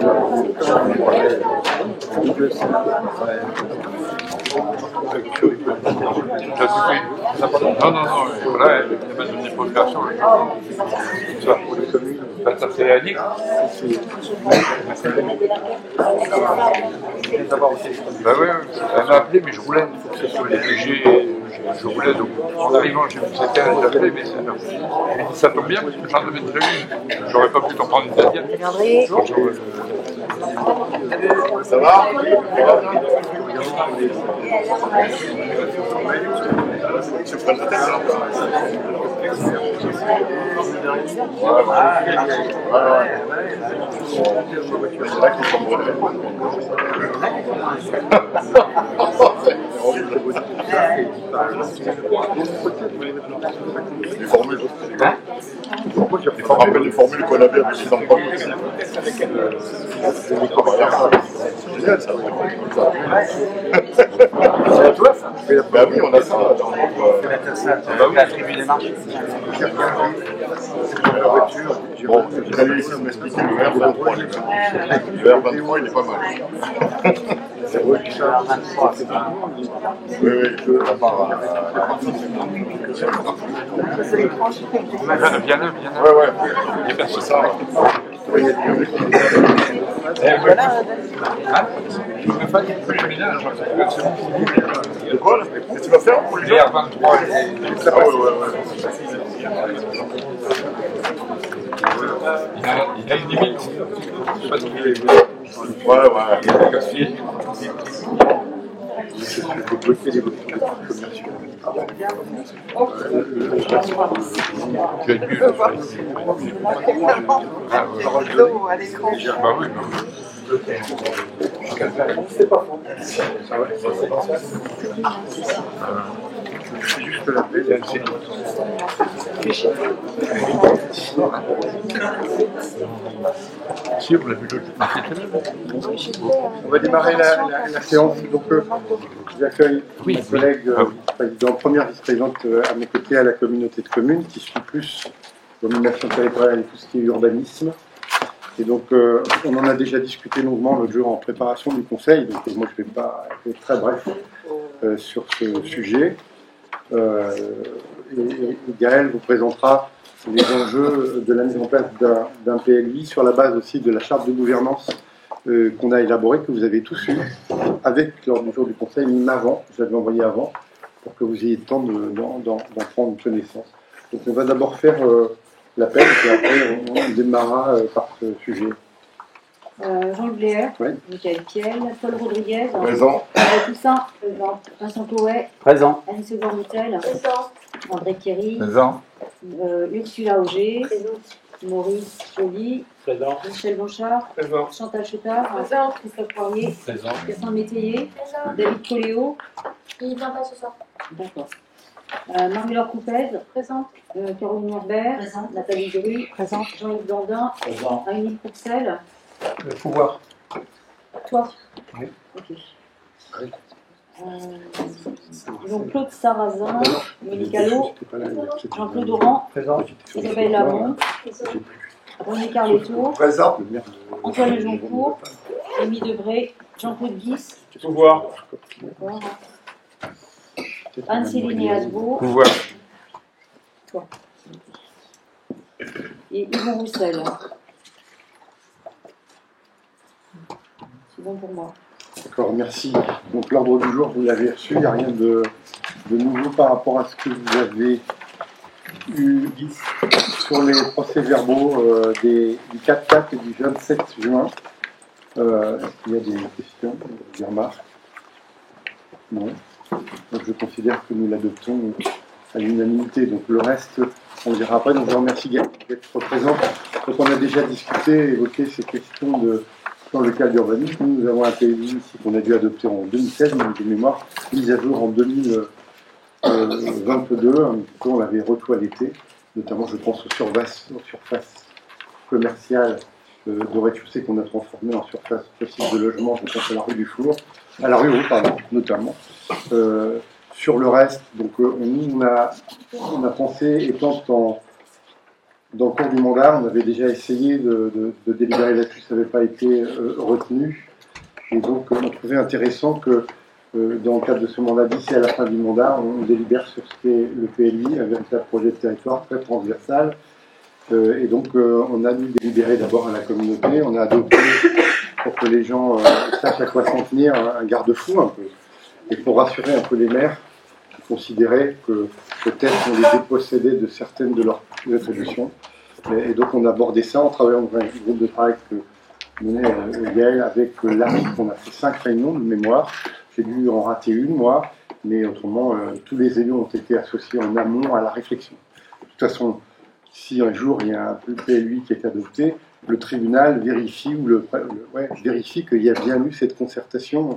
Non, voilà, il m'a donné pour une version. Ça, pour les communes. Ça c'est Annick. Bah oui, elle m'a appelé, mais je roulais. Et puis je roulais, donc en arrivant, j'ai vu que c'était elle appelé, mais ça tombe bien parce que j'en avais prévu. J'aurais pas pu t'en prendre une deuxième. Ça va? Tu prends la tête alors? C'est là qu'ils sont brûlés. Les formules. Il faut rappeler les formules qu'on avait avec les employés. Génial ça. C'est à toi ça? Ben oui, on a ça dans notre. La tribu des marches. Bon, vous allez essayer de m'expliquer le verbe 23, les gars. Le verbe 23, il est pas mal. C'est vrai que ça 23, c'est pas. Oui, je la part Viens là. Ouais. Il y a personne. C'est ça. Je ne peux pas dire que le ménage. De quoi là? Qu'est-ce que tu vas faire pour les gens? 23. Ah ouais. Il a une limite. Je sais pas ce qu'il est. Ouais. Tu as dû. À l'écran. Bah oui. Juste la paix. Si, on l'a vu l'autre. On va démarrer la séance. Donc, j'accueille mon collègue première vice-présidente à mes côtés à la communauté de communes, qui suit plus domination territoriale et tout ce qui est urbanisme. Et donc, on en a déjà discuté longuement l'autre jour en préparation du conseil. Donc, moi, je ne vais pas être très bref sur ce sujet. Et Gaël vous présentera les enjeux de la mise en place d'un PLI sur la base aussi de la charte de gouvernance qu'on a élaborée, que vous avez tous eu, avec l'ordre du jour du conseil, même avant, je l'avais envoyé avant, pour que vous ayez le temps d'en prendre connaissance. Donc on va d'abord faire l'appel, et après on démarrera par ce sujet. Jean Bléer, Oui. Michael Kiel, Paul Rodriguez, Présent. Toussaint, présent. Vincent Touet, Présent. Anne Segon-Moutel, André Kéry, Présent. Ursula Auger, Maurice Joly, Présent. Michel Blanchard, Présent. Chantal Chetard, Christophe Poirier, Présent. Gaston Métayer, David Coléo. Il ne vient pas ce soir. D'accord. Marie-Laure Coupez, Présente. Caroline Norbert, Présente. Nathalie Dru, Présente. Jean-Yves Dandin, Présent. Aïnif Pourcel. Le pouvoir. Toi. Oui. Ok. Donc Claude Sarrazin, Monique Allot, Jean-Claude Oran, Présent. Isabelle Lamont, René Carletto, Présent. Antoine Lejoncourt, Rémi Debré, Jean-Claude Guis, Pouvoir. Anne-Céline Asbo, Pouvoir. toi. Et Yvon Roussel. C'est bon pour moi. D'accord, merci. Donc l'ordre du jour, vous l'avez reçu, il n'y a rien de nouveau par rapport à ce que vous avez eu sur les procès-verbaux du 4-4 et du 27 juin. Est-ce qu'il y a des questions, des remarques? Non. Donc je considère que nous l'adoptons à l'unanimité. Donc le reste, on le verra après. Donc je remercie Gaël d'être présent. Donc on a déjà discuté, évoqué ces questions dans le cadre d'urbanisme. Nous avons un PLI ici qu'on a dû adopter en 2016, mais de mémoire, mise à jour en 2022. On l'avait retoiletté, notamment je pense aux surfaces commerciales de rez-de-chaussée qu'on a transformées en surface possible de logement. Je pense à la rue du Flour, à la rue Haut, pardon, notamment. Sur le reste, donc on a pensé, étant dans le cours du mandat, on avait déjà essayé de délibérer là-dessus, ça n'avait pas été retenu. Et donc, on trouvait intéressant que, dans le cadre de ce mandat, d'ici à la fin du mandat, on délibère sur ce qu'est le PLI, un véritable projet de territoire très transversal. Et donc, on a dû délibérer d'abord à la communauté, on a adopté, pour que les gens sachent à quoi s'en tenir, un garde-fou un peu. Et pour rassurer un peu les maires, qui considéraient que peut-être on les dépossédait de certaines de leurs attributions. Et donc, on a abordé ça en travaillant dans un groupe de travail que menait Gaël avec l'ARIC. On a fait 5 réunions de mémoire. J'ai dû en rater une, moi, mais autrement, tous les élus ont été associés en amont à la réflexion. De toute façon, si un jour il y a un PLUI qui est adopté, le tribunal vérifie, vérifie qu'il y a bien eu cette concertation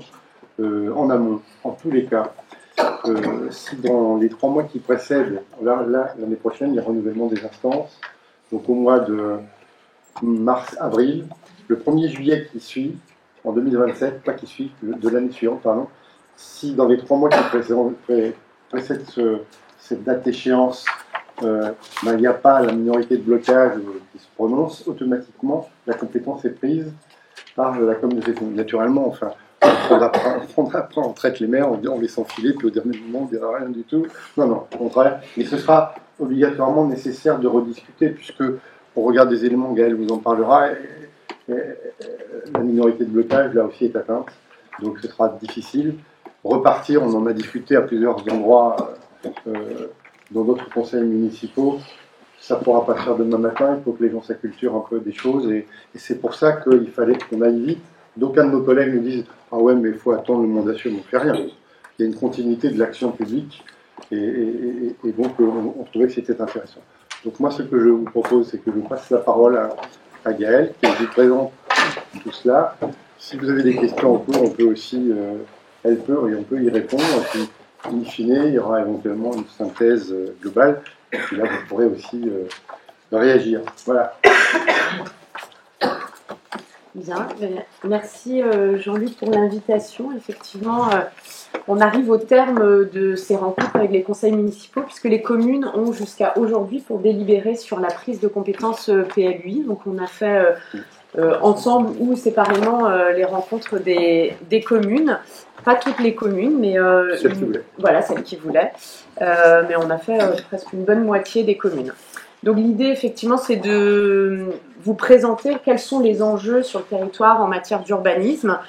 en amont, en tous les cas. Si dans les 3 mois qui précèdent, l'année prochaine, il y a renouvellement des instances, donc au mois de mars-avril, le 1er juillet qui suit, en 2027, pas qui suit, de l'année suivante, pardon, si dans les 3 mois qui précèdent cette date d'échéance, il n'y a pas la minorité de blocage qui se prononce, automatiquement, la compétence est prise par la communauté. Naturellement, enfin, on traite les maires, on les s'enfiler, puis au dernier moment, on ne dira rien du tout. Non, au contraire. Et ce sera obligatoirement nécessaire de rediscuter, puisque on regarde des éléments, Gaël vous en parlera, la minorité de blocage, là aussi, est atteinte. Donc ce sera difficile. Repartir, on en a discuté à plusieurs endroits dans d'autres conseils municipaux. Ça ne pourra pas faire demain matin, il faut que les gens s'acculturent un peu des choses. Et c'est pour ça qu'il fallait qu'on aille vite. D'aucuns de nos collègues nous disent « Ah ouais, mais il faut attendre le mandat, on ne fait rien ». Il y a une continuité de l'action publique et donc on trouvait que c'était intéressant. Donc moi, ce que je vous propose, c'est que je passe la parole à Gaël, qui vous présente tout cela. Si vous avez des questions en cours, on peut aussi, on peut y répondre. Et puis, in fine, il y aura éventuellement une synthèse globale. Et puis là, vous pourrez aussi réagir. Voilà. Bien, merci Jean-Luc pour l'invitation. Effectivement, on arrive au terme de ces rencontres avec les conseils municipaux puisque les communes ont jusqu'à aujourd'hui pour délibérer sur la prise de compétences PLUI. Donc on a fait ensemble ou séparément les rencontres des communes. Pas toutes les communes, mais voilà, celles qui voulaient. Mais on a fait presque une bonne moitié des communes. Donc l'idée, effectivement, c'est de vous présenter quels sont les enjeux sur le territoire en matière d'urbanisme,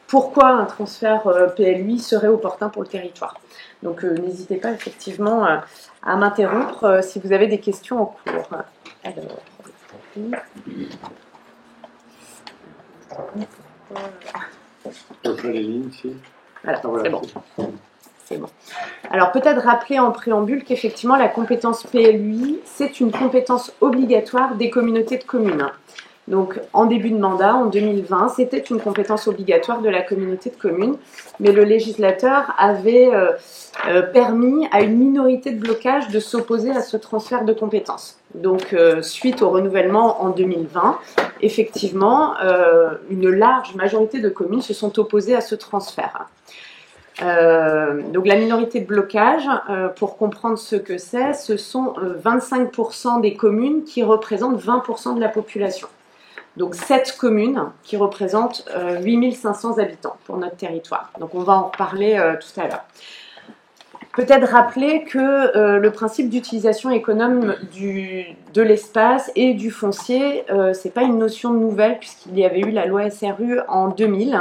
pourquoi un transfert PLUI serait opportun pour le territoire. Donc n'hésitez pas, effectivement, à m'interrompre si vous avez des questions en cours. Alors, les lignes ici. Voilà, c'est bon. C'est bon. Alors peut-être rappeler en préambule qu'effectivement la compétence PLUI, c'est une compétence obligatoire des communautés de communes. Donc en début de mandat, en 2020, c'était une compétence obligatoire de la communauté de communes, mais le législateur avait permis à une minorité de blocage de s'opposer à ce transfert de compétences. Donc suite au renouvellement en 2020, effectivement, une large majorité de communes se sont opposées à ce transfert. Donc la minorité de blocage, pour comprendre ce que c'est, ce sont 25% des communes qui représentent 20% de la population. Donc 7 communes qui représentent 8500 habitants pour notre territoire. Donc on va en reparler tout à l'heure. Peut-être rappeler que le principe d'utilisation économe de l'espace et du foncier, c'est pas une notion nouvelle puisqu'il y avait eu la loi SRU en 2000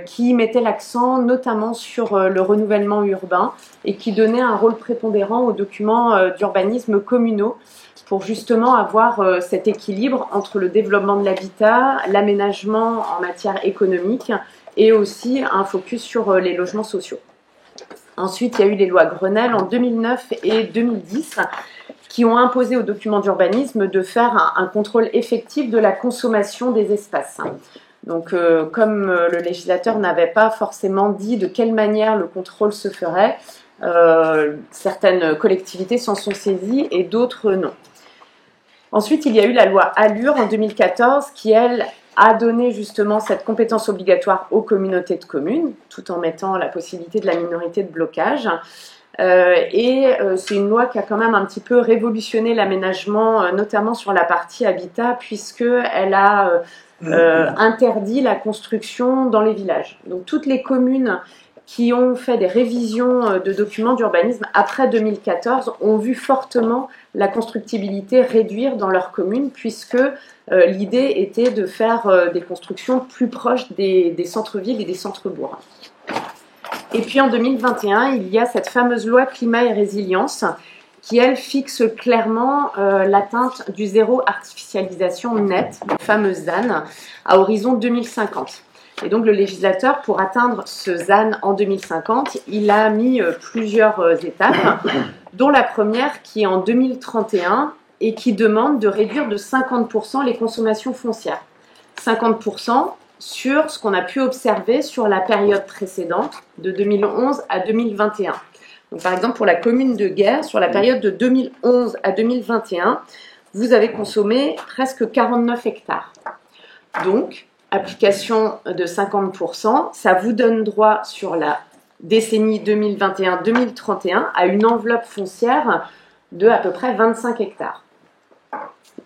qui mettait l'accent notamment sur le renouvellement urbain et qui donnait un rôle prépondérant aux documents d'urbanisme communaux pour justement avoir cet équilibre entre le développement de l'habitat, l'aménagement en matière économique et aussi un focus sur les logements sociaux. Ensuite, il y a eu les lois Grenelle en 2009 et 2010 qui ont imposé aux documents d'urbanisme de faire un contrôle effectif de la consommation des espaces. Donc, comme le législateur n'avait pas forcément dit de quelle manière le contrôle se ferait, certaines collectivités s'en sont saisies et d'autres non. Ensuite, il y a eu la loi Allure en 2014 qui, elle, a donné justement cette compétence obligatoire aux communautés de communes, tout en mettant la possibilité de la minorité de blocage. C'est une loi qui a quand même un petit peu révolutionné l'aménagement, notamment sur la partie habitat, puisqu'elle a interdit la construction dans les villages. Donc toutes les communes qui ont fait des révisions de documents d'urbanisme après 2014 ont vu fortement la constructibilité réduire dans leur commune, puisque l'idée était de faire des constructions plus proches des centres-villes et des centres-bourgs. Et puis en 2021, il y a cette fameuse loi climat et résilience qui, elle, fixe clairement l'atteinte du zéro artificialisation nette, le fameux ZAN, à horizon 2050. Et donc le législateur, pour atteindre ce ZAN en 2050, il a mis plusieurs étapes, dont la première qui est en 2031 et qui demande de réduire de 50% les consommations foncières. 50% sur ce qu'on a pu observer sur la période précédente, de 2011 à 2021. Donc, par exemple, pour la commune de Guers, sur la période de 2011 à 2021, vous avez consommé presque 49 hectares. Donc, application de 50%, ça vous donne droit sur la décennie 2021-2031 à une enveloppe foncière de à peu près 25 hectares.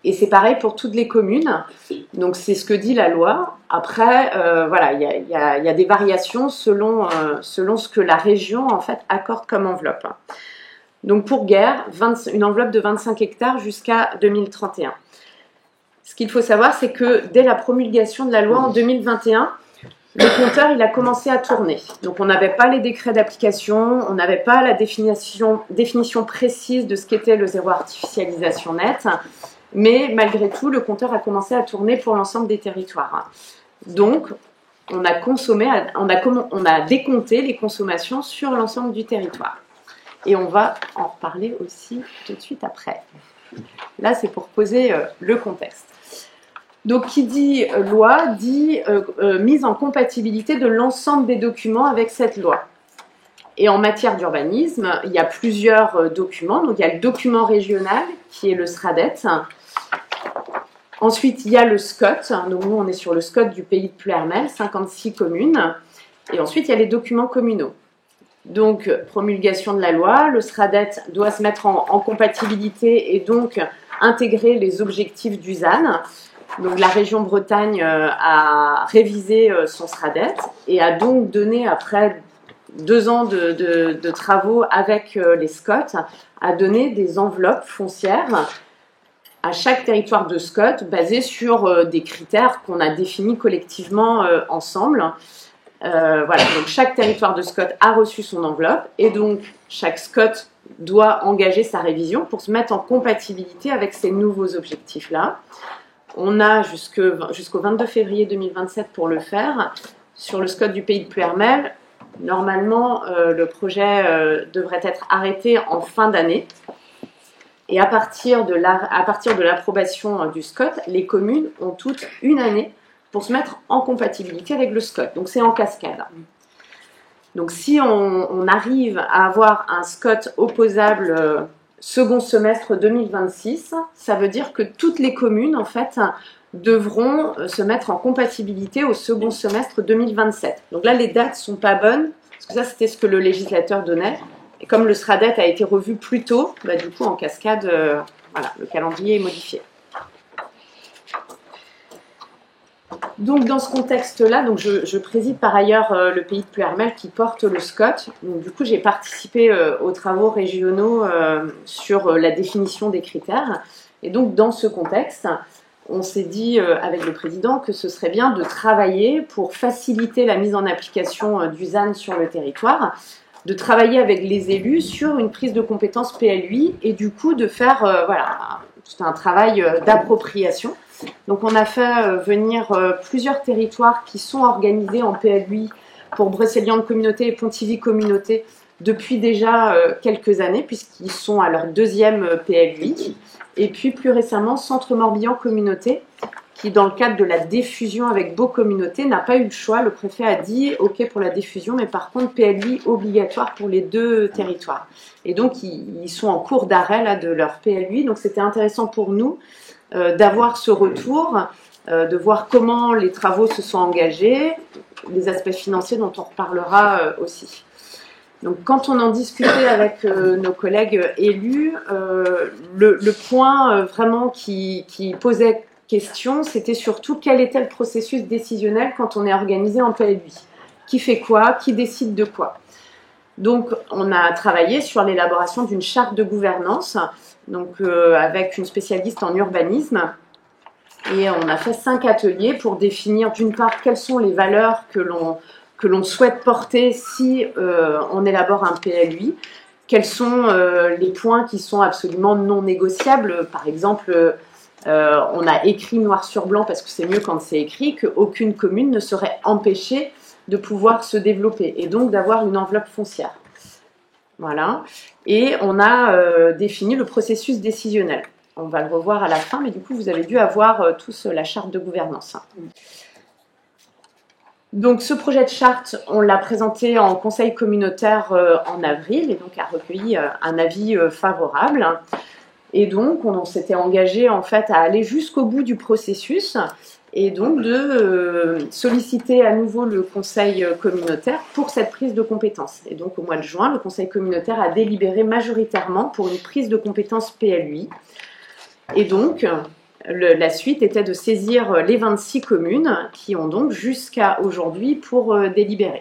Et c'est pareil pour toutes les communes. Donc c'est ce que dit la loi. Après, voilà, il y a des variations selon ce que la région en fait accorde comme enveloppe. Donc pour Guers, une enveloppe de 25 hectares jusqu'à 2031. Ce qu'il faut savoir, c'est que dès la promulgation de la loi en 2021, le compteur il a commencé à tourner. Donc on n'avait pas les décrets d'application, on n'avait pas la définition précise de ce qu'était le zéro artificialisation nette. Mais malgré tout, le compteur a commencé à tourner pour l'ensemble des territoires. Donc, on a décompté les consommations sur l'ensemble du territoire. Et on va en reparler aussi tout de suite après. Là, c'est pour poser le contexte. Donc, qui dit loi, dit mise en compatibilité de l'ensemble des documents avec cette loi. Et en matière d'urbanisme, il y a plusieurs documents. Donc, il y a le document régional, qui est le SRADET. Ensuite, il y a le SCOT. Donc, nous, on est sur le SCOT du pays de Ploërmel, 56 communes. Et ensuite, il y a les documents communaux. Donc, promulgation de la loi, le SRADET doit se mettre en compatibilité et donc intégrer les objectifs du ZAN. Donc, la région Bretagne a révisé son SRADET et a donc donné, après 2 ans de travaux avec les SCOT, a donné des enveloppes foncières à chaque territoire de SCOT basées sur des critères qu'on a définis collectivement ensemble. Voilà, donc chaque territoire de SCOT a reçu son enveloppe et donc chaque SCOT doit engager sa révision pour se mettre en compatibilité avec ces nouveaux objectifs-là. On a jusqu'au 22 février 2027 pour le faire. Sur le SCOT du pays de Ploërmel, normalement, le projet devrait être arrêté en fin d'année. Et à partir de l'approbation du SCOT, les communes ont toutes une année pour se mettre en compatibilité avec le SCOT. Donc c'est en cascade. Donc si on arrive à avoir un SCOT opposable second semestre 2026, ça veut dire que toutes les communes en fait devront se mettre en compatibilité au second semestre 2027. Donc là les dates sont pas bonnes, parce que ça c'était ce que le législateur donnait. Et comme le SRADET a été revu plus tôt, bah, du coup en cascade, voilà, le calendrier est modifié. Donc dans ce contexte-là, donc je préside par ailleurs le pays de Ploërmel qui porte le SCOT. Donc du coup j'ai participé aux travaux régionaux sur la définition des critères. Et donc dans ce contexte, on s'est dit avec le président que ce serait bien de travailler pour faciliter la mise en application du ZAN sur le territoire, de travailler avec les élus sur une prise de compétences PLUI et du coup de faire voilà, tout un travail d'appropriation. Donc on a fait venir plusieurs territoires qui sont organisés en PLUI pour Brocéliande Communauté et Pontivy Communauté depuis déjà quelques années puisqu'ils sont à leur 2e PLUI. Et puis plus récemment Centre Morbihan Communauté qui dans le cadre de la diffusion avec Beau Communauté n'a pas eu le choix. Le préfet a dit ok pour la diffusion mais par contre PLUI obligatoire pour les 2 territoires. Et donc ils sont en cours d'arrêt là, de leur PLUI. Donc c'était intéressant pour nous d'avoir ce retour, de voir comment les travaux se sont engagés, les aspects financiers dont on reparlera aussi. Donc quand on en discutait avec nos collègues élus, le point vraiment qui posait question, c'était surtout quel était le processus décisionnel quand on est organisé en PLUI. Qui fait quoi? Qui décide de quoi? Donc on a travaillé sur l'élaboration d'une charte de gouvernance, donc avec une spécialiste en urbanisme, et on a fait 5 ateliers pour définir d'une part quelles sont les valeurs que l'on souhaite porter si on élabore un PLUI, quels sont les points qui sont absolument non négociables. Par exemple, on a écrit noir sur blanc, parce que c'est mieux quand c'est écrit, qu'aucune commune ne serait empêchée de pouvoir se développer et donc d'avoir une enveloppe foncière. Voilà. Et on a défini le processus décisionnel. On va le revoir à la fin, mais du coup, vous avez dû avoir tous la charte de gouvernance. Donc, ce projet de charte, on l'a présenté en conseil communautaire en avril et donc a recueilli un avis favorable. Et donc, on s'était engagé en fait à aller jusqu'au bout du processus et donc de solliciter à nouveau le conseil communautaire pour cette prise de compétence. Et donc, au mois de juin, le conseil communautaire a délibéré majoritairement pour une prise de compétence PLUI. Et donc, la suite était de saisir les 26 communes qui ont donc jusqu'à aujourd'hui pour délibérer.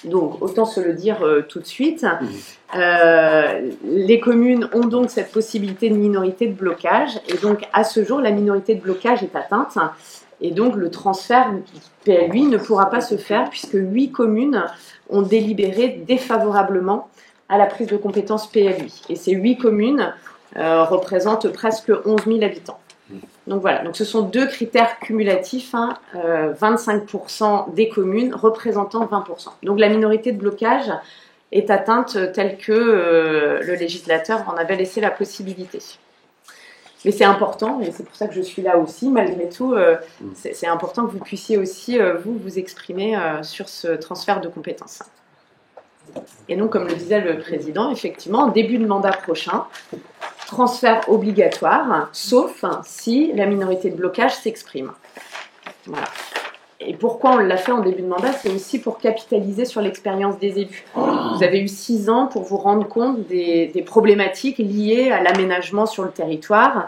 Donc, autant se le dire tout de suite, les communes ont donc cette possibilité de minorité de blocage, et donc à ce jour, la minorité de blocage est atteinte, et donc le transfert PLUI ne pourra pas se faire puisque 8 communes ont délibéré défavorablement à la prise de compétence PLUI. Et ces 8 communes représentent presque 11 000 habitants. Donc voilà, donc ce sont 2 critères cumulatifs, 25% des communes représentant 20%. Donc la minorité de blocage est atteinte telle que le législateur en avait laissé la possibilité. Mais c'est important, et c'est pour ça que je suis là aussi, malgré tout, c'est important que vous puissiez aussi vous exprimer sur ce transfert de compétences. Et donc, comme le disait le président, effectivement, en début de mandat prochain, transfert obligatoire, sauf si la minorité de blocage s'exprime. Voilà. Et pourquoi on l'a fait en début de mandat? C'est aussi pour capitaliser sur l'expérience des élus. Vous avez eu 6 ans pour vous rendre compte des problématiques liées à l'aménagement sur le territoire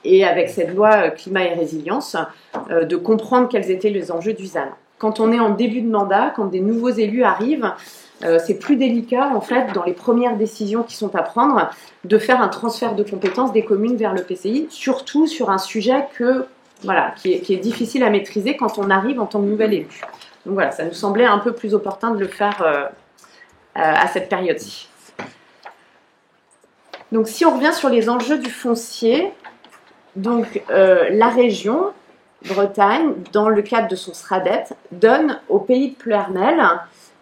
et avec cette loi climat et résilience, de comprendre quels étaient les enjeux du ZAN. Quand on est en début de mandat, quand des nouveaux élus arrivent, c'est plus délicat, en fait, dans les premières décisions qui sont à prendre, de faire un transfert de compétences des communes vers l'EPCI, surtout sur un sujet qui est difficile à maîtriser quand on arrive en tant que nouvel élu. Donc voilà, ça nous semblait un peu plus opportun de le faire à cette période-ci. Donc si on revient sur les enjeux du foncier, donc la région Bretagne, dans le cadre de son SRADET, donne au pays de Pleuhermel,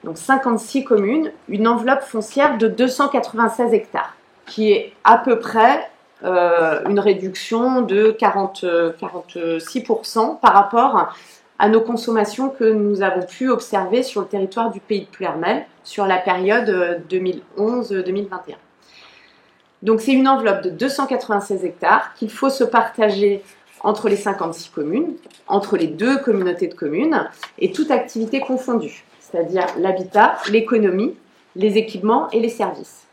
donc 56 communes, une enveloppe foncière de 296 hectares, qui est à peu près une réduction de 46% par rapport à nos consommations que nous avons pu observer sur le territoire du pays de Pleuhermel sur la période 2011-2021. Donc c'est une enveloppe de 296 hectares qu'il faut se partager entre les 56 communes, entre les 2 communautés de communes, et toute activité confondue, c'est-à-dire l'habitat, l'économie, les équipements et les services.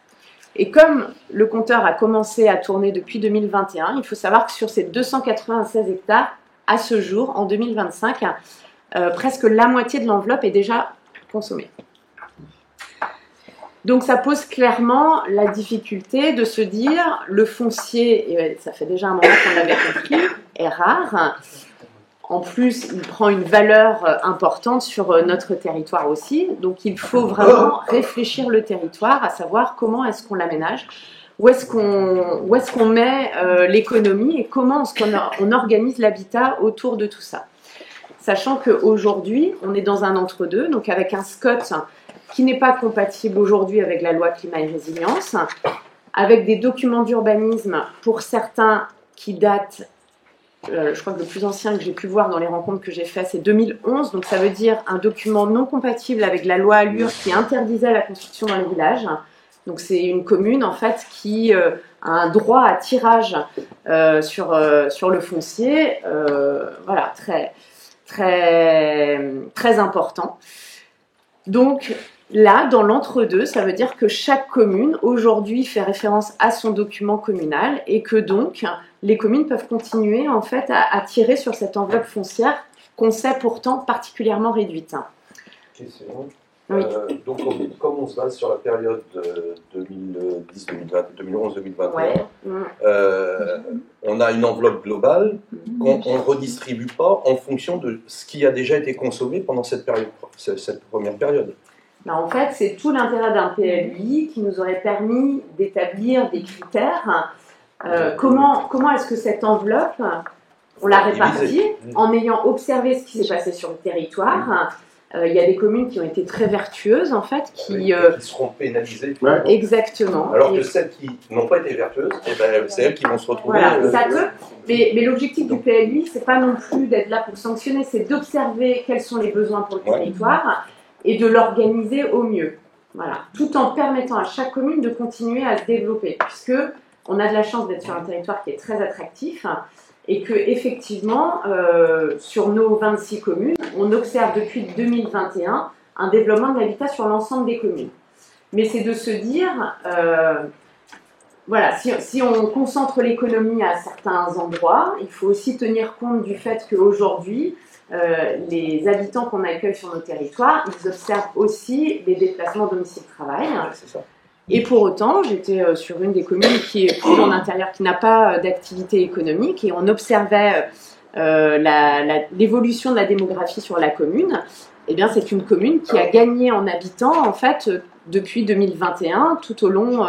Et comme le compteur a commencé à tourner depuis 2021, il faut savoir que sur ces 296 hectares, à ce jour, en 2025, presque la moitié de l'enveloppe est déjà consommée. Donc ça pose clairement la difficulté de se dire le foncier, et ça fait déjà un moment qu'on l'avait compris, est rare. En plus, il prend une valeur importante sur notre territoire aussi. Donc il faut vraiment réfléchir le territoire, à savoir comment est-ce qu'on l'aménage, où est-ce qu'on met l'économie et comment est-ce qu'on organise l'habitat autour de tout ça. Sachant qu'aujourd'hui, on est dans un entre-deux, donc avec un SCOT qui n'est pas compatible aujourd'hui avec la loi climat et résilience, avec des documents d'urbanisme pour certains qui datent, je crois que le plus ancien que j'ai pu voir dans les rencontres que j'ai faites, c'est 2011, donc ça veut dire un document non compatible avec la loi Allure qui interdisait la construction dans les villages. Donc c'est une commune en fait qui a un droit à tirage sur le foncier, voilà, très, très, très important. Donc Là, dans l'entre-deux, ça veut dire que chaque commune, aujourd'hui, fait référence à son document communal et que donc, les communes peuvent continuer en fait à tirer sur cette enveloppe foncière qu'on sait pourtant particulièrement réduite. Question. Oui. Donc, comme on se base sur la période 2011-2021, Ouais. on a une enveloppe globale qu'on ne redistribue pas en fonction de ce qui a déjà été consommé pendant cette première période. Ben, en fait, c'est tout l'intérêt d'un PLUI qui nous aurait permis d'établir des critères. Comment est-ce que cette enveloppe, on l'a répartie en ayant observé ce qui s'est passé sur le territoire. Il y a des communes qui ont été très vertueuses, en fait, qui seront pénalisées. Exactement. Alors que celles qui n'ont pas été vertueuses, c'est elles qui vont se retrouver. Voilà, ça peut. Mais l'objectif du PLUI, c'est pas non plus d'être là pour sanctionner, c'est d'observer quels sont les besoins pour le territoire et de l'organiser au mieux. Voilà. Tout en permettant à chaque commune de continuer à se développer, puisque on a de la chance d'être sur un territoire qui est très attractif. Et que effectivement, sur nos 26 communes, on observe depuis 2021 un développement de l'habitat sur l'ensemble des communes. Mais c'est de se dire, voilà, si on concentre l'économie à certains endroits, il faut aussi tenir compte du fait qu'aujourd'hui, les habitants qu'on accueille sur nos territoires, ils observent aussi les déplacements domicile-travail. C'est ça. Et pour autant, j'étais sur une des communes qui est plus en intérieur, qui n'a pas d'activité économique, et on observait l'évolution de la démographie sur la commune. Eh bien, c'est une commune qui a gagné en habitants, en fait, depuis 2021, tout au long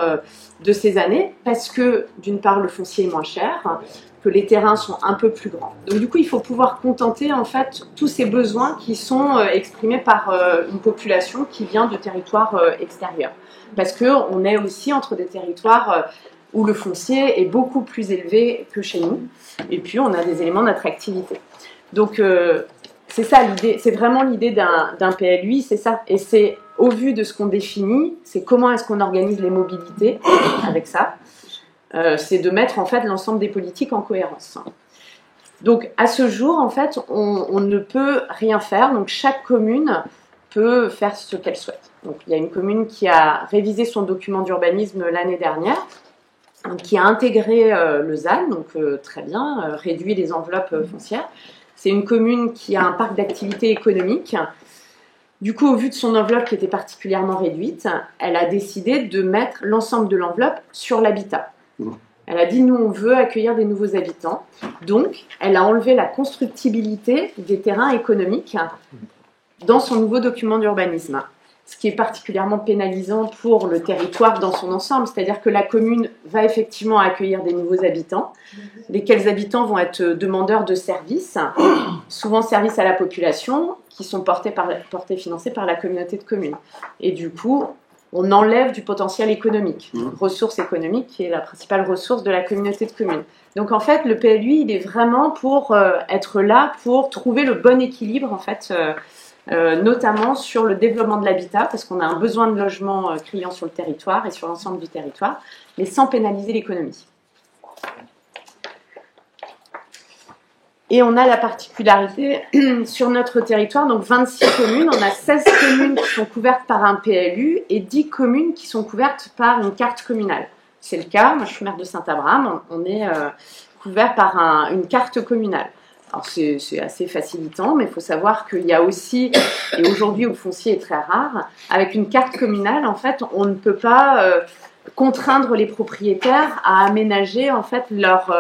de ces années, parce que, d'une part, le foncier est moins cher, que les terrains sont un peu plus grands. Donc, du coup, il faut pouvoir contenter, en fait, tous ces besoins qui sont exprimés par une population qui vient de territoires extérieurs. Parce qu'on est aussi entre des territoires où le foncier est beaucoup plus élevé que chez nous. Et puis, on a des éléments d'attractivité. Donc, c'est ça l'idée. C'est vraiment l'idée d'un PLUI, c'est ça. Et c'est au vu de ce qu'on définit, c'est comment est-ce qu'on organise les mobilités avec ça. C'est de mettre, en fait, l'ensemble des politiques en cohérence. Donc, à ce jour, en fait, on ne peut rien faire. Donc, chaque commune peut faire ce qu'elle souhaite. Donc, il y a une commune qui a révisé son document d'urbanisme l'année dernière, qui a intégré le ZAN, donc très bien, réduit les enveloppes foncières. C'est une commune qui a un parc d'activités économiques. Du coup, au vu de son enveloppe qui était particulièrement réduite, elle a décidé de mettre l'ensemble de l'enveloppe sur l'habitat. Elle a dit, nous, on veut accueillir des nouveaux habitants. Donc, elle a enlevé la constructibilité des terrains économiques dans son nouveau document d'urbanisme. Ce qui est particulièrement pénalisant pour le territoire dans son ensemble, c'est-à-dire que la commune va effectivement accueillir des nouveaux habitants, lesquels habitants vont être demandeurs de services, souvent services à la population, qui sont financés par la communauté de communes. Et du coup, on enlève du potentiel économique, ressource économique qui est la principale ressource de la communauté de communes. Donc en fait, le PLUI, il est vraiment pour être là, pour trouver le bon équilibre en fait, notamment sur le développement de l'habitat, parce qu'on a un besoin de logement criant sur le territoire et sur l'ensemble du territoire, mais sans pénaliser l'économie. Et on a la particularité sur notre territoire, donc 26 communes, on a 16 communes qui sont couvertes par un PLU et 10 communes qui sont couvertes par une carte communale. C'est le cas, moi je suis maire de Saint-Abraham, on est couvert par une carte communale. Alors c'est assez facilitant, mais il faut savoir qu'il y a aussi, et aujourd'hui où le foncier est très rare, avec une carte communale, en fait, on ne peut pas contraindre les propriétaires à aménager en fait leur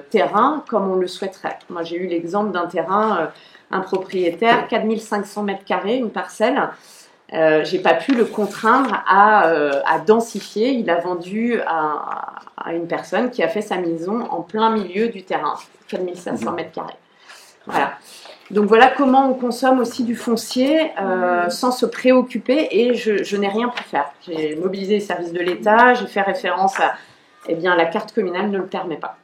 terrain comme on le souhaiterait. Moi j'ai eu l'exemple d'un terrain, un propriétaire, 4500 m², une parcelle. J'ai pas pu le contraindre à densifier. Il a vendu à une personne qui a fait sa maison en plein milieu du terrain, 4500 m². Voilà. Donc voilà comment on consomme aussi du foncier sans se préoccuper, et je n'ai rien pu faire. J'ai mobilisé les services de l'État, j'ai fait référence à... Eh bien, la carte communale ne le permet pas.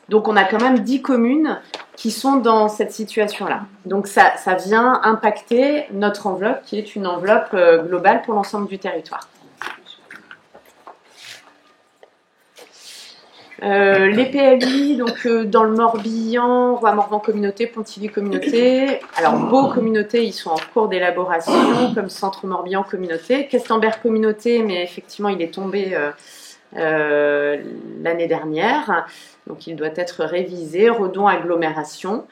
Donc on a quand même 10 communes qui sont dans cette situation-là. Donc ça vient impacter notre enveloppe, qui est une enveloppe globale pour l'ensemble du territoire. Les PLUI, donc dans le Morbihan, Roi-Morvan communauté, Pontivy communauté. Alors, Beau communauté, ils sont en cours d'élaboration, comme Centre Morbihan communauté. Questembert communauté, mais effectivement, il est tombé l'année dernière. Donc, il doit être révisé. Redon agglomération.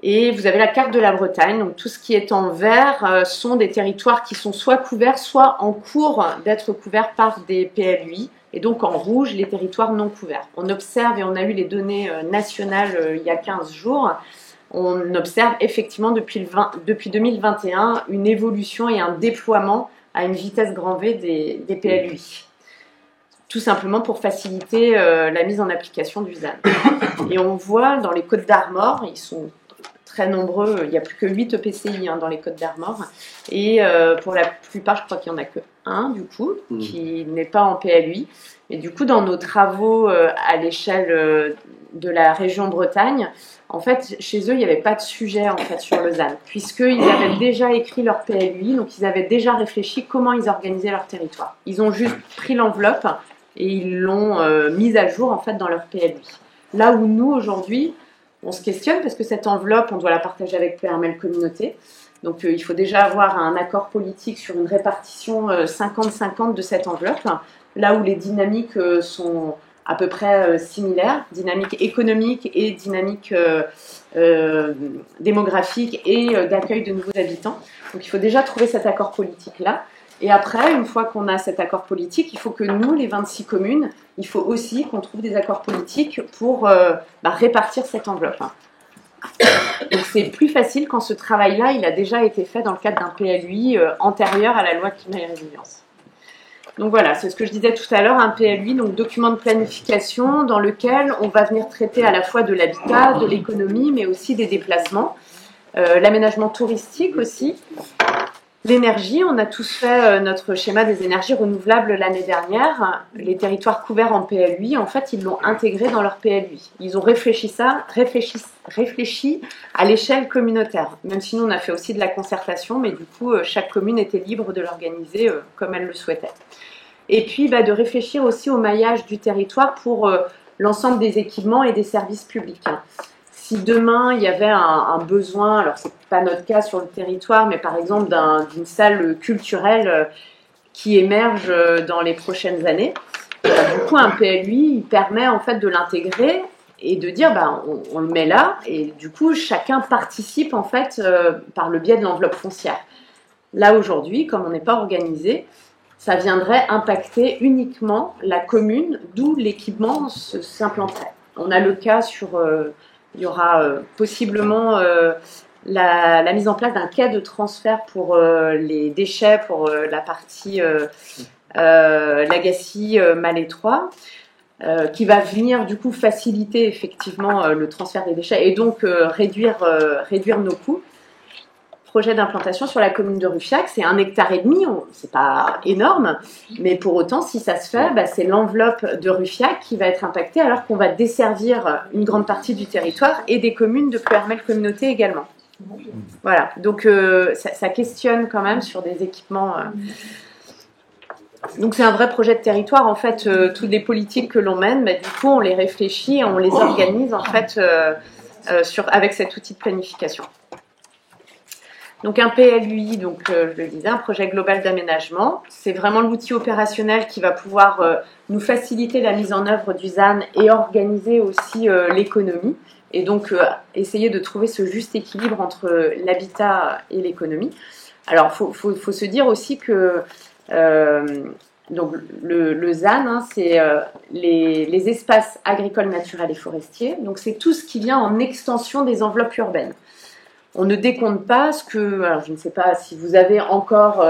Et vous avez la carte de la Bretagne. Donc, tout ce qui est en vert sont des territoires qui sont soit couverts, soit en cours d'être couverts par des PLUI. Et donc en rouge, les territoires non couverts. On observe, et on a eu les données nationales il y a 15 jours, on observe effectivement depuis 2021 une évolution et un déploiement à une vitesse grand V des PLUI. Tout simplement pour faciliter la mise en application du ZAN. Et on voit dans les Côtes d'Armor, ils sont très nombreux, il n'y a plus que 8 EPCI dans les Côtes d'Armor, et pour la plupart, je crois qu'il n'y en a que un du coup, qui n'est pas en PLUI. Et du coup, dans nos travaux à l'échelle de la région Bretagne, en fait, chez eux, il n'y avait pas de sujet en fait sur le ZAN, puisqu'ils avaient déjà écrit leur PLUI, donc ils avaient déjà réfléchi comment ils organisaient leur territoire. Ils ont juste pris l'enveloppe et ils l'ont mise à jour en fait dans leur PLUI. Là où nous, aujourd'hui, on se questionne parce que cette enveloppe, on doit la partager avec PRML Communauté. Donc il faut déjà avoir un accord politique sur une répartition 50-50 de cette enveloppe, là où les dynamiques sont à peu près similaires, dynamique économique et dynamique démographique et d'accueil de nouveaux habitants. Donc il faut déjà trouver cet accord politique-là. Et après, une fois qu'on a cet accord politique, il faut que nous, les 26 communes, il faut aussi qu'on trouve des accords politiques pour répartir cette enveloppe. Donc c'est plus facile quand ce travail-là, il a déjà été fait dans le cadre d'un PLUI antérieur à la loi climat et résilience. Donc voilà, c'est ce que je disais tout à l'heure, un PLUI, donc document de planification dans lequel on va venir traiter à la fois de l'habitat, de l'économie, mais aussi des déplacements, l'aménagement touristique aussi. L'énergie, on a tous fait notre schéma des énergies renouvelables l'année dernière. Les territoires couverts en PLUI, en fait, ils l'ont intégré dans leur PLUI. Ils ont réfléchi à l'échelle communautaire. Même si nous, on a fait aussi de la concertation, mais du coup, chaque commune était libre de l'organiser comme elle le souhaitait. Et puis, de réfléchir aussi au maillage du territoire pour l'ensemble des équipements et des services publics. Si demain, il y avait un besoin, alors ce n'est pas notre cas sur le territoire, mais par exemple d'une salle culturelle qui émerge dans les prochaines années, du coup, un PLUI, il permet en fait de l'intégrer et de dire, on le met là, et du coup, chacun participe en fait par le biais de l'enveloppe foncière. Là, aujourd'hui, comme on n'est pas organisé, ça viendrait impacter uniquement la commune d'où l'équipement s'implanterait. On a le cas sur... il y aura possiblement la mise en place d'un quai de transfert pour les déchets, pour la partie Lagacy-Malétroit, qui va venir du coup faciliter effectivement le transfert des déchets et donc réduire nos coûts. Projet d'implantation sur la commune de Ruffiac, c'est 1,5 hectare, c'est pas énorme, mais pour autant, si ça se fait, c'est l'enveloppe de Ruffiac qui va être impactée alors qu'on va desservir une grande partie du territoire et des communes de PRML Communauté également. Voilà, donc ça questionne quand même sur des équipements. Donc c'est un vrai projet de territoire, en fait, toutes les politiques que l'on mène, du coup on les réfléchit et on les organise en fait avec cet outil de planification. Donc un PLUI, donc je le disais, un projet global d'aménagement, c'est vraiment l'outil opérationnel qui va pouvoir nous faciliter la mise en œuvre du ZAN et organiser aussi l'économie, et donc essayer de trouver ce juste équilibre entre l'habitat et l'économie. Alors faut se dire aussi que donc le ZAN, c'est les espaces agricoles, naturels et forestiers, donc c'est tout ce qui vient en extension des enveloppes urbaines. On ne décompte pas ce que, alors je ne sais pas si vous avez encore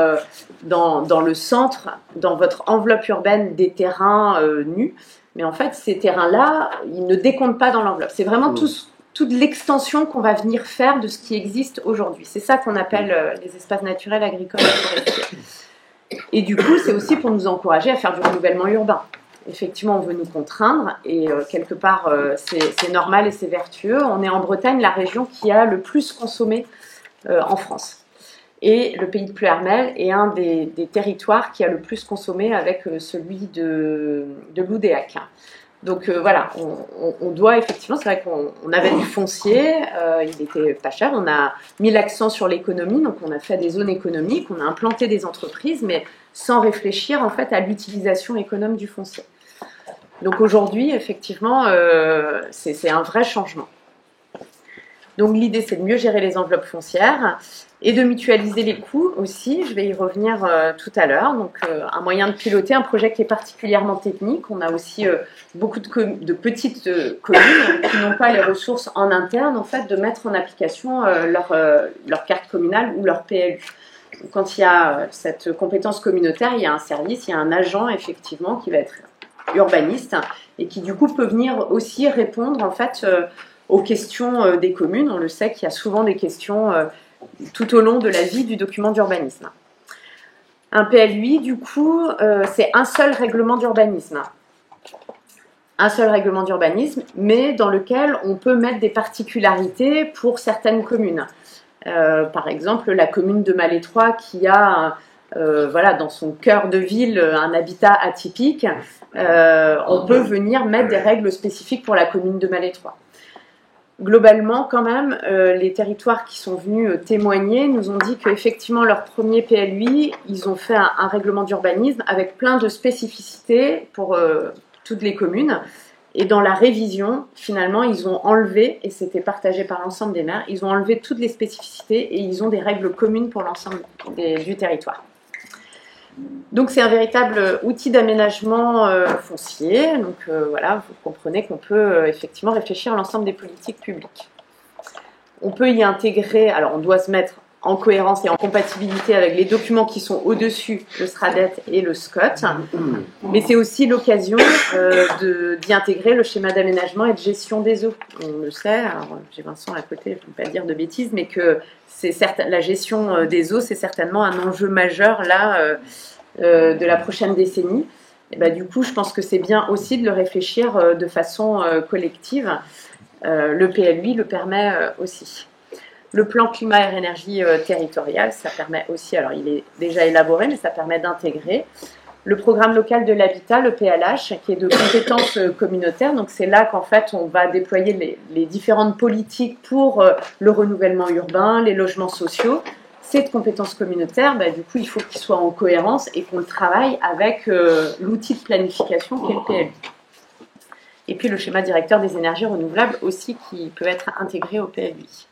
dans le centre, dans votre enveloppe urbaine, des terrains nus, mais en fait ces terrains-là, ils ne décomptent pas dans l'enveloppe. C'est vraiment toute l'extension qu'on va venir faire de ce qui existe aujourd'hui. C'est ça qu'on appelle les espaces naturels, agricoles et forestiers. Et du coup, c'est aussi pour nous encourager à faire du renouvellement urbain. Effectivement, on veut nous contraindre et quelque part, c'est normal et c'est vertueux. On est en Bretagne, la région qui a le plus consommé en France. Et le pays de Pleuhermel est un des territoires qui a le plus consommé avec celui de l'Oudéac. Donc voilà, on doit effectivement, c'est vrai qu'on avait du foncier, il était pas cher, on a mis l'accent sur l'économie, donc on a fait des zones économiques, on a implanté des entreprises, mais sans réfléchir en fait à l'utilisation économe du foncier. Donc aujourd'hui, effectivement, c'est un vrai changement. Donc l'idée, c'est de mieux gérer les enveloppes foncières et de mutualiser les coûts aussi. Je vais y revenir tout à l'heure. Donc un moyen de piloter un projet qui est particulièrement technique. On a aussi beaucoup de petites communes qui n'ont pas les ressources en interne en fait de mettre en application leur carte communale ou leur PLU. Donc, quand il y a cette compétence communautaire, il y a un service, il y a un agent effectivement qui va être urbaniste et qui du coup peut venir aussi répondre en fait aux questions des communes. On le sait qu'il y a souvent des questions tout au long de la vie du document d'urbanisme. Un PLUI, du coup, c'est un seul règlement d'urbanisme. Un seul règlement d'urbanisme, mais dans lequel on peut mettre des particularités pour certaines communes. Par exemple, la commune de Malétroit qui a voilà, dans son cœur de ville un habitat atypique, on peut venir mettre des règles spécifiques pour la commune de Malétroit. Globalement, quand même, les territoires qui sont venus témoigner nous ont dit qu'effectivement, leur premier PLUI, ils ont fait un règlement d'urbanisme avec plein de spécificités pour toutes les communes. Et dans la révision, finalement, ils ont enlevé, et c'était partagé par l'ensemble des maires, ils ont enlevé toutes les spécificités et ils ont des règles communes pour l'ensemble du territoire. Donc c'est un véritable outil d'aménagement foncier. Donc voilà, vous comprenez qu'on peut effectivement réfléchir à l'ensemble des politiques publiques. On peut y intégrer, alors on doit se mettre en cohérence et en compatibilité avec les documents qui sont au-dessus, le SRADET et le SCOT, mais c'est aussi l'occasion d'y intégrer le schéma d'aménagement et de gestion des eaux. On le sait, alors j'ai Vincent à côté, je ne vais pas dire de bêtises, mais que la gestion des eaux, c'est certainement un enjeu majeur là de la prochaine décennie. Et ben, du coup, je pense que c'est bien aussi de le réfléchir de façon collective. Le PLUI le permet aussi. Le plan climat et énergie territorial, ça permet aussi, alors il est déjà élaboré, mais ça permet d'intégrer. Le programme local de l'habitat, le PLH, qui est de compétences communautaires. Donc c'est là qu'en fait on va déployer les différentes politiques pour le renouvellement urbain, les logements sociaux. C'est de compétences communautaires, bah, du coup il faut qu'il soit en cohérence et qu'on le travaille avec l'outil de planification qui est le PLU. Et puis le schéma directeur des énergies renouvelables aussi qui peut être intégré au PLUI.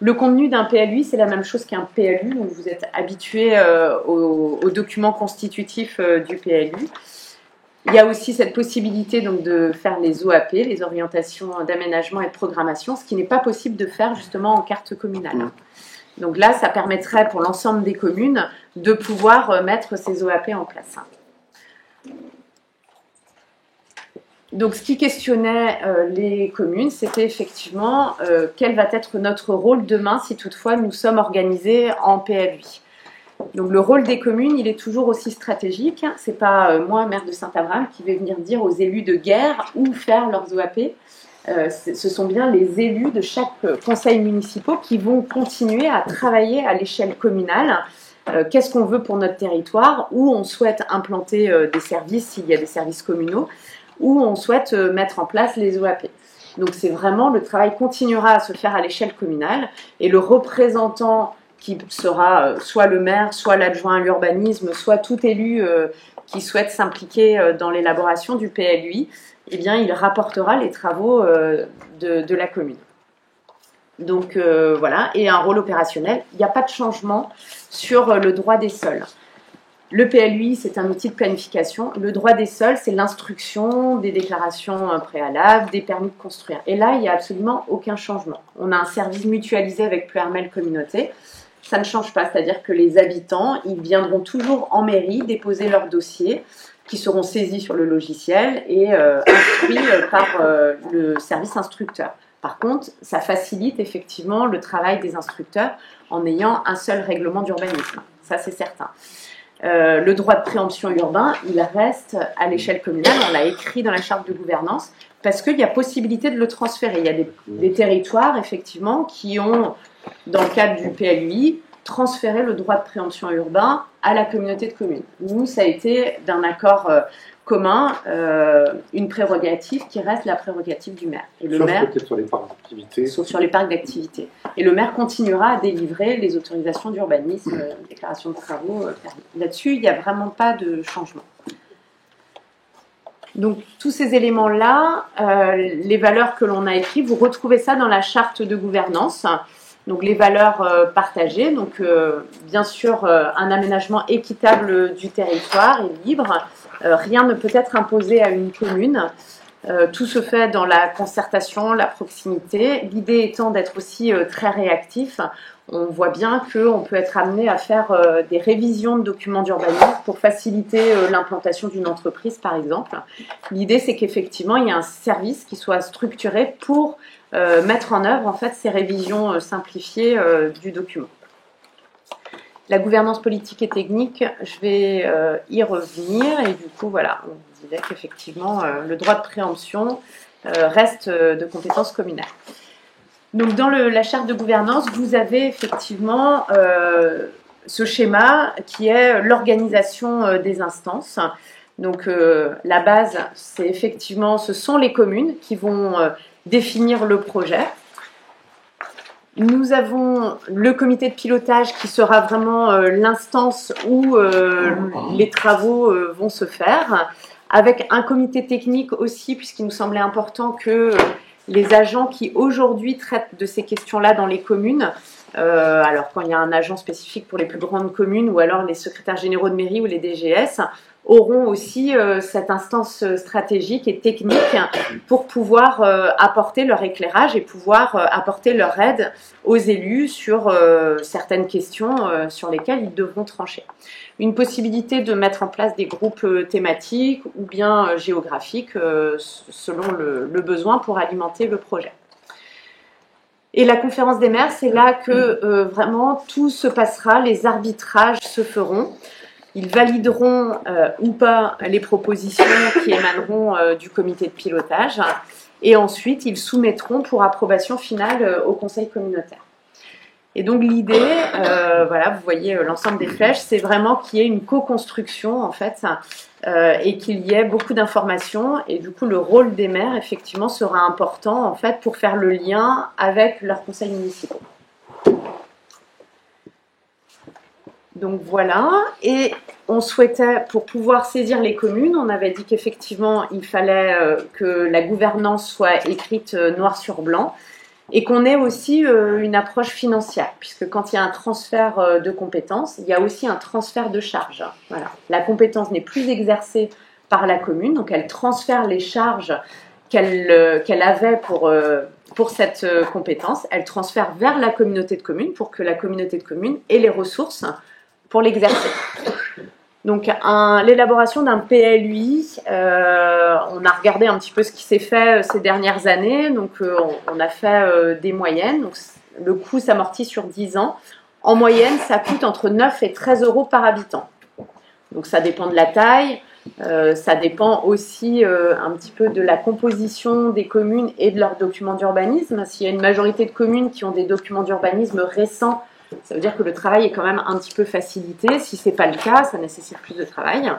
Le contenu d'un PLUI, c'est la même chose qu'un PLU, donc vous êtes habitué aux documents constitutifs du PLU. Il y a aussi cette possibilité donc, de faire les OAP, les orientations d'aménagement et de programmation, ce qui n'est pas possible de faire justement en carte communale. Donc là, ça permettrait pour l'ensemble des communes de pouvoir mettre ces OAP en place. Donc, ce qui questionnait les communes, c'était effectivement quel va être notre rôle demain si toutefois nous sommes organisés en PLUI. Donc, le rôle des communes, il est toujours aussi stratégique. C'est pas moi, maire de Saint-Abraham, qui vais venir dire aux élus de guerre où faire leurs OAP. Ce sont bien les élus de chaque conseil municipal qui vont continuer à travailler à l'échelle communale. Qu'est-ce qu'on veut pour notre territoire, où on souhaite implanter des services s'il y a des services communaux, où on souhaite mettre en place les OAP. Donc c'est vraiment, le travail continuera à se faire à l'échelle communale et le représentant qui sera soit le maire, soit l'adjoint à l'urbanisme, soit tout élu qui souhaite s'impliquer dans l'élaboration du PLUI, eh bien il rapportera les travaux de la commune. Donc voilà, et un rôle opérationnel. Il n'y a pas de changement sur le droit des sols. Le PLUI, c'est un outil de planification. Le droit des sols, c'est l'instruction des déclarations préalables, des permis de construire. Et là, il n'y a absolument aucun changement. On a un service mutualisé avec Pluriarmel Communauté. Ça ne change pas, c'est-à-dire que les habitants, ils viendront toujours en mairie déposer leurs dossiers qui seront saisis sur le logiciel et instruits par le service instructeur. Par contre, ça facilite effectivement le travail des instructeurs en ayant un seul règlement d'urbanisme. Ça, c'est certain. Le droit de préemption urbain, il reste à l'échelle communale, on l'a écrit dans la charte de gouvernance, parce qu'il y a possibilité de le transférer. Il y a des territoires, effectivement, qui ont, dans le cadre du PLUI, transféré le droit de préemption urbain à la communauté de communes. Nous, ça a été d'un accord commun une prérogative qui reste la prérogative du maire. Et le Sauf maire, peut-être sur les parcs d'activité. sauf sur les parcs d'activité. Et le maire continuera à délivrer les autorisations d'urbanisme, déclarations de travaux. Là-dessus, il n'y a vraiment pas de changement. Donc tous ces éléments-là, les valeurs que l'on a écrites, vous retrouvez ça dans la charte de gouvernance. Donc les valeurs partagées, donc bien sûr un aménagement équitable du territoire et libre. Rien ne peut être imposé à une commune. Tout se fait dans la concertation, la proximité. L'idée étant d'être aussi très réactif. On voit bien qu'on peut être amené à faire des révisions de documents d'urbanisme pour faciliter l'implantation d'une entreprise, par exemple. L'idée, c'est qu'effectivement, il y a un service qui soit structuré pour mettre en œuvre en fait, ces révisions simplifiées du document. La gouvernance politique et technique, je vais y revenir. Et du coup, voilà, on disait qu'effectivement, le droit de préemption reste de compétence communale. Donc, dans la charte de gouvernance, vous avez effectivement ce schéma qui est l'organisation des instances. Donc, la base, c'est effectivement, ce sont les communes qui vont définir le projet. Nous avons le comité de pilotage qui sera vraiment l'instance où les travaux vont se faire, avec un comité technique aussi, puisqu'il nous semblait important que les agents qui aujourd'hui traitent de ces questions-là dans les communes, alors quand il y a un agent spécifique pour les plus grandes communes ou alors les secrétaires généraux de mairie ou les DGS, auront aussi cette instance stratégique et technique pour pouvoir apporter leur éclairage et pouvoir apporter leur aide aux élus sur certaines questions sur lesquelles ils devront trancher. Une possibilité de mettre en place des groupes thématiques ou bien géographiques selon le besoin pour alimenter le projet. Et la conférence des maires, c'est là que vraiment tout se passera, les arbitrages se feront. Ils valideront ou pas les propositions qui émaneront du comité de pilotage et ensuite ils soumettront pour approbation finale au conseil communautaire. Et donc l'idée, voilà, vous voyez l'ensemble des flèches, c'est vraiment qu'il y ait une co-construction en fait et qu'il y ait beaucoup d'informations et du coup le rôle des maires effectivement sera important en fait pour faire le lien avec leurs conseils municipaux. Donc voilà, et on souhaitait, pour pouvoir saisir les communes, on avait dit qu'effectivement il fallait que la gouvernance soit écrite noir sur blanc et qu'on ait aussi une approche financière, puisque quand il y a un transfert de compétences, il y a aussi un transfert de charges. Voilà. La compétence n'est plus exercée par la commune, donc elle transfère les charges qu'elle avait pour cette compétence, elle transfère vers la communauté de communes pour que la communauté de communes ait les ressources pour l'exercer. Donc l'élaboration d'un PLUI, on a regardé un petit peu ce qui s'est fait ces dernières années, donc on a fait des moyennes, donc le coût s'amortit sur 10 ans. En moyenne, ça coûte entre 9 et 13 euros par habitant. Donc ça dépend de la taille, ça dépend aussi un petit peu de la composition des communes et de leurs documents d'urbanisme. S'il y a une majorité de communes qui ont des documents d'urbanisme récents, ça veut dire que le travail est quand même un petit peu facilité. Si ce n'est pas le cas, ça nécessite plus de travail.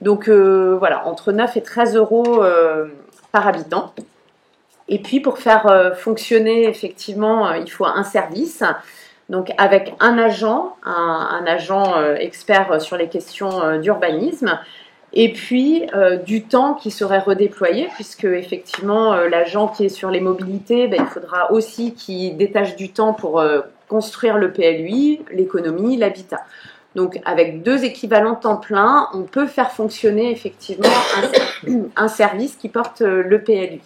Donc voilà, entre 9 et 13 euros par habitant. Et puis pour faire fonctionner, effectivement, il faut un service. Donc avec un agent expert sur les questions d'urbanisme. Et puis du temps qui serait redéployé, puisque effectivement l'agent qui est sur les mobilités, il faudra aussi qu'il détache du temps pour construire le PLUI, l'économie, l'habitat. Donc avec 2 équivalents temps plein, on peut faire fonctionner effectivement un service qui porte le PLUI.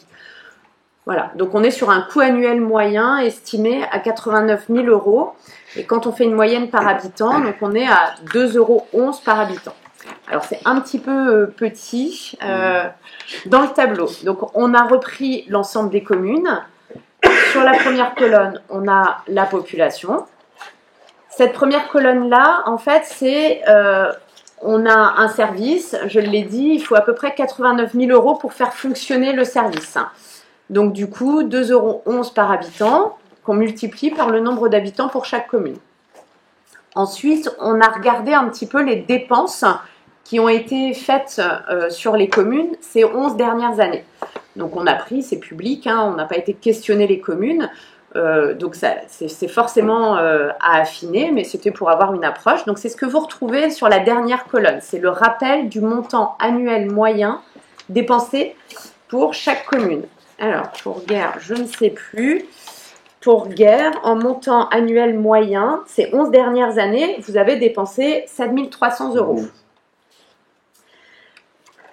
Voilà, donc on est sur un coût annuel moyen estimé à 89 000 euros. Et quand on fait une moyenne par habitant, donc on est à 2,11 euros par habitant. Alors c'est un petit peu petit dans le tableau. Donc on a repris l'ensemble des communes. Sur la première colonne, on a la population. Cette première colonne-là, en fait, c'est on a un service, je l'ai dit, il faut à peu près 89 000 euros pour faire fonctionner le service. Donc du coup, 2,11 euros par habitant, qu'on multiplie par le nombre d'habitants pour chaque commune. Ensuite, on a regardé un petit peu les dépenses qui ont été faites sur les communes ces 11 dernières années. Donc on a pris, c'est public, hein, on n'a pas été questionner les communes, donc c'est forcément à affiner, mais c'était pour avoir une approche. Donc c'est ce que vous retrouvez sur la dernière colonne, c'est le rappel du montant annuel moyen dépensé pour chaque commune. Alors pour Guerre, je ne sais plus. Pour Guerre, en montant annuel moyen, ces 11 dernières années, vous avez dépensé 7 300 €.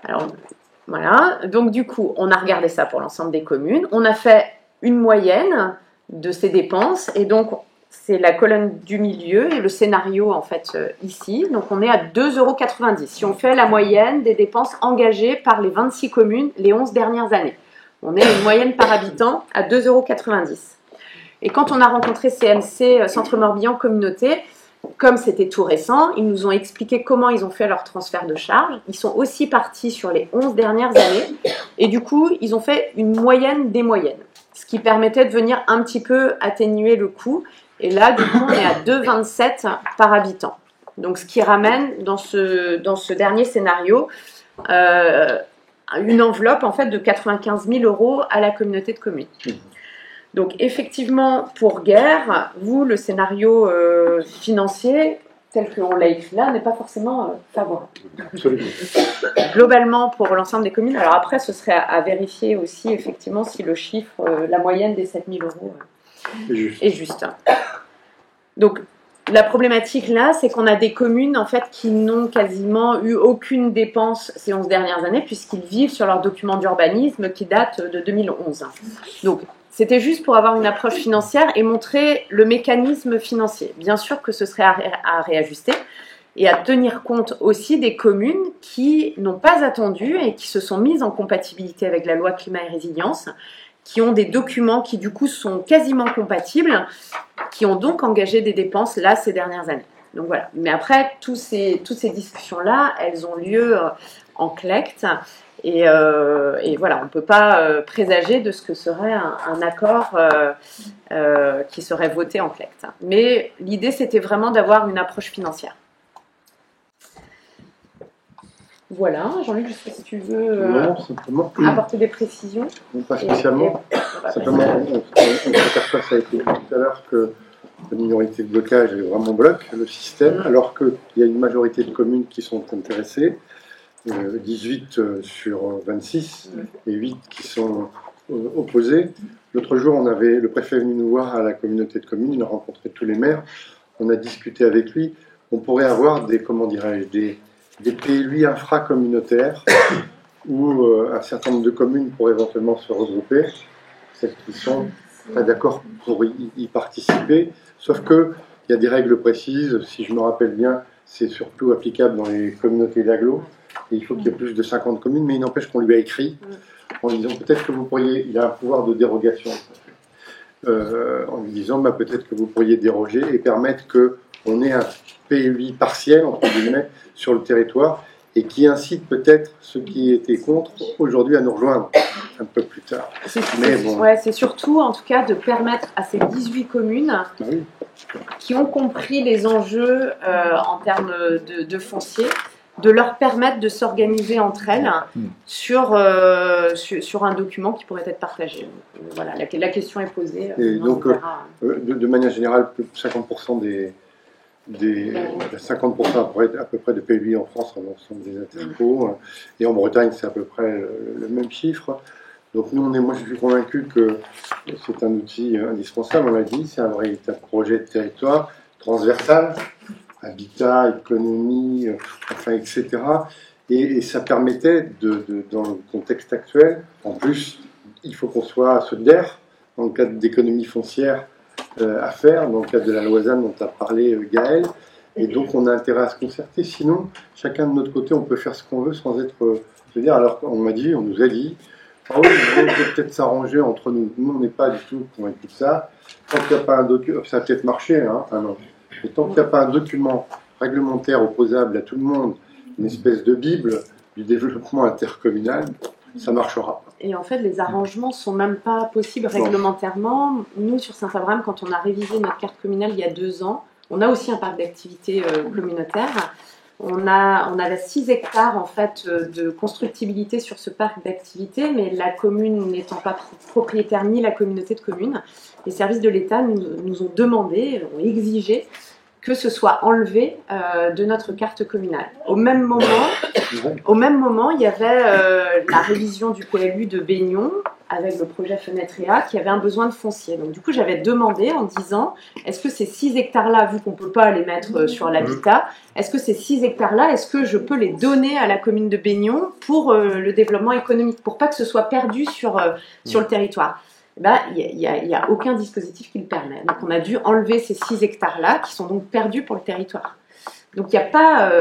Alors, voilà. Donc, du coup, on a regardé ça pour l'ensemble des communes. On a fait une moyenne de ces dépenses. Et donc, c'est la colonne du milieu et le scénario, en fait, ici. Donc, on est à 2,90 €. Si on fait la moyenne des dépenses engagées par les 26 communes les 11 dernières années, on est à une moyenne par habitant à 2,90 €. Et quand on a rencontré CMC, Centre Morbihan Communauté, comme c'était tout récent, ils nous ont expliqué comment ils ont fait leur transfert de charge. Ils sont aussi partis sur les 11 dernières années. Et du coup, ils ont fait une moyenne des moyennes, ce qui permettait de venir un petit peu atténuer le coût. Et là, du coup, on est à 2,27 € par habitant. Donc, ce qui ramène dans ce dernier scénario une enveloppe en fait de 95 000 € à la communauté de communes. Donc effectivement, pour Guerre, vous, le scénario financier, tel qu'on l'a écrit là, n'est pas forcément favorable. Absolument. Globalement, pour l'ensemble des communes, alors après, ce serait à vérifier aussi, effectivement, si le chiffre, la moyenne des 7 000 € est juste. Donc, la problématique là, c'est qu'on a des communes en fait qui n'ont quasiment eu aucune dépense ces 11 dernières années, puisqu'ils vivent sur leur document d'urbanisme qui date de 2011. Donc, c'était juste pour avoir une approche financière et montrer le mécanisme financier. Bien sûr que ce serait à réajuster et à tenir compte aussi des communes qui n'ont pas attendu et qui se sont mises en compatibilité avec la loi climat et résilience, qui ont des documents qui du coup sont quasiment compatibles, qui ont donc engagé des dépenses là ces dernières années. Donc voilà. Mais après, toutes ces discussions-là, elles ont lieu en CLECT. Et voilà, on ne peut pas présager de ce que serait un accord qui serait voté en CLECT. Mais l'idée, c'était vraiment d'avoir une approche financière. Voilà, Jean-Luc, je ne sais pas si tu veux apporter des précisions. Non, pas spécialement. Simplement, on s'aperçoit, ça a été dit tout à l'heure, que la minorité de blocage est vraiment bloque le système, alors qu'il y a une majorité de communes qui sont intéressées. 18 sur 26 et 8 qui sont opposés. L'autre jour, le préfet est venu nous voir à la communauté de communes, il a rencontré tous les maires, on a discuté avec lui. On pourrait avoir des PLUI infracommunautaires où un certain nombre de communes pourraient éventuellement se regrouper, celles qui sont pas d'accord pour y participer, sauf qu'il y a des règles précises, si je me rappelle bien, c'est surtout applicable dans les communautés d'agglo. Et il faut qu'il y ait plus de 50 communes, mais il n'empêche qu'on lui a écrit en disant peut-être que vous pourriez, il a un pouvoir de dérogation, en lui disant peut-être que vous pourriez déroger et permettre qu'on ait un PLUI partiel, entre guillemets, sur le territoire, et qui incite peut-être ceux qui étaient contre aujourd'hui à nous rejoindre un peu plus tard. C'est surtout, en tout cas, de permettre à ces 18 communes qui ont compris les enjeux en termes de foncier, de leur permettre de s'organiser entre elles sur un document qui pourrait être partagé. Voilà, la question est posée. Et donc, de manière générale, plus de 50% des 50% à peu près de PLUI en France en l'ensemble des intercos, et en Bretagne c'est à peu près le même chiffre. Donc moi je suis convaincu que c'est un outil indispensable, on l'a dit, c'est un véritable projet de territoire transversal, habitat, économie, etc. Et ça permettait, dans le contexte actuel, en plus, il faut qu'on soit solidaire dans le cadre d'économie foncière à faire, dans le cadre de la loi ZAN dont a parlé Gaël, et donc on a intérêt à se concerter, sinon, chacun de notre côté, on peut faire ce qu'on veut sans être... alors on nous a dit, on peut peut-être s'arranger entre nous, on n'est pas du tout convaincus de ça, tant qu'il n'y a pas un document, ça a peut-être marché, non. Et tant qu'il n'y a pas un document réglementaire opposable à tout le monde, une espèce de bible du développement intercommunal, ça ne marchera pas. Et en fait, les arrangements ne sont même pas possibles réglementairement. Nous, sur Saint-Abraham, quand on a révisé notre carte communale il y a 2 ans, on a aussi un parc d'activités communautaires. on avait 6 hectares en fait de constructibilité sur ce parc d'activités, mais la commune n'étant pas propriétaire ni la communauté de communes, les services de l'État nous ont demandé, ont exigé que ce soit enlevé de notre carte communale. Au même moment, il y avait la révision du PLU de Baignon avec le projet Fenêtre-EA qui avait un besoin de foncier. Donc du coup, j'avais demandé en disant, est-ce que ces 6 hectares-là, vu qu'on ne peut pas les mettre sur l'habitat, est-ce que ces 6 hectares-là, est-ce que je peux les donner à la commune de Baignon pour le développement économique, pour pas que ce soit perdu sur le territoire? Il n'y a aucun dispositif qui le permet. Donc on a dû enlever ces 6 hectares-là qui sont donc perdus pour le territoire. Donc il n'y a pas...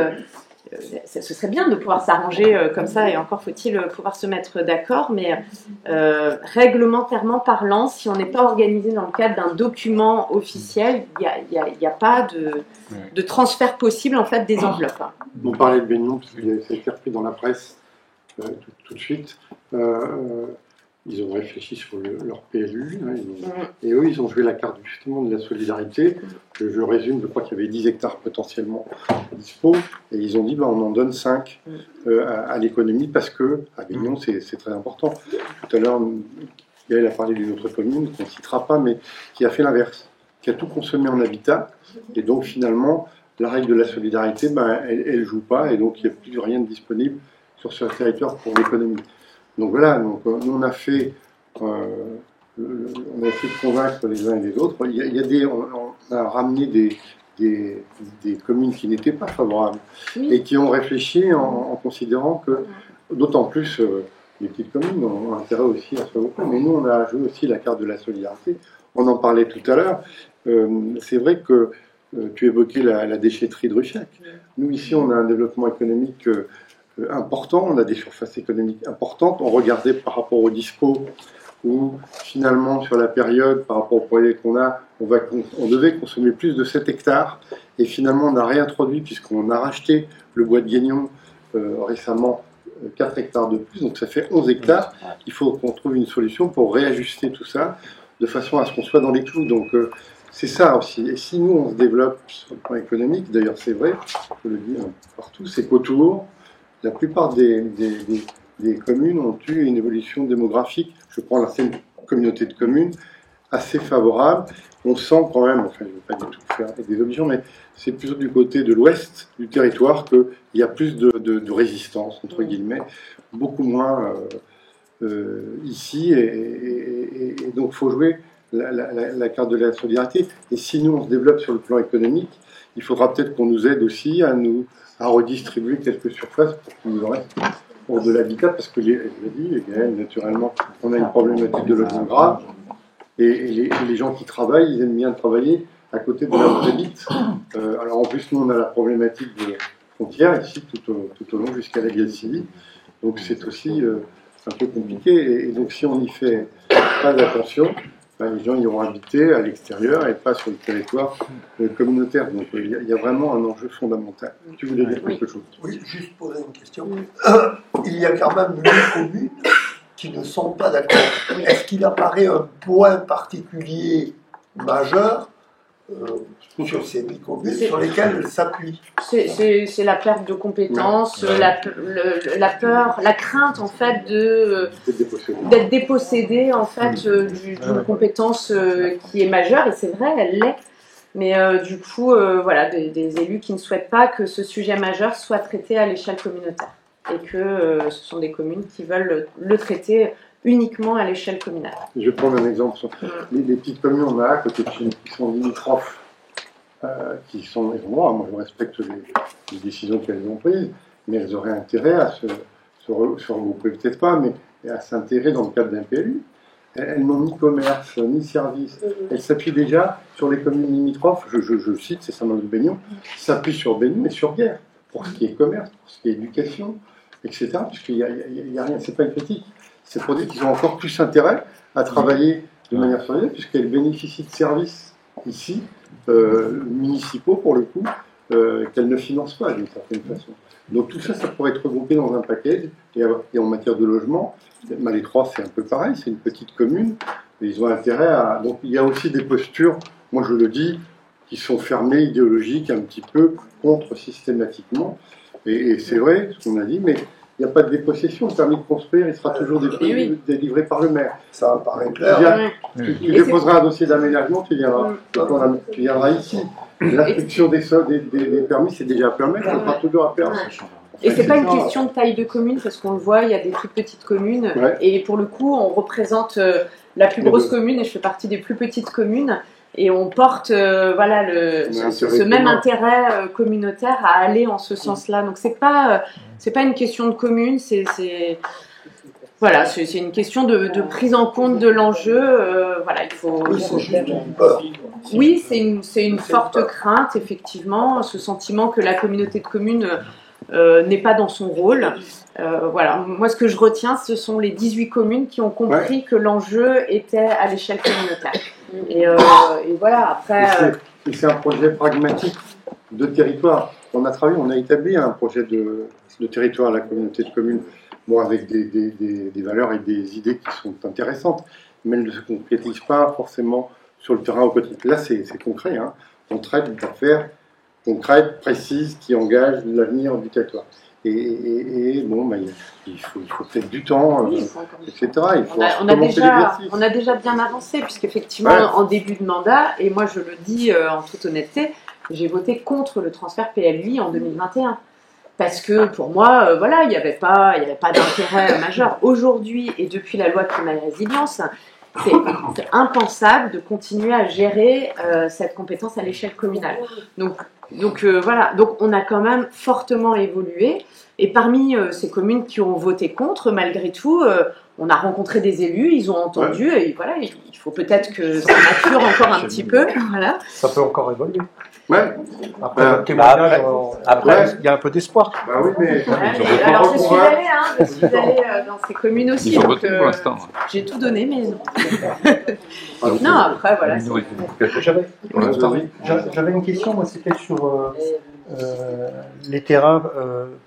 ce serait bien de pouvoir s'arranger comme ça, et encore faut-il pouvoir se mettre d'accord, mais réglementairement parlant, si on n'est pas organisé dans le cadre d'un document officiel, il n'y a pas de transfert possible en fait des enveloppes. On parlait de Baignon, parce que ça a été repris dans la presse tout de suite. Ils ont réfléchi sur leur PLU, hein, et eux, ils ont joué la carte justement de la solidarité. Je résume, je crois qu'il y avait 10 hectares potentiellement dispo, et ils ont dit, on en donne 5 à l'économie, parce que, à Baignon, c'est très important. Tout à l'heure, Gaël a parlé d'une autre commune, qu'on ne citera pas, mais qui a fait l'inverse, qui a tout consommé en habitat, et donc finalement, la règle de la solidarité, elle ne joue pas, et donc il n'y a plus rien de disponible sur ce territoire pour l'économie. Donc voilà, nous on a fait de convaincre les uns et les autres. On a ramené des communes qui n'étaient pas favorables et qui ont réfléchi en considérant que, d'autant plus les petites communes ont intérêt aussi à se regrouper. Mais nous, on a joué aussi la carte de la solidarité. On en parlait tout à l'heure. C'est vrai que tu évoquais la déchetterie de Ruffec. Nous, ici, on a un développement économique important, on a des surfaces économiques importantes. On regardait par rapport au dispo, où finalement sur la période, par rapport au projet qu'on a, on devait consommer plus de 7 hectares, et finalement on a réintroduit, puisqu'on a racheté le bois de Guignon récemment, 4 hectares de plus, donc ça fait 11 hectares. Il faut qu'on trouve une solution pour réajuster tout ça, de façon à ce qu'on soit dans les clous. Donc c'est ça aussi. Et si nous on se développe sur le plan économique, d'ailleurs c'est vrai, je le dis partout, c'est qu'autour, la plupart des communes ont eu une évolution démographique, je prends l'ancienne communauté de communes, assez favorable. On sent quand même, enfin je ne veux pas du tout faire des objections, mais c'est plutôt du côté de l'ouest du territoire qu'il y a plus de résistance, entre guillemets, beaucoup moins ici, et donc il faut jouer la carte de la solidarité. Et si nous on se développe sur le plan économique, il faudra peut-être qu'on nous aide aussi à redistribuer quelques surfaces pour qu'il nous en reste pour de l'habitat, parce que, je l'ai dit, naturellement, on a une problématique de logement grave, et les gens qui travaillent, ils aiment bien travailler à côté de là où ils habitent. Alors en plus, nous, on a la problématique de frontière, ici, tout au long, jusqu'à la Galicie, donc c'est aussi un peu compliqué, et donc si on n'y fait pas attention, les gens iront habiter à l'extérieur et pas sur le territoire communautaire. Donc il y a vraiment un enjeu fondamental. Tu voulais dire quelque chose? Oui, juste poser une question. Il y a quand même 8 communes qui ne sont pas d'accord. Est-ce qu'il apparaît un point particulier majeur sur ces 8 communes sur lesquelles elles s'appuient? C'est la perte de compétences, la peur, la crainte en fait d'être dépossédé en fait d'une compétence qui est majeure, et c'est vrai, elle l'est. Mais du coup, voilà, des élus qui ne souhaitent pas que ce sujet majeur soit traité à l'échelle communautaire, et que ce sont des communes qui veulent le traiter uniquement à l'échelle communale. Je vais prendre un exemple. Les petites communes, on a à côté de chez nous, qui sont limitrophes, qui sont les droits. Moi, je respecte les décisions qu'elles ont prises, mais elles auraient intérêt à se regrouper, peut-être pas, mais à s'intégrer dans le cadre d'un PLU. Elles n'ont ni commerce, ni service. Elles s'appuient déjà sur les communes limitrophes. Je cite, c'est Saint-Malo de Baignon, s'appuient sur Baignon et sur Guerre, pour ce qui est commerce, pour ce qui est éducation, etc. Puisqu'il n'y a rien, c'est pas une critique. C'est pour dire qu'ils ont encore plus intérêt à travailler de manière solidaire, puisqu'elles bénéficient de services ici, municipaux pour le coup, qu'elles ne financent pas d'une certaine façon. Donc tout ça, ça pourrait être regroupé dans un package, et en matière de logement, les Trois, c'est un peu pareil, c'est une petite commune, et ils ont intérêt à... Donc il y a aussi des postures, moi je le dis, qui sont fermés, idéologiques, un petit peu contre systématiquement. Et c'est vrai, ce qu'on a dit, mais il n'y a pas de dépossession. Le permis de construire, il sera toujours délivré par le maire. Ça apparaît clair. Tu déposeras un dossier d'aménagement, tu viendras ici. L'inspection des permis, c'est déjà permis, ça sera toujours à faire. Et c'est pas une question de taille de commune, parce qu'on le voit, il y a des toutes petites communes, et pour le coup, on représente la plus grosse commune, et je fais partie des plus petites communes, et on porte ce même intérêt communautaire à aller en ce sens-là. Donc c'est pas une question de commune, c'est une question de prise en compte de l'enjeu. Voilà, il faut. Oui, c'est une forte crainte, effectivement, ce sentiment que la communauté de communes n'est pas dans son rôle. Voilà, moi ce que je retiens, ce sont les 18 communes qui ont compris que l'enjeu était à l'échelle communautaire. Et voilà, après. C'est un projet pragmatique de territoire. On a établi un projet de territoire à la communauté de communes, bon, avec des valeurs et des idées qui sont intéressantes, mais elles ne se concrétisent pas forcément sur le terrain au quotidien. Là, c'est concret, hein. On traite d'affaires concrètes, précises, qui engagent l'avenir du territoire. Et bon, il faut peut-être du temps, etc. Il faut on a déjà bien avancé, puisqu'effectivement, en début de mandat, et moi je le dis en toute honnêteté, j'ai voté contre le transfert PLUI en 2021. Parce que pour moi, voilà, il n'y avait pas d'intérêt majeur. Aujourd'hui, et depuis la loi climat et résilience, c'est impensable de continuer à gérer cette compétence à l'échelle communale. Donc voilà, donc on a quand même fortement évolué. Et parmi ces communes qui ont voté contre, malgré tout, on a rencontré des élus, ils ont entendu, et voilà, il faut peut-être que ça mature encore un petit peu. Voilà. Ça peut encore évoluer. Ouais. Après votre témoignage, il y a un peu d'espoir. Bah oui, mais... alors je suis allée dans ces communes aussi, ils ont donc voté pour l'instant. j'ai tout donné, mais non. Non, après voilà. J'avais une question, moi c'était sur les terrains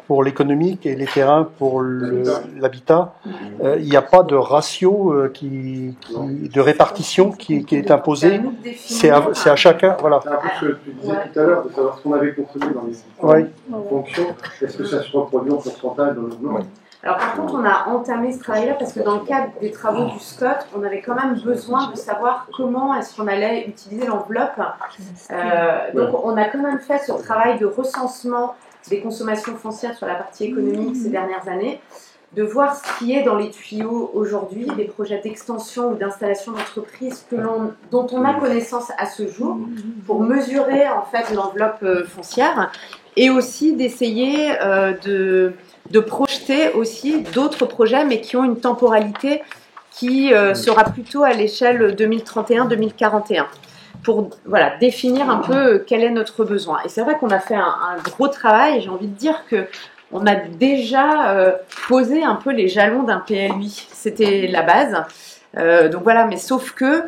pour l'économique et les terrains pour l'habitat. Il n'y a pas de ratio de répartition qui est imposé. C'est à chacun, voilà. C'est un peu ce que tu disais tout à l'heure, de savoir ce qu'on avait consommé dans les fonctions. Est-ce que ça se reproduit en pourcentage dans le nom? Alors par contre, on a entamé ce travail-là parce que dans le cadre des travaux du SCOT, on avait quand même besoin de savoir comment est-ce qu'on allait utiliser l'enveloppe. Donc on a quand même fait ce travail de recensement des consommations foncières sur la partie économique ces dernières années, de voir ce qui est dans les tuyaux aujourd'hui, des projets d'extension ou d'installation d'entreprises dont on a connaissance à ce jour, pour mesurer en fait l'enveloppe foncière, et aussi d'essayer de projeter aussi d'autres projets, mais qui ont une temporalité qui sera plutôt à l'échelle 2031-2041, pour définir un peu quel est notre besoin. Et c'est vrai qu'on a fait un gros travail, et j'ai envie de dire qu'on a déjà posé un peu les jalons d'un PLUI. C'était la base. Donc voilà, mais sauf que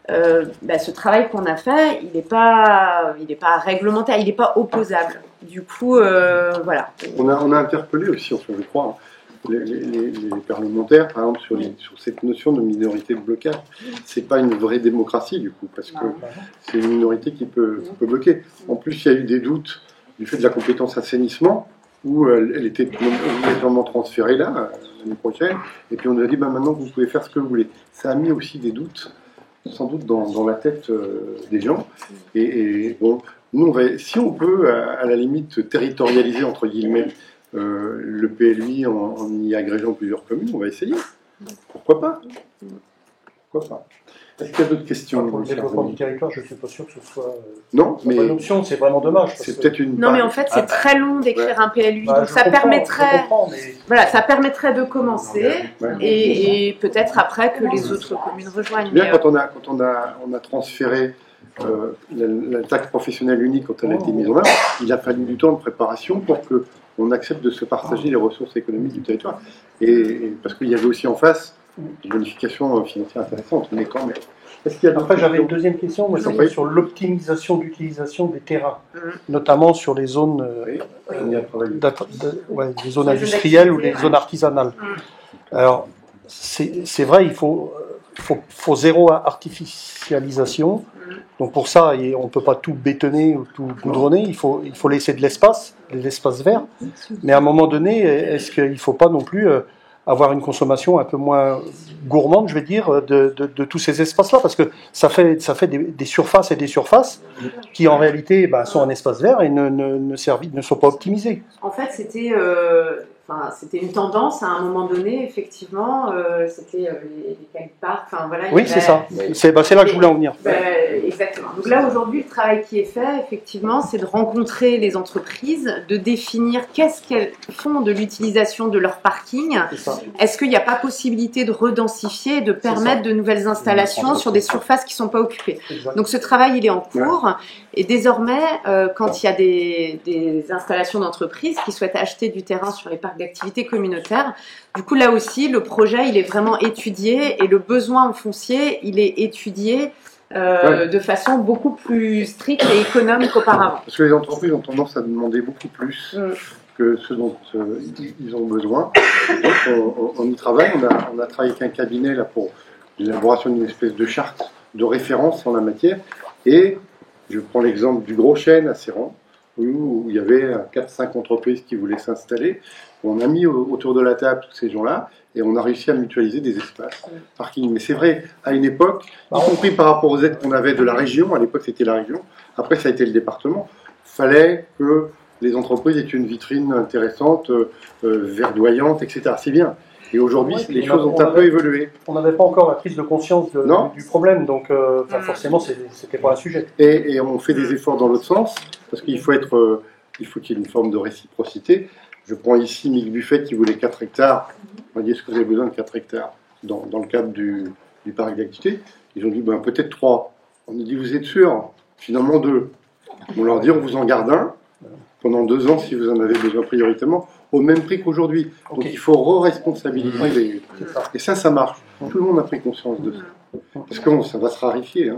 ce travail qu'on a fait, il n'est pas réglementaire, il n'est pas opposable. Du coup, voilà. On a interpellé aussi, enfin, je crois, les parlementaires, par exemple, sur cette notion de minorité de blocage. C'est pas une vraie démocratie, du coup, parce que c'est une minorité qui peut bloquer. En plus, il y a eu des doutes du fait de la compétence assainissement, où elle était obligatoirement transférée là, l'année prochaine, et puis on nous a dit, maintenant, vous pouvez faire ce que vous voulez. Ça a mis aussi des doutes, sans doute, dans la tête des gens. Et bon, nous, si on peut, à la limite, territorialiser, entre guillemets, le PLUI en y agrégeant plusieurs communes, on va essayer. Pourquoi pas? Pourquoi pas? Est-ce qu'il y a d'autres questions? Pour le développement du territoire, je ne suis pas sûr que ce soit non, mais une option, c'est vraiment dommage. C'est peut-être une... Non, mais en fait, c'est très long d'écrire un PLUI, donc ça permettrait... Voilà, ça permettrait de commencer, et peut-être après que les autres communes rejoignent. Bien, quand on a transféré la taxe professionnelle unique, quand elle a été mise en œuvre, il a fallu du temps de préparation pour qu'on accepte de se partager les ressources économiques du territoire. Et parce qu'il y avait aussi en face une bonification financière intéressante, mais quand même. Après, j'avais une deuxième question, moi, c'était sur l'optimisation d'utilisation des terrains, notamment sur les zones, les zones industrielles ou les zones artisanales. Alors, c'est vrai, il faut faut zéro artificialisation. Donc pour ça, on ne peut pas tout bétonner ou tout goudronner. Il faut laisser de l'espace vert. Mais à un moment donné, est-ce qu'il ne faut pas non plus avoir une consommation un peu moins gourmande, je vais dire, de tous ces espaces-là, parce que ça fait des surfaces et des surfaces qui en réalité sont en espace vert et ne sont pas optimisées. En fait, c'était une tendance à un moment donné, effectivement, c'était les cailles-parcs, voilà. Oui, c'est ça. C'est là que je voulais en venir. Exactement. Donc là, aujourd'hui, le travail qui est fait, effectivement, c'est de rencontrer les entreprises, de définir qu'est-ce qu'elles font de l'utilisation de leur parking. Est-ce qu'il n'y a pas possibilité de redensifier et de permettre de nouvelles installations sur des surfaces qui ne sont pas occupées. Donc ce travail, il est en cours. Et désormais, quand il y a des installations d'entreprises qui souhaitent acheter du terrain sur les parcs d'activités communautaires, du coup, là aussi, le projet, il est vraiment étudié et le besoin en foncier, il est étudié de façon beaucoup plus stricte et économe qu'auparavant. Parce que les entreprises ont tendance à demander beaucoup plus que ce dont ils ont besoin. Donc, on y travaille. On a travaillé avec un cabinet là, pour l'élaboration d'une espèce de charte de référence en la matière. Et je prends l'exemple du Gros Chêne à Serran, où il y avait 4-5 entreprises qui voulaient s'installer. On a mis autour de la table tous ces gens-là et on a réussi à mutualiser des espaces parking. Mais c'est vrai, à une époque, y compris par rapport aux aides qu'on avait de la région, à l'époque c'était la région, après ça a été le département, il fallait que les entreprises aient une vitrine intéressante, verdoyante, etc. C'est bien. Et aujourd'hui, les choses ont un peu évolué. On n'avait pas encore la prise de conscience du problème, donc forcément, c'était pas un sujet. Et on fait des efforts dans l'autre sens, parce qu'il faut qu'il y ait une forme de réciprocité. Je prends ici Mick Buffet qui voulait 4 hectares. On m'a dit, est-ce que vous avez besoin de 4 hectares dans le cadre du parc d'activité? Ils ont dit, peut-être 3. On a dit, vous êtes sûr? Finalement 2. On leur dit, on vous en garde un pendant 2 ans si vous en avez besoin prioritairement, au même prix qu'aujourd'hui. Donc il faut re-responsabiliser. Et ça marche. Tout le monde a pris conscience de ça. Parce que ça va se raréfier.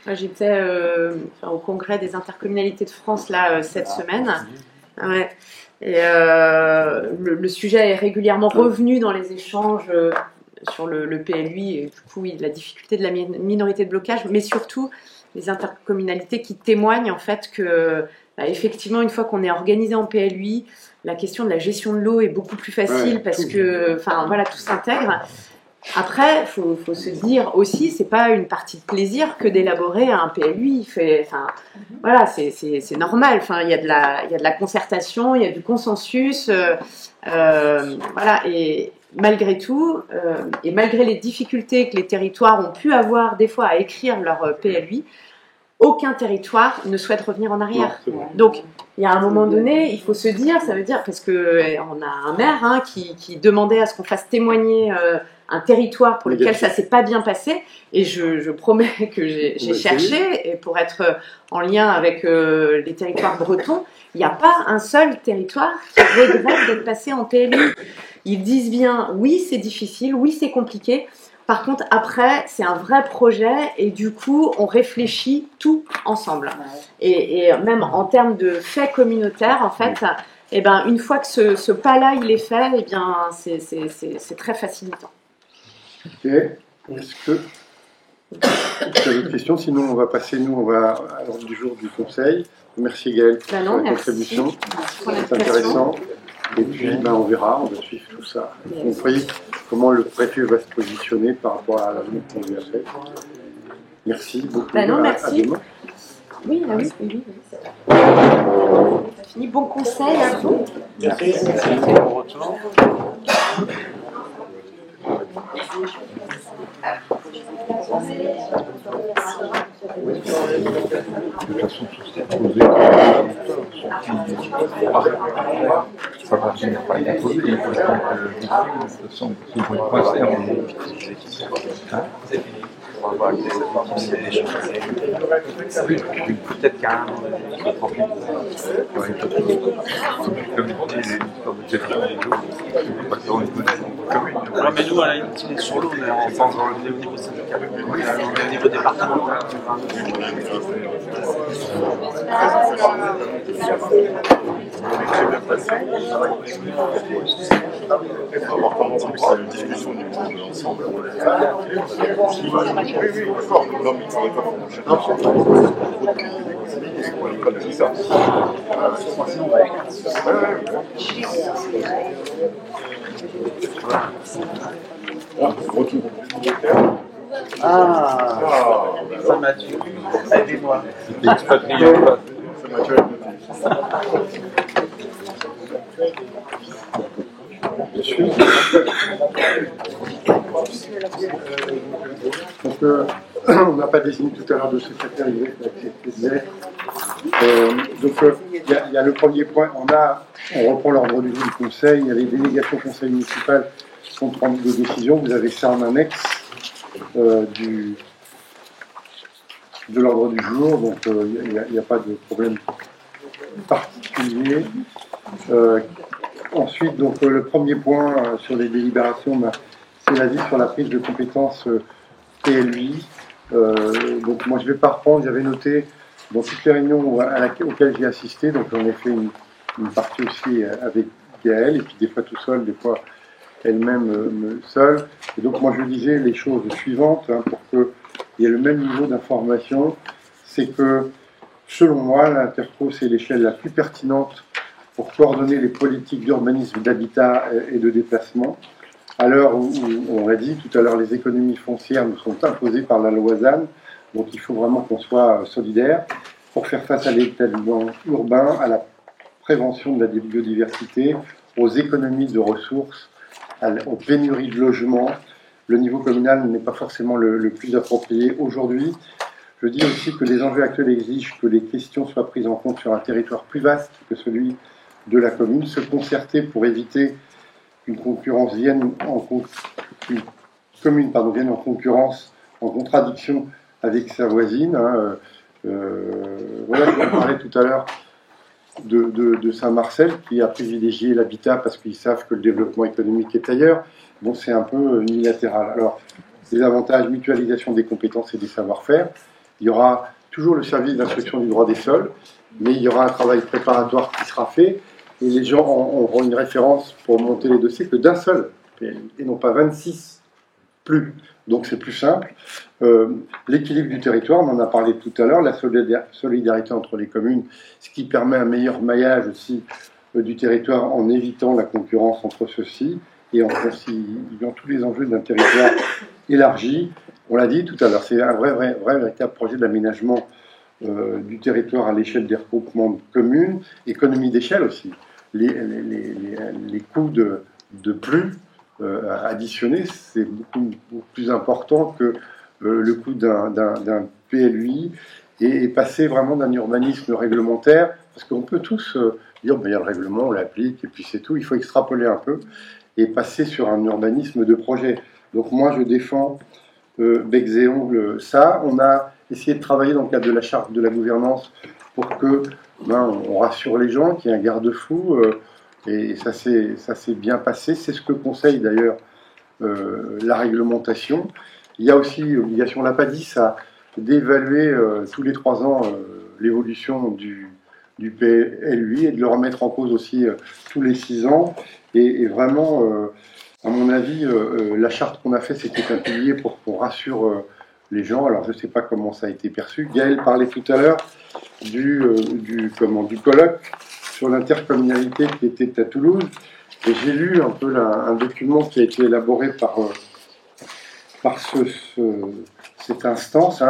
J'étais au congrès des intercommunalités de France là, cette semaine. Ouais. Et le sujet est régulièrement revenu dans les échanges sur le PLUI, et du coup, la difficulté de la minorité de blocage, mais surtout les intercommunalités qui témoignent en fait que, effectivement, une fois qu'on est organisé en PLUI, la question de la gestion de l'eau est beaucoup plus facile parce que, tout s'intègre. Après, faut se dire aussi, c'est pas une partie de plaisir que d'élaborer un PLUI. C'est normal. Il y a de la concertation, il y a du consensus, et malgré tout, et malgré les difficultés que les territoires ont pu avoir des fois à écrire leur PLUI, aucun territoire ne souhaite revenir en arrière. Donc, il y a un moment donné, il faut se dire, ça veut dire, parce qu'on a un maire qui demandait à ce qu'on fasse témoigner un territoire pour lequel ça s'est pas bien passé, et je promets que j'ai cherché, et pour être en lien avec les territoires bretons, il n'y a pas un seul territoire qui regrette d'être passé en PLU. Ils disent bien, oui c'est difficile, oui c'est compliqué, par contre après c'est un vrai projet, et du coup on réfléchit tout ensemble. Et même en termes de faits communautaires, en fait, une fois que ce pas-là il est fait, c'est très facilitant. Ok. Est-ce que tu as d'autres questions? Sinon, on va passer, à l'ordre du jour du conseil. Merci Gaëlle pour ta contribution. C'est intéressant. Et puis, on verra, on va suivre tout ça. On voit comment le préfet va se positionner par rapport à l'avenir qu'on lui a fait. Merci beaucoup. Merci. À demain. Oui. Ça fini. Bon conseil à vous. Merci. De toute façon, tout ce qui est posé, ça va finir par être posé. Il faut de toute façon, c'est pour y passer. Peut-être qu'un mais nous, à la limite, on est sur l'eau, mais on pense au niveau syndical, on est au niveau départemental. C'est une discussion ensemble. Oui, d'accord. Non, mais il faudrait pas qu'on enchaîne. C'est ça. Retour. Saint-Mathieu, aidez-moi. Expatrié. Saint-Mathieu. Donc, on n'a pas désigné tout à l'heure de secrétaire, il va accepter. Donc, il y a le premier point. On reprend l'ordre du jour du conseil. Il y a les délégations conseil municipal qui sont prendre des décisions. Vous avez ça en annexe de l'ordre du jour. Donc, il n'y a pas de problème particulier. Ensuite, donc, le premier point sur les délibérations, c'est l'avis sur la prise de compétences PLUI. Donc, moi, je ne vais pas reprendre. J'avais noté dans toutes les réunions auxquelles j'ai assisté, donc j'en ai fait une partie aussi avec Gaëlle, et puis des fois tout seul, des fois elle-même seule. Et donc, moi, je disais les choses suivantes, pour qu'il y ait le même niveau d'information. C'est que, selon moi, l'Interco, c'est l'échelle la plus pertinente pour coordonner les politiques d'urbanisme, d'habitat et de déplacement. À l'heure où, on l'a dit tout à l'heure, les économies foncières nous sont imposées par la loi ZAN, donc il faut vraiment qu'on soit solidaire pour faire face à l'étalement urbain, à la prévention de la biodiversité, aux économies de ressources, aux pénuries de logements. Le niveau communal n'est pas forcément le plus approprié aujourd'hui. Je dis aussi que les enjeux actuels exigent que les questions soient prises en compte sur un territoire plus vaste que celui de la commune, se concerter pour éviter qu'une concurrence vienne qu'une commune vienne en concurrence, en contradiction avec sa voisine. Voilà, je parlais tout à l'heure de Saint-Marcel qui a privilégié l'habitat parce qu'ils savent que le développement économique est ailleurs. Bon, c'est un peu unilatéral. Alors, les avantages, mutualisation des compétences et des savoir-faire. Il y aura toujours le service d'instruction du droit des sols, mais il y aura un travail préparatoire qui sera fait. Et les gens auront une référence pour monter les dossiers que d'un seul, et non pas 26 plus. Donc c'est plus simple. L'équilibre du territoire, on en a parlé tout à l'heure, la solidarité entre les communes, ce qui permet un meilleur maillage aussi du territoire en évitant la concurrence entre ceux-ci et en conciliant tous les enjeux d'un territoire élargi. On l'a dit tout à l'heure, c'est un véritable projet d'aménagement du territoire à l'échelle des regroupements de communes, économie d'échelle aussi. Les coûts de plus additionnés, c'est beaucoup plus important que le coût d'un PLUI et passer vraiment d'un urbanisme réglementaire, parce qu'on peut tous dire, il y a le règlement, on l'applique, et puis c'est tout, il faut extrapoler un peu et passer sur un urbanisme de projet. Donc moi, je défends bec et ongle ça. On a essayé de travailler dans le cadre de la charte de la gouvernance pour que on rassure les gens, qu'il y ait un garde-fou, et ça s'est bien passé. C'est ce que conseille d'ailleurs la réglementation. Il y a aussi l'obligation, on l'a pas dit ça, d'évaluer tous les 3 ans l'évolution du PLUI et de le remettre en cause aussi tous les 6 ans. Et vraiment, à mon avis, la charte qu'on a faite, c'était un pilier pour qu'on rassure les gens. Alors, je ne sais pas comment ça a été perçu. Gaëlle parlait tout à l'heure du colloque sur l'intercommunalité qui était à Toulouse. Et j'ai lu un peu un document qui a été élaboré par cette instance.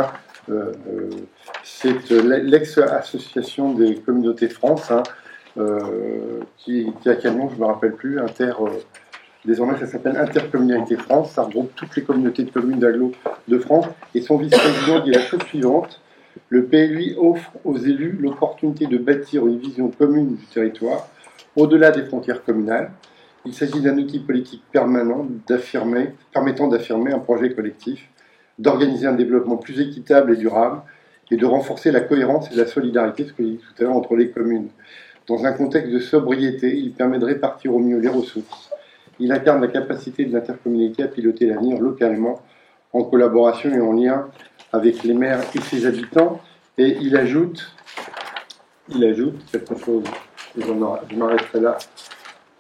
C'est l'ex-association des communautés de France, qui a quel nom, je ne me rappelle plus, désormais ça s'appelle Intercommunalité France, ça regroupe toutes les communautés de communes d'agglo de France, et son vice-président dit la chose suivante: le PLUI offre aux élus l'opportunité de bâtir une vision commune du territoire, au-delà des frontières communales. Il s'agit d'un outil politique permanent permettant d'affirmer un projet collectif, d'organiser un développement plus équitable et durable, et de renforcer la cohérence et la solidarité, ce que j'ai dit tout à l'heure, entre les communes. Dans un contexte de sobriété, il permet de répartir au mieux les ressources. Il incarne la capacité de l'intercommunalité à piloter l'avenir localement, en collaboration et en lien avec les maires et ses habitants. Et il ajoute quelque chose, et je m'arrêterai là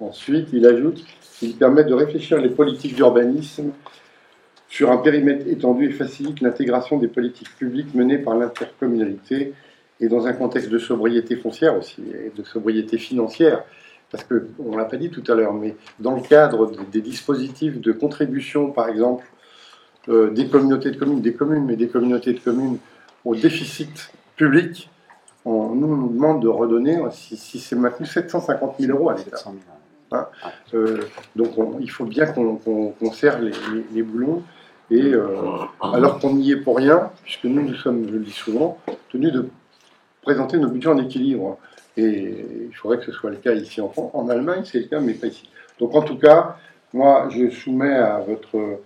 ensuite, il ajoute Il permet de réfléchir les politiques d'urbanisme sur un périmètre étendu et facilite l'intégration des politiques publiques menées par l'intercommunalité et dans un contexte de sobriété foncière aussi, et de sobriété financière, parce qu'on ne l'a pas dit tout à l'heure, mais dans le cadre des dispositifs de contribution, par exemple, des communautés de communes, mais des communautés de communes au déficit public, on nous demande de redonner, si c'est maintenu, 750 000 euros à l'État. Hein, donc il faut bien qu'on serre les boulons, et alors qu'on n'y est pour rien, puisque nous sommes, je le dis souvent, tenus de présenter nos budgets en équilibre. Et il faudrait que ce soit le cas ici en France. En Allemagne, c'est le cas, mais pas ici. Donc en tout cas, moi, je soumets à votre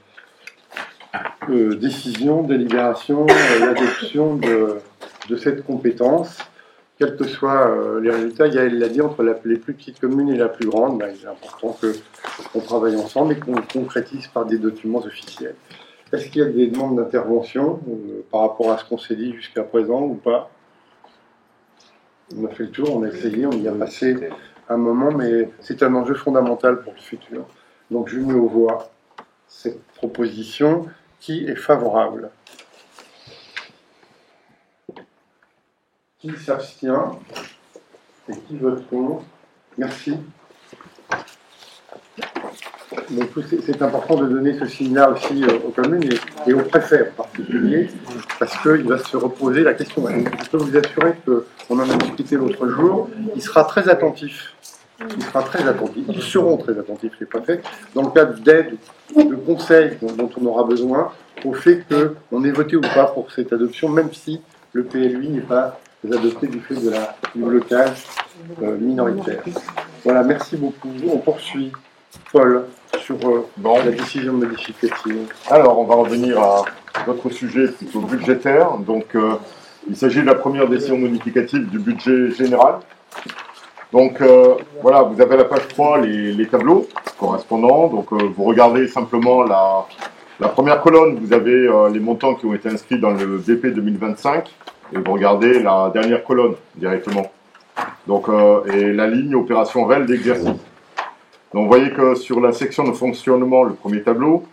décision, délibération, l'adoption de cette compétence, quels que soient les résultats. Yael l'a dit, entre les plus petites communes et la plus grande, ben, il est important qu'on travaille ensemble et qu'on concrétise par des documents officiels. Est-ce qu'il y a des demandes d'intervention par rapport à ce qu'on s'est dit jusqu'à présent ou pas? On a fait le tour, on a essayé, on y a passé un moment, mais c'est un enjeu fondamental pour le futur. Donc je mets aux voix cette proposition. Qui est favorable? Qui s'abstient? Et qui vote contre? Merci. Donc c'est important de donner ce signal aussi aux communes et aux préfets en particulier, parce qu'il va se reposer la question. Je peux vous assurer qu'on en a discuté l'autre jour, il sera très attentif. Ils seront très attentifs, les préfets, dans le cadre d'aide, de conseils dont on aura besoin, au fait qu'on ait voté ou pas pour cette adoption, même si le PLUI n'est pas adopté du fait du blocage minoritaire. Voilà, merci beaucoup. On poursuit, Paul, sur la décision modificative. Alors, on va revenir à notre sujet plutôt budgétaire. Donc, il s'agit de la première décision modificative du budget général. Donc, voilà, vous avez à la page 3 les tableaux correspondants. Donc, vous regardez simplement la première colonne, vous avez les montants qui ont été inscrits dans le BP 2025. Et vous regardez la dernière colonne directement. Donc, et la ligne opération réelle d'exercice. Donc, vous voyez que sur la section de fonctionnement, le premier tableau,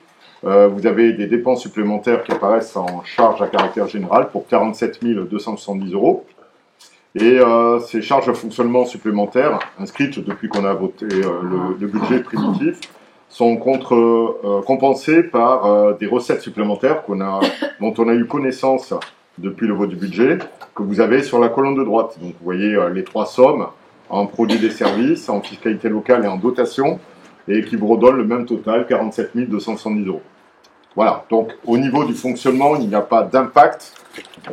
vous avez des dépenses supplémentaires qui apparaissent en charge à caractère général pour 47 270 €. Et ces charges de fonctionnement supplémentaires, inscrites depuis qu'on a voté le budget primitif, sont compensées par des recettes supplémentaires dont on a eu connaissance depuis le vote du budget, que vous avez sur la colonne de droite. Donc vous voyez les trois sommes en produits des services, en fiscalité locale et en dotation, et qui vous redonnent le même total, 47 270 €. Voilà, donc au niveau du fonctionnement, il n'y a pas d'impact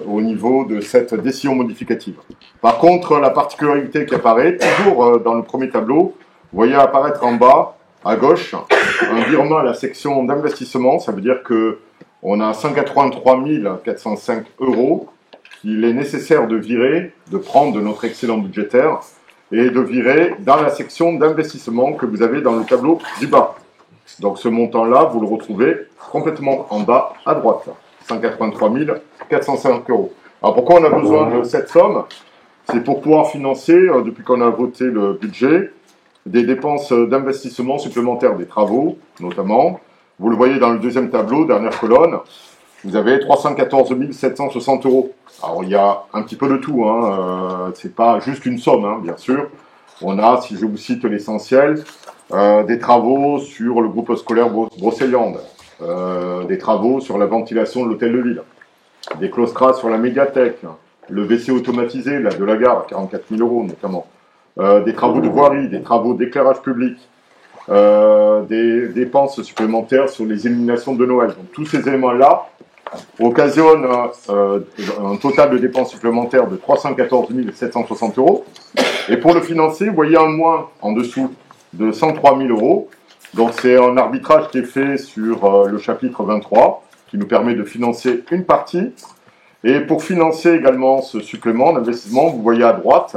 au niveau de cette décision modificative. Par contre, la particularité qui apparaît, toujours dans le premier tableau, vous voyez apparaître en bas, à gauche, un virement à la section d'investissement. Ça veut dire qu'on a 183 405 € qu'il est nécessaire de virer, de prendre de notre excédent budgétaire et de virer dans la section d'investissement que vous avez dans le tableau du bas. Donc ce montant-là, vous le retrouvez complètement en bas à droite, 183 405 €. Alors pourquoi on a besoin de cette somme? C'est pour pouvoir financer, depuis qu'on a voté le budget, des dépenses d'investissement supplémentaires, des travaux notamment. Vous le voyez dans le deuxième tableau, dernière colonne, vous avez 314 760 €. Alors il y a un petit peu de tout, c'est pas juste une somme, bien sûr. On a, si je vous cite l'essentiel, des travaux sur le groupe scolaire Brocéliande, des travaux sur la ventilation de l'hôtel de ville, des claustras sur la médiathèque, le WC automatisé de la gare, 44 000 € notamment, des travaux de voirie, des travaux d'éclairage public, des dépenses supplémentaires sur les illuminations de Noël. Donc tous ces éléments-là occasionnent un total de dépenses supplémentaires de 314 760 €. Et pour le financer, vous voyez un moins en dessous de 103 000 €. Donc c'est un arbitrage qui est fait sur le chapitre 23, qui nous permet de financer une partie. Et pour financer également ce supplément d'investissement, vous voyez à droite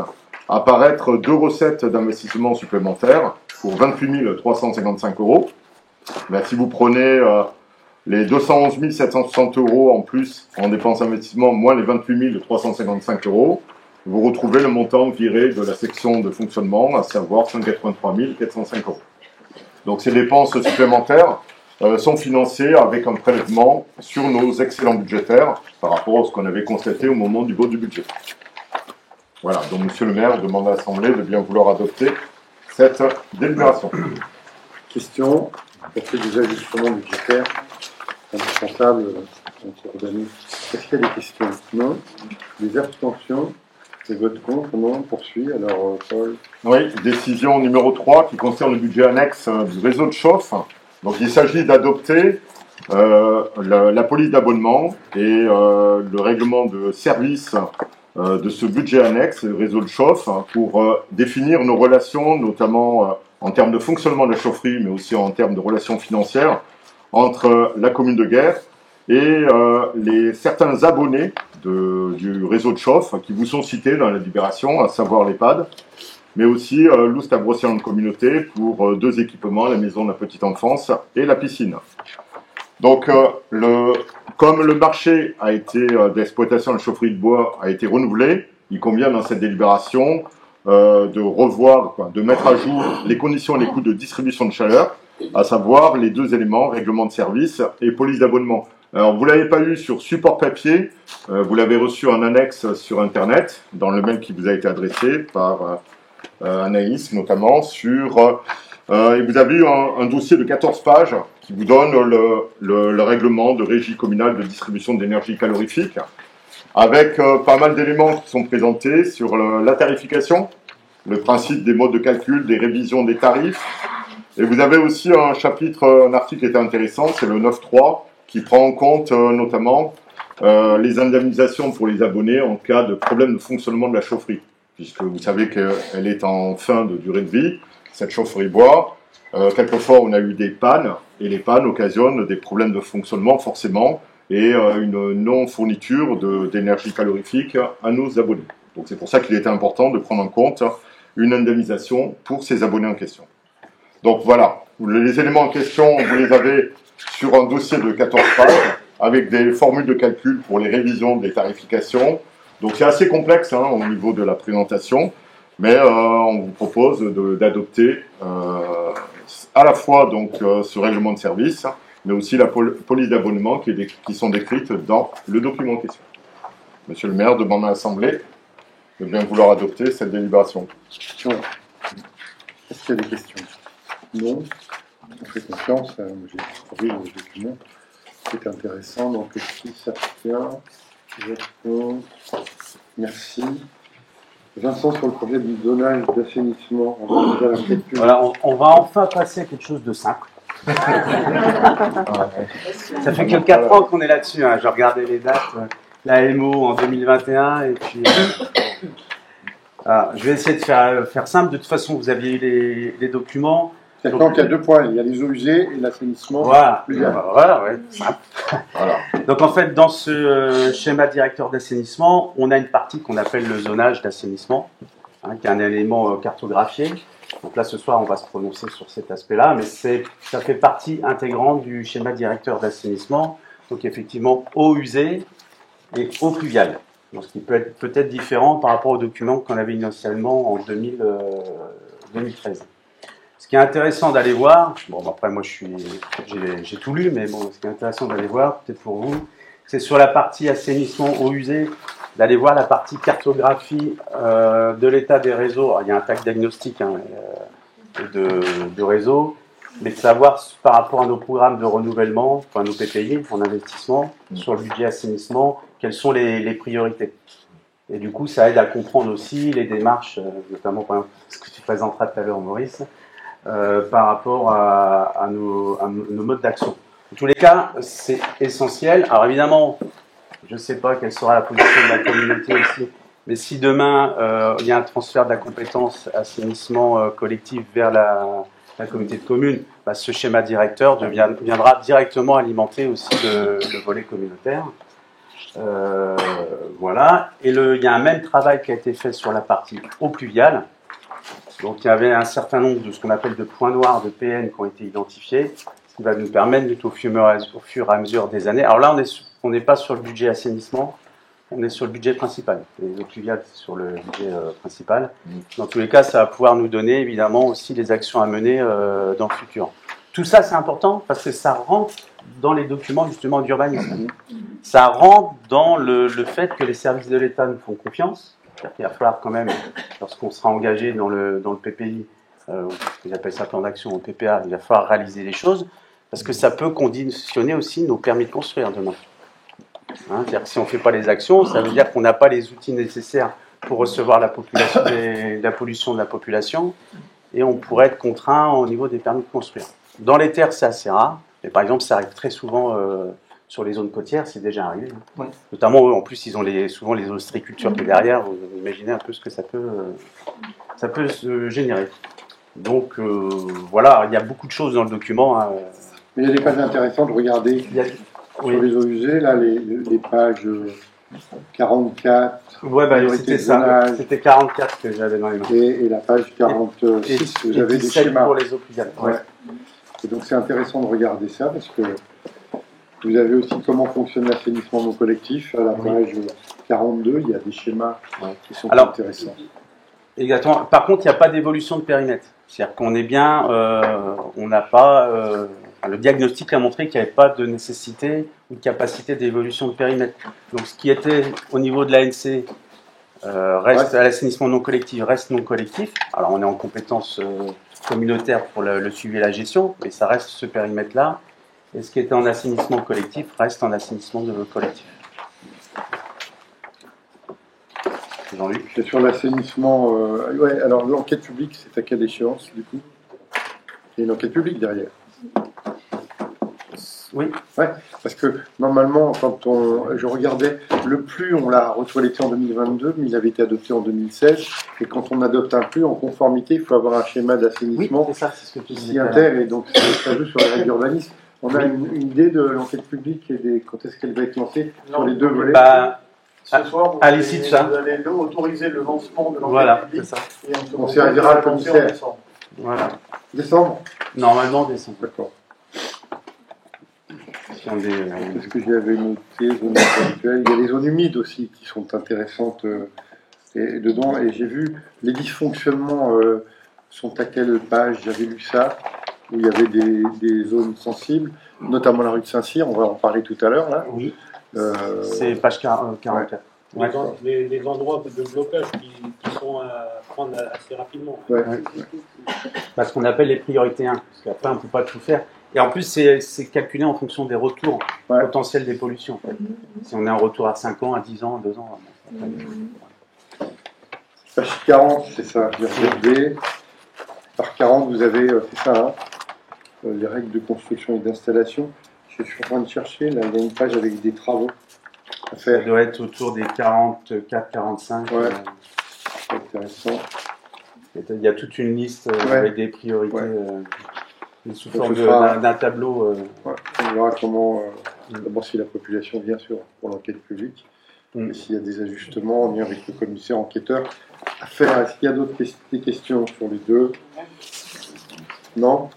apparaître deux recettes d'investissement supplémentaires pour 28 355 €. Ben, si vous prenez les 211 760 € en plus en dépenses d'investissement, moins les 28 355 €, vous retrouvez le montant viré de la section de fonctionnement, à savoir 183 405 €. Donc ces dépenses supplémentaires sont financées avec un prélèvement sur nos excédents budgétaires par rapport à ce qu'on avait constaté au moment du vote du budget. Voilà, donc Monsieur le maire demande à l'Assemblée de bien vouloir adopter cette délibération. Question, pour ces des ajustements budgétaires indispensables coordonnés. Est-ce qu'il y a des questions? Non. Des abstentions? Des votes contre? Non. On poursuit. Alors, Paul. Oui, décision numéro 3 qui concerne le budget annexe du réseau de chauffe. Donc il s'agit d'adopter la police d'abonnement et le règlement de service de ce budget annexe, le réseau de chauffe, pour définir nos relations, notamment en termes de fonctionnement de la chaufferie, mais aussi en termes de relations financières, entre la commune de Guer et certains abonnés du réseau de chauffe qui vous sont cités dans la libération, à savoir l'EHPAD, mais aussi l'Oust-à-Brocéliande Communauté pour 2 équipements, la maison de la petite enfance et la piscine. Donc, comme le marché d'exploitation de la chaufferie de bois a été renouvelé, il convient dans cette délibération de revoir, de mettre à jour les conditions et les coûts de distribution de chaleur, à savoir les 2 éléments, règlement de service et police d'abonnement. Alors, vous ne l'avez pas eu sur support papier, vous l'avez reçu en annexe sur Internet, dans le mail qui vous a été adressé par Anaïs notamment, et vous avez eu un dossier de 14 pages qui vous donne le règlement de régie communale de distribution d'énergie calorifique, avec pas mal d'éléments qui sont présentés sur la tarification, le principe des modes de calcul, des révisions des tarifs. Et vous avez aussi un article qui était intéressant, c'est le 9.3, qui prend en compte notamment les indemnisations pour les abonnés en cas de problème de fonctionnement de la chaufferie, puisque vous savez qu'elle est en fin de durée de vie, cette chaufferie bois. Quelquefois, on a eu des pannes, et les pannes occasionnent des problèmes de fonctionnement, forcément, et une non-fourniture d'énergie calorifique à nos abonnés. Donc c'est pour ça qu'il était important de prendre en compte une indemnisation pour ces abonnés en question. Donc voilà, les éléments en question, vous les avez sur un dossier de 14 pages, avec des formules de calcul pour les révisions des tarifications. Donc c'est assez complexe au niveau de la présentation, mais on vous propose d'adopter à la fois donc ce règlement de service, mais aussi la police d'abonnement qui sont décrites dans le document en question. Monsieur le maire demande à l'Assemblée de bien vouloir adopter cette délibération. Est-ce qu'il y a des questions? Non. On fait confiance. J'ai trouvé le document. C'est intéressant. Donc, qui s'abstient? Merci. Vincent, sur le projet du zonage d'assainissement, voilà, on va enfin passer à quelque chose de simple. Ça fait que 4 ans qu'on est là-dessus. J'ai regardé les dates. La MO en 2021 et puis... je vais essayer de faire simple. De toute façon, vous aviez eu les documents. C'est donc il y a 2 points. Il y a les eaux usées et l'assainissement. Voilà, simple. Voilà. Donc en fait, dans ce schéma directeur d'assainissement, on a une partie qu'on appelle le zonage d'assainissement, qui est un élément cartographié. Donc là, ce soir, on va se prononcer sur cet aspect-là, mais ça fait partie intégrante du schéma directeur d'assainissement. Donc effectivement, eau usée et eau pluviale. Donc, ce qui peut être différent par rapport au document qu'on avait initialement en 2013. Ce qui est intéressant d'aller voir, bon après moi j'ai tout lu, mais bon, ce qui est intéressant d'aller voir, peut-être pour vous, c'est sur la partie assainissement eau usée, d'aller voir la partie cartographie de l'état des réseaux. Alors, il y a un tag diagnostic de réseau, mais de savoir par rapport à nos programmes de renouvellement, enfin nos PPI en investissement, sur le budget assainissement, quelles sont les priorités. Et du coup, ça aide à comprendre aussi les démarches, notamment par exemple, ce que tu présenteras tout à l'heure, Maurice, par rapport à nos modes d'action. En tous les cas, c'est essentiel. Alors évidemment, je ne sais pas quelle sera la position de la communauté aussi, mais si demain, il y a un transfert de la compétence assainissement collectif vers la communauté de communes, ce schéma directeur viendra directement alimenter aussi le volet communautaire. Voilà. Et il y a un même travail qui a été fait sur la partie eau pluviale. Donc il y avait un certain nombre de ce qu'on appelle de points noirs de PN qui ont été identifiés, ce qui va nous permettre au fur et à mesure des années. Alors là, on n'est pas sur le budget assainissement, on est sur le budget principal. Les eaux pluviales, c'est sur le budget principal. Dans tous les cas, ça va pouvoir nous donner évidemment aussi les actions à mener dans le futur. Tout ça, c'est important parce que ça rentre dans les documents justement d'urbanisme. Ça rentre dans le fait que les services de l'État nous font confiance. C'est-à-dire qu'il va falloir quand même, lorsqu'on sera engagé dans le PPI, ils appellent ça plan d'action au PPA, il va falloir réaliser les choses parce que ça peut conditionner aussi nos permis de construire demain. C'est-à-dire que si on ne fait pas les actions, ça veut dire qu'on n'a pas les outils nécessaires pour recevoir la pollution de la population et on pourrait être contraint au niveau des permis de construire. Dans les terres, c'est assez rare, mais par exemple, ça arrive très souvent sur les zones côtières, c'est déjà arrivé. Ouais. Notamment, en plus, ils ont souvent les ostréicultures qui est derrière, vous imaginez un peu ce que ça peut se générer. Donc voilà, il y a beaucoup de choses dans le document. Mais il y a des pages intéressantes, regardez. Sur les eaux usées, là, les pages 44. Ouais, bah, c'était ça. C'était 44 que j'avais dans les mains. Et la page 46, vous avez des schémas. Pour les eaux pluviales. Ouais. Et donc c'est intéressant de regarder ça parce que vous avez aussi comment fonctionne l'assainissement non collectif. À la page 42, il y a des schémas qui sont intéressants. Exactement. Par contre, il n'y a pas d'évolution de périmètre. C'est-à-dire qu'on est bien, on n'a pas. Le diagnostic a montré qu'il n'y avait pas de nécessité ou de capacité d'évolution de périmètre. Donc, ce qui était au niveau de l'ANC reste à l'assainissement non collectif, reste non collectif. Alors, on est en compétence communautaire pour le suivi et la gestion, mais ça reste ce périmètre-là. Et ce qui était en assainissement collectif reste en assainissement de collectif. Jean-Luc. Et sur l'assainissement, alors l'enquête publique, c'est à quelle échéance du coup? Il y a une enquête publique derrière. Oui. Ouais, parce que normalement, quand je regardais, le PLU, on l'a retoiletté en 2022, mais il avait été adopté en 2016. Et quand on adopte un PLU en conformité, il faut avoir un schéma d'assainissement qui s'y intègre. Et donc, ça joue sur les règles d'urbanisme. On a une idée de l'enquête publique et quand est-ce qu'elle va être lancée sur les deux volets? Ce soir, vous allez autoriser le lancement de l'enquête publique. C'est ça. Et on servira le commissaire. Voilà. Décembre? Normalement, décembre. D'accord. Qu'est-ce que j'avais noté? Zones habituelles. Il y a les zones humides aussi qui sont intéressantes dedans. Et j'ai vu les dysfonctionnements sont à quelle page? J'avais lu ça, où il y avait des zones sensibles, notamment la rue de Saint-Cyr. On va en parler tout à l'heure là. Oui. C'est page 44. Ouais. Les endroits de blocage qui sont à prendre assez rapidement. Ouais. Parce qu'on appelle les priorités 1, parce qu'après on ne peut pas tout faire. Et en plus, c'est calculé en fonction des retours potentiels des pollutions. En fait. Si on est en retour à 5 ans, à 10 ans, à 2 ans. Page 40, c'est ça, j'ai regardé. Par 40, vous avez, c'est ça, les règles de construction et d'installation. Je suis en train de chercher, là, il y a une page avec des travaux à faire. Ça doit être autour des 44-45. Ouais, c'est intéressant. Il y a toute une liste avec des priorités. Sous forme d'un tableau. On verra comment, d'abord si la population vient sur pour l'enquête publique, et s'il y a des ajustements en lien avec le commissaire enquêteur à faire. Est-ce qu'il y a d'autres questions sur les deux? Non.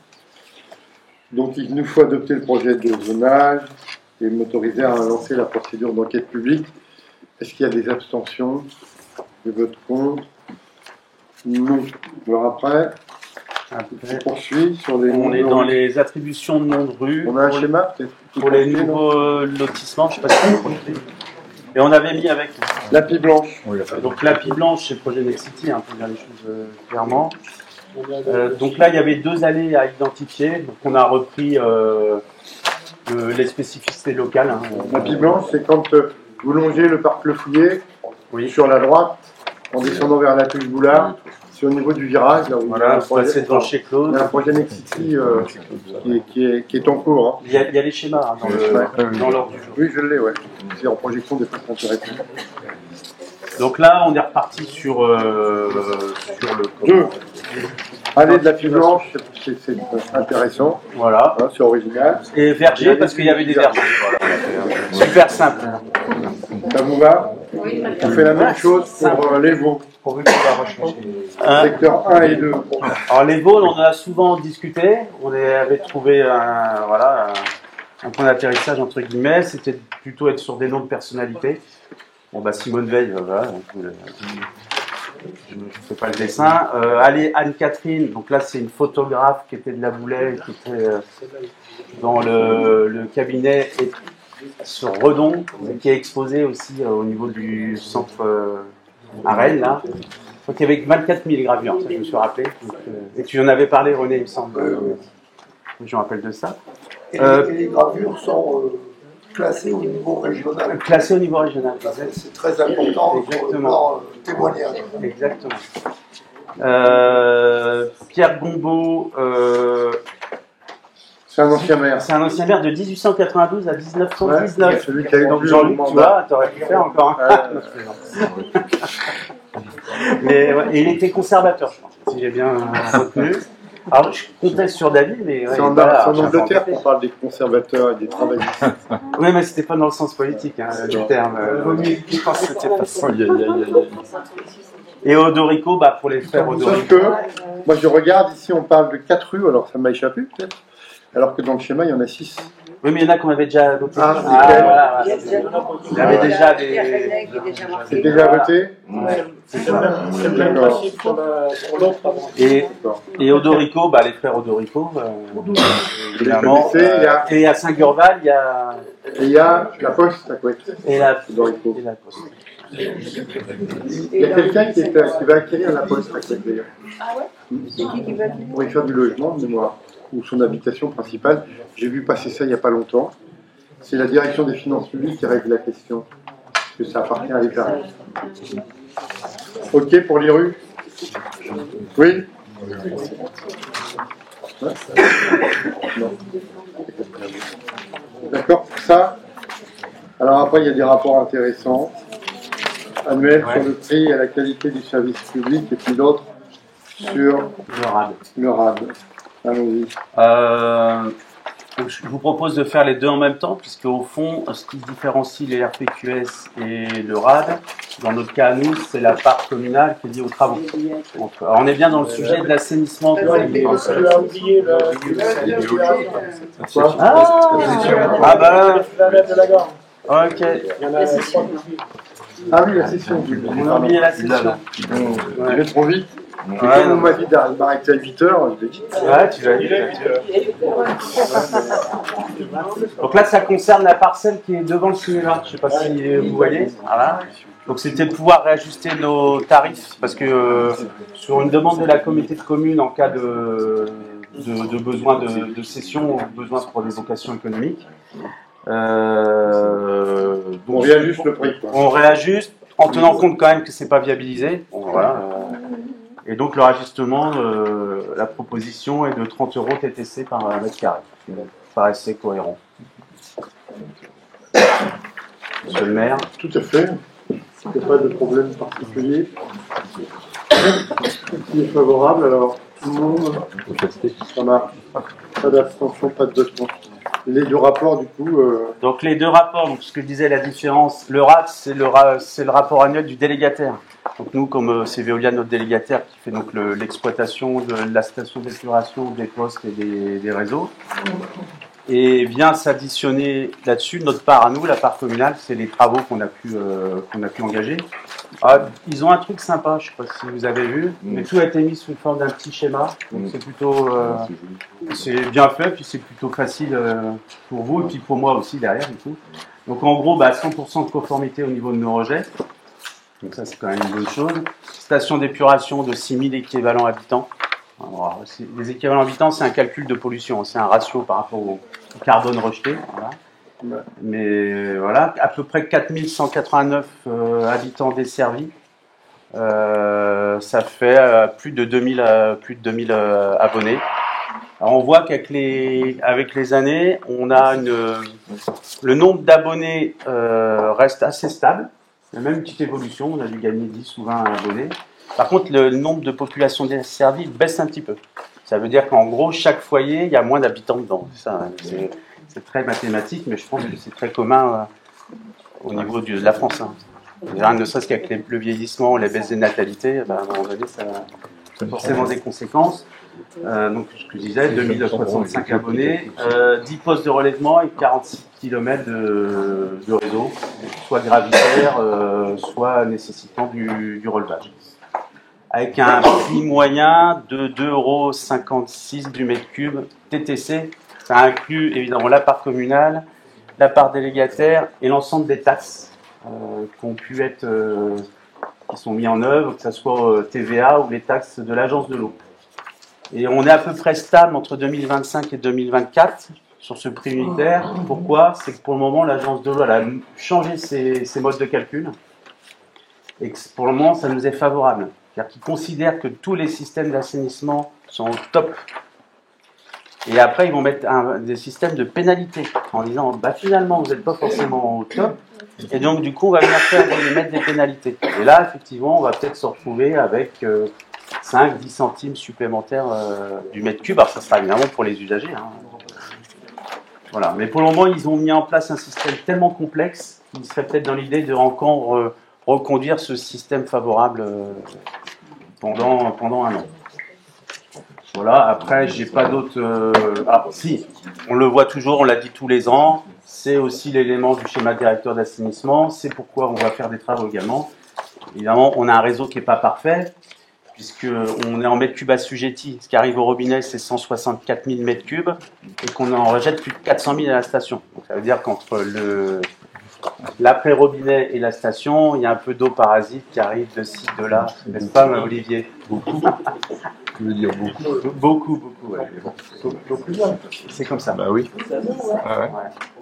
Donc il nous faut adopter le projet de zonage et m'autoriser à lancer la procédure d'enquête publique. Est-ce qu'il y a des abstentions? Des votes contre? Non. Alors après. On poursuit sur les on est dans les attributions de noms de rue. On a un schéma peut-être pour les nouveaux lotissements, je ne sais pas si vous comprenez. Et on avait mis avec l'appli blanche. Donc l'appli blanche, c'est le projet Nexity, pour dire les choses clairement. Donc là, il y avait 2 allées à identifier. Donc on a repris les spécificités locales. L'appli blanche, c'est quand vous longez le parc Le Fouillet sur la droite, en descendant vers la Touche Boulard. Au niveau du virage, là où voilà, passer devant chez Claude. Il y a un projet Nexity qui est en cours. Il y a les schémas dans l'ordre du jour. Oui, je l'ai, c'est en projection des façons intéressantes. Donc là, on est reparti sur le... Allez, de la fille blanche, c'est intéressant. Voilà. C'est original. Et verger, parce qu'il y avait des vergers. Voilà. Super simple. Ça vous va? On fait la même chose pour les veaux. Secteur 1 et 2. Alors les veaux, on en a souvent discuté. On avait trouvé un point d'atterrissage entre guillemets. C'était plutôt être sur des noms de personnalités. Bon, bah, Simone Veil, voilà. Je ne fais pas le dessin. Allez, Anne-Catherine, donc là, c'est une photographe qui était de la Boulay, qui était dans le cabinet sur Redon, qui est exposé aussi au niveau du centre à Rennes, là. Donc, il y avait 24 000 gravures, ça, je me suis rappelé. Donc, et tu en avais parlé, René, il me semble. Je me rappelle de ça. Et les gravures sont classées au niveau régional. Classées au niveau régional. C'est très important pour le plan témoignage. Exactement. Pierre Gombeau, c'est un ancien maire. C'est un ancien maire de 1892 à 1919. Ouais, celui qui a eu donc Jean-Luc, tu vois, t'aurais pu faire encore un. Mais ouais, et il était conservateur, je pense, si j'ai bien retenu. Alors, je comptais sur David, mais... c'est en Angleterre qu'on parle des conservateurs et des travaillistes. Oui, mais c'était pas dans le sens politique, hein, du terme. Je pense que c'était pas ça. Et Odorico, bah, pour les frères Odorico. Sauf que, moi je regarde, ici on parle de 4 rues, alors ça m'a échappé peut-être, alors que dans le schéma il y en a 6. Oui, mais il y en a qu'on avait déjà voté. Voilà. Il y avait déjà des... C'est déjà voté. C'est le même principe pour l'autre avant. Et Odorico, bah, les frères Odorico, évidemment. Et à Saint-Gurval, il y a... Et il y a la Poste à Couette. Et la Poste. Il y a quelqu'un qui va acquérir la Poste à Couette d'ailleurs. Ah ouais? C'est qui va acquérir? Pour y faire du logement de mémoire, ou son habitation principale. J'ai vu passer ça il n'y a pas longtemps. C'est la direction des finances publiques qui règle la question. Parce que ça appartient à l'État. Ok pour les rues? Oui? Non. D'accord pour ça? Alors après il y a des rapports intéressants. Annuels sur le prix et la qualité du service public et puis l'autre sur le RAD. Allons-y. Je vous propose de faire les deux en même temps, puisque au fond, ce qui différencie les RPQS et le RAD, dans notre cas à nous, c'est la part communale qui est liée aux travaux. Donc, alors on est bien dans le sujet de l'assainissement. Tu as oublié le... Ah bah... de la gare. Ok. Il y en a 3. Ah oui, la session. On a oublié la session. Je vais trop vite. Comme on m'a dit d'arrêter à 8h, je l'ai dit. Ouais, tu l'as dit. Donc là, ça concerne la parcelle qui est devant le cinéma. Je ne sais pas si vous voyez. Voilà. Donc c'était de pouvoir réajuster nos tarifs, parce que sur une demande de la communauté de communes en cas de besoin de cession ou besoin pour des vocations économiques. On réajuste le prix. On réajuste en tenant compte quand même que c'est pas viabilisé. Bon, voilà. Et donc le réajustement, la proposition est de 30 € TTC par mètre carré. Ça paraissait cohérent. Monsieur le maire. Tout à fait. Il n'y a pas de problème particulier. Qui est favorable, alors tout le monde. Ça marche. Pas d'abstention, pas de vote. Les deux rapports, du coup. Donc les deux rapports, donc ce que je disais, la différence, le RAD, c'est le rapport annuel du délégataire. Donc nous, comme c'est Veolia, notre délégataire, qui fait donc l'exploitation de la station d'épuration, des postes et des réseaux, et vient s'additionner là-dessus notre part à nous, la part communale, c'est les travaux qu'on a pu engager. Alors, ils ont un truc sympa, je ne sais pas si vous avez vu, mais tout a été mis sous forme d'un petit schéma. Donc c'est plutôt, c'est bien fait, puis c'est plutôt facile pour vous et puis pour moi aussi derrière et tout. Donc en gros, 100% de conformité au niveau de nos rejets. Donc ça c'est quand même une bonne chose. Station d'épuration de 6000 équivalents habitants. Alors, les équivalents habitants, c'est un calcul de pollution, c'est un ratio par rapport au carbone rejeté. Voilà. Mais voilà, à peu près 4189 habitants desservis. Ça fait plus de 2000 abonnés. Alors, on voit qu'avec les années, on a le nombre d'abonnés reste assez stable. Il y a même une petite évolution, on a dû gagner 10 ou 20 abonnés. Par contre, le nombre de populations desservies baisse un petit peu. Ça veut dire qu'en gros, chaque foyer, il y a moins d'habitants dedans. C'est très mathématique, mais je pense que c'est très commun au niveau de la France. Ne serait-ce qu'avec le vieillissement, les baisses des natalités, à un moment donné, ça a forcément des conséquences. Donc, ce que je disais, 2065 abonnés, 10 postes de relèvement et 46 km de réseau, soit gravitaire, soit nécessitant du relevage. Avec un prix moyen de 2,56 € du mètre cube TTC. Ça inclut évidemment la part communale, la part délégataire et l'ensemble des taxes qui ont pu être, qui sont mis en œuvre, que ce soit TVA ou les taxes de l'agence de l'eau. Et on est à peu près stable entre 2025 et 2024 sur ce prix unitaire. Pourquoi? C'est que pour le moment, l'agence de l'eau a changé ses modes de calcul. Et que pour le moment, ça nous est favorable. C'est-à-dire qu'ils considèrent que tous les systèmes d'assainissement sont au top. Et après, ils vont mettre des systèmes de pénalité en disant bah, finalement, vous n'êtes pas forcément au top. Et donc, du coup, on va venir mettre des pénalités. Et là, effectivement, on va peut-être se retrouver avec 5-10 centimes supplémentaires du mètre cube. Alors, ça sera évidemment pour les usagers. Hein. Voilà. Mais pour le moment, ils ont mis en place un système tellement complexe qu'il serait peut-être dans l'idée de encore reconduire ce système favorable pendant un an. Voilà, après, j'ai pas d'autres... Ah, si, on le voit toujours, on l'a dit tous les ans, c'est aussi l'élément du schéma directeur d'assainissement, c'est pourquoi on va faire des travaux également. Évidemment, on a un réseau qui n'est pas parfait, puisqu'on est en mètres cubes assujettis. Ce qui arrive au robinet, c'est 164 000 mètres cubes, et qu'on en rejette plus de 400 000 à la station. Donc, ça veut dire qu'entre l'après-robinet et la station, il y a un peu d'eau parasite qui arrive de ci, de là, n'est-ce pas, Olivier? Beaucoup. Tu veux dire beaucoup? Beaucoup, ouais. C'est comme ça. Bah oui. Ah ouais.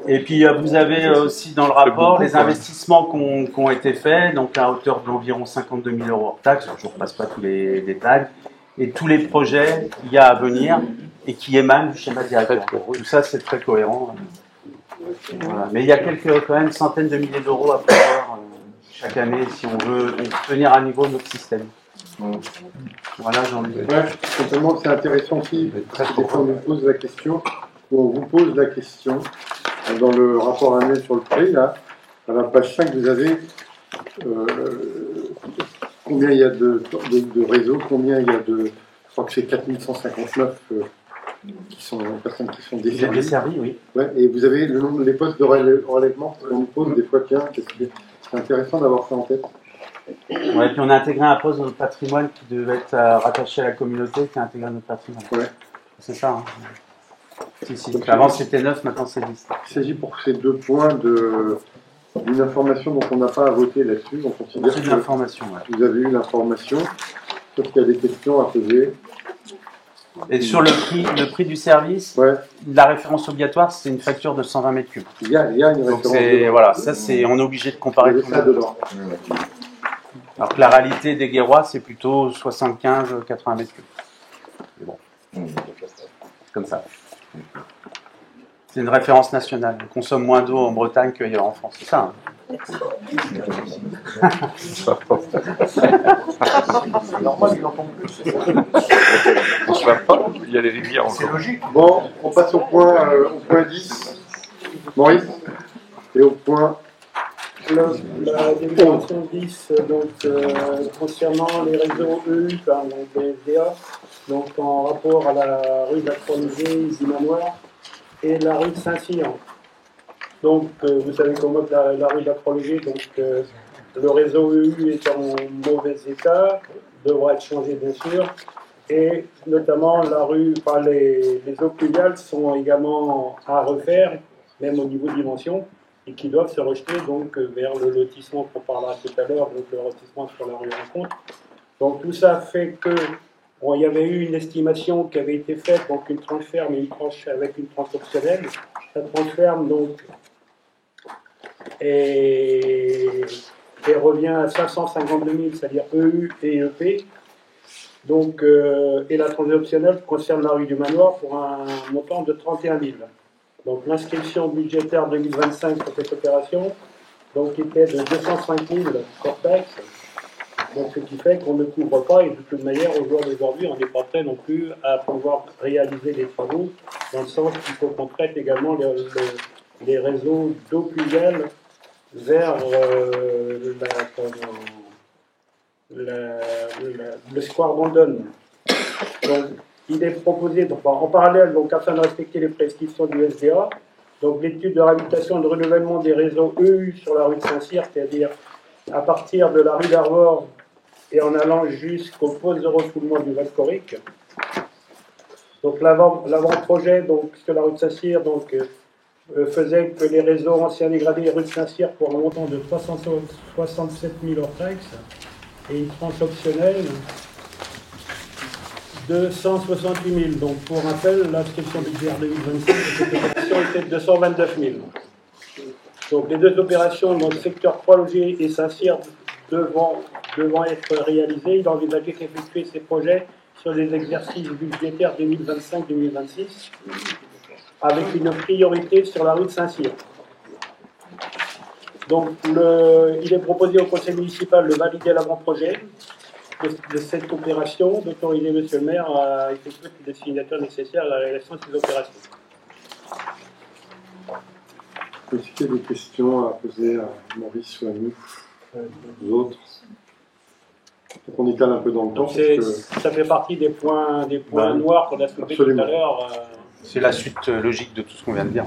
Et puis, vous avez aussi dans le rapport les investissements qui ont été faits, donc à hauteur d'environ 52 000 € hors taxe, je ne repasse pas tous les détails, et tous les projets qu'il y a à venir et qui émanent du schéma directeur. Tout ça, c'est très cohérent. Voilà. Mais il y a quand même centaines de milliers d'euros à prévoir chaque année si on veut tenir à niveau notre système. Voilà, Jean-Louis. Ouais, simplement, c'est intéressant aussi, parce qu'on nous pose la question, ou on vous pose la question, dans le rapport annuel sur le prix, là, à la page 5, vous avez combien il y a de réseaux, combien il y a de, je crois que c'est 4159 personnes qui sont desservies, oui. Ouais, et vous avez le nombre des postes de relèvement, on nous pose des fois, tiens, c'est intéressant d'avoir ça en tête. Ouais, puis on a intégré un poste dans notre patrimoine qui devait être rattaché à la communauté, qui a intégré notre patrimoine. Ouais. C'est ça. Hein. Si. Avant c'était 9, maintenant c'est 10. Il s'agit pour ces 2 points d'une information dont on n'a pas à voter là-dessus. On considère que l'information, ouais. Vous avez eu l'information, sauf qu'il y a des questions à poser. Et sur le prix du service, ouais. La référence obligatoire, c'est une facture de 120 mètres cubes. Il y a une référence. Donc voilà, ça c'est, on est obligé de comparer tout ça dedans. Alors que la réalité des Guérois, c'est plutôt 75-80 mètres cubes. Mais bon, c'est comme ça. C'est une référence nationale. On consomme moins d'eau en Bretagne qu'ailleurs en France. C'est ça. Hein. C'est normal, il en tombe plus. On se lave pas, il y a les rivières encore. C'est logique. Bon, on passe au point 10. Maurice. Et au point... La délibération 10, concernant les réseaux EU, donc les SDA, donc en rapport à la rue de la Croix-Musée, Zimanoir, et la rue de Saint-Cyr. Donc, vous savez comment la rue de la Croix-Musée, donc le réseau EU est en mauvais état, devra être changé bien sûr, et notamment la rue, les eaux pluviales sont également à refaire, même au niveau de dimension, et qui doivent se rejeter donc vers le lotissement qu'on parlera tout à l'heure, donc le lotissement sur la rue Rencontre. Donc tout ça fait que il y avait eu une estimation qui avait été faite, donc une tranche ferme et une tranche avec une tranche optionnelle. La tranche ferme donc et revient à 552 000, c'est-à-dire EU et EP. Donc, et la tranche optionnelle concerne la rue du Manoir pour un montant de 31 000. Donc l'inscription budgétaire 2025 pour cette opération donc, était de 205 000 hors taxe. Donc ce qui fait qu'on ne couvre pas, et de toute manière, au jour d'aujourd'hui, on n'est pas prêt non plus à pouvoir réaliser les travaux, dans le sens qu'il faut qu'on traite également les réseaux d'eau pluviale vers le square Bandon. Donc il est proposé, donc, en parallèle, donc, afin de respecter les prescriptions du SDA, donc l'étude de réhabilitation et de renouvellement des réseaux EU sur la rue de Saint-Cyr, c'est-à-dire à partir de la rue d'Arvor et en allant jusqu'au poste de refoulement du Val-Coric. Donc l'avant-projet donc, sur la rue de Saint-Cyr faisait que les réseaux anciens dégradés et rue de Saint-Cyr pour un montant de 367 000 hors taxes et une tranche optionnelle de 168 000. Donc pour rappel, l'inscription budgétaire 2025, cette opération était de 229 000. Donc les deux opérations dans le secteur Croix-Logis et Saint-Cyr devant être réalisées, il a envisagé d'effectuer ces projets sur les exercices budgétaires 2025-2026 avec une priorité sur la rue de Saint-Cyr. Donc il est proposé au conseil municipal de valider l'avant-projet de cette opération, d'autoriser M. le maire à effectuer les signatures nécessaires à la réalisation de ces opérations. Est-ce qu'il y a des questions à poser à Maurice ou à nous, aux autres? Donc on étale un peu dans le temps. Ça fait partie des points noirs qu'on a soulevés tout à l'heure. C'est la suite logique de tout ce qu'on vient de dire.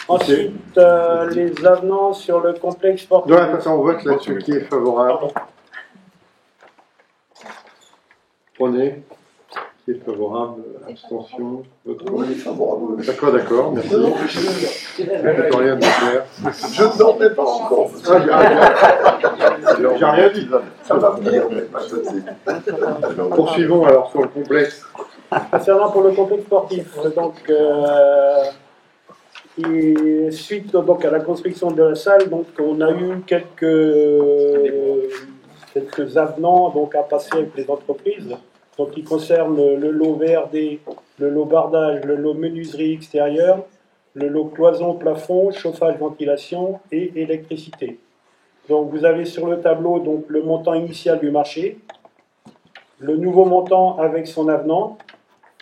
Ensuite, les avenants sur le complexe sportif. Dans la façon, on vote là-dessus qui est favorable. Prenez. Qui est favorable, abstention, votre Oui, favorable. D'accord, merci. Je ne rien de clair. Je ne dormais pas encore. J'ai rien dit. Ça va venir, mais pas tout de suite. Poursuivons alors sur le complexe. Concernant pour le complexe sportif, donc suite donc à la construction de la salle, donc on a eu quelques avenants donc à passer avec les entreprises. Donc, qui concerne le lot VRD, le lot bardage, le lot menuiserie extérieure, le lot cloison, plafond, chauffage, ventilation et électricité. Donc, vous avez sur le tableau donc, le montant initial du marché, le nouveau montant avec son avenant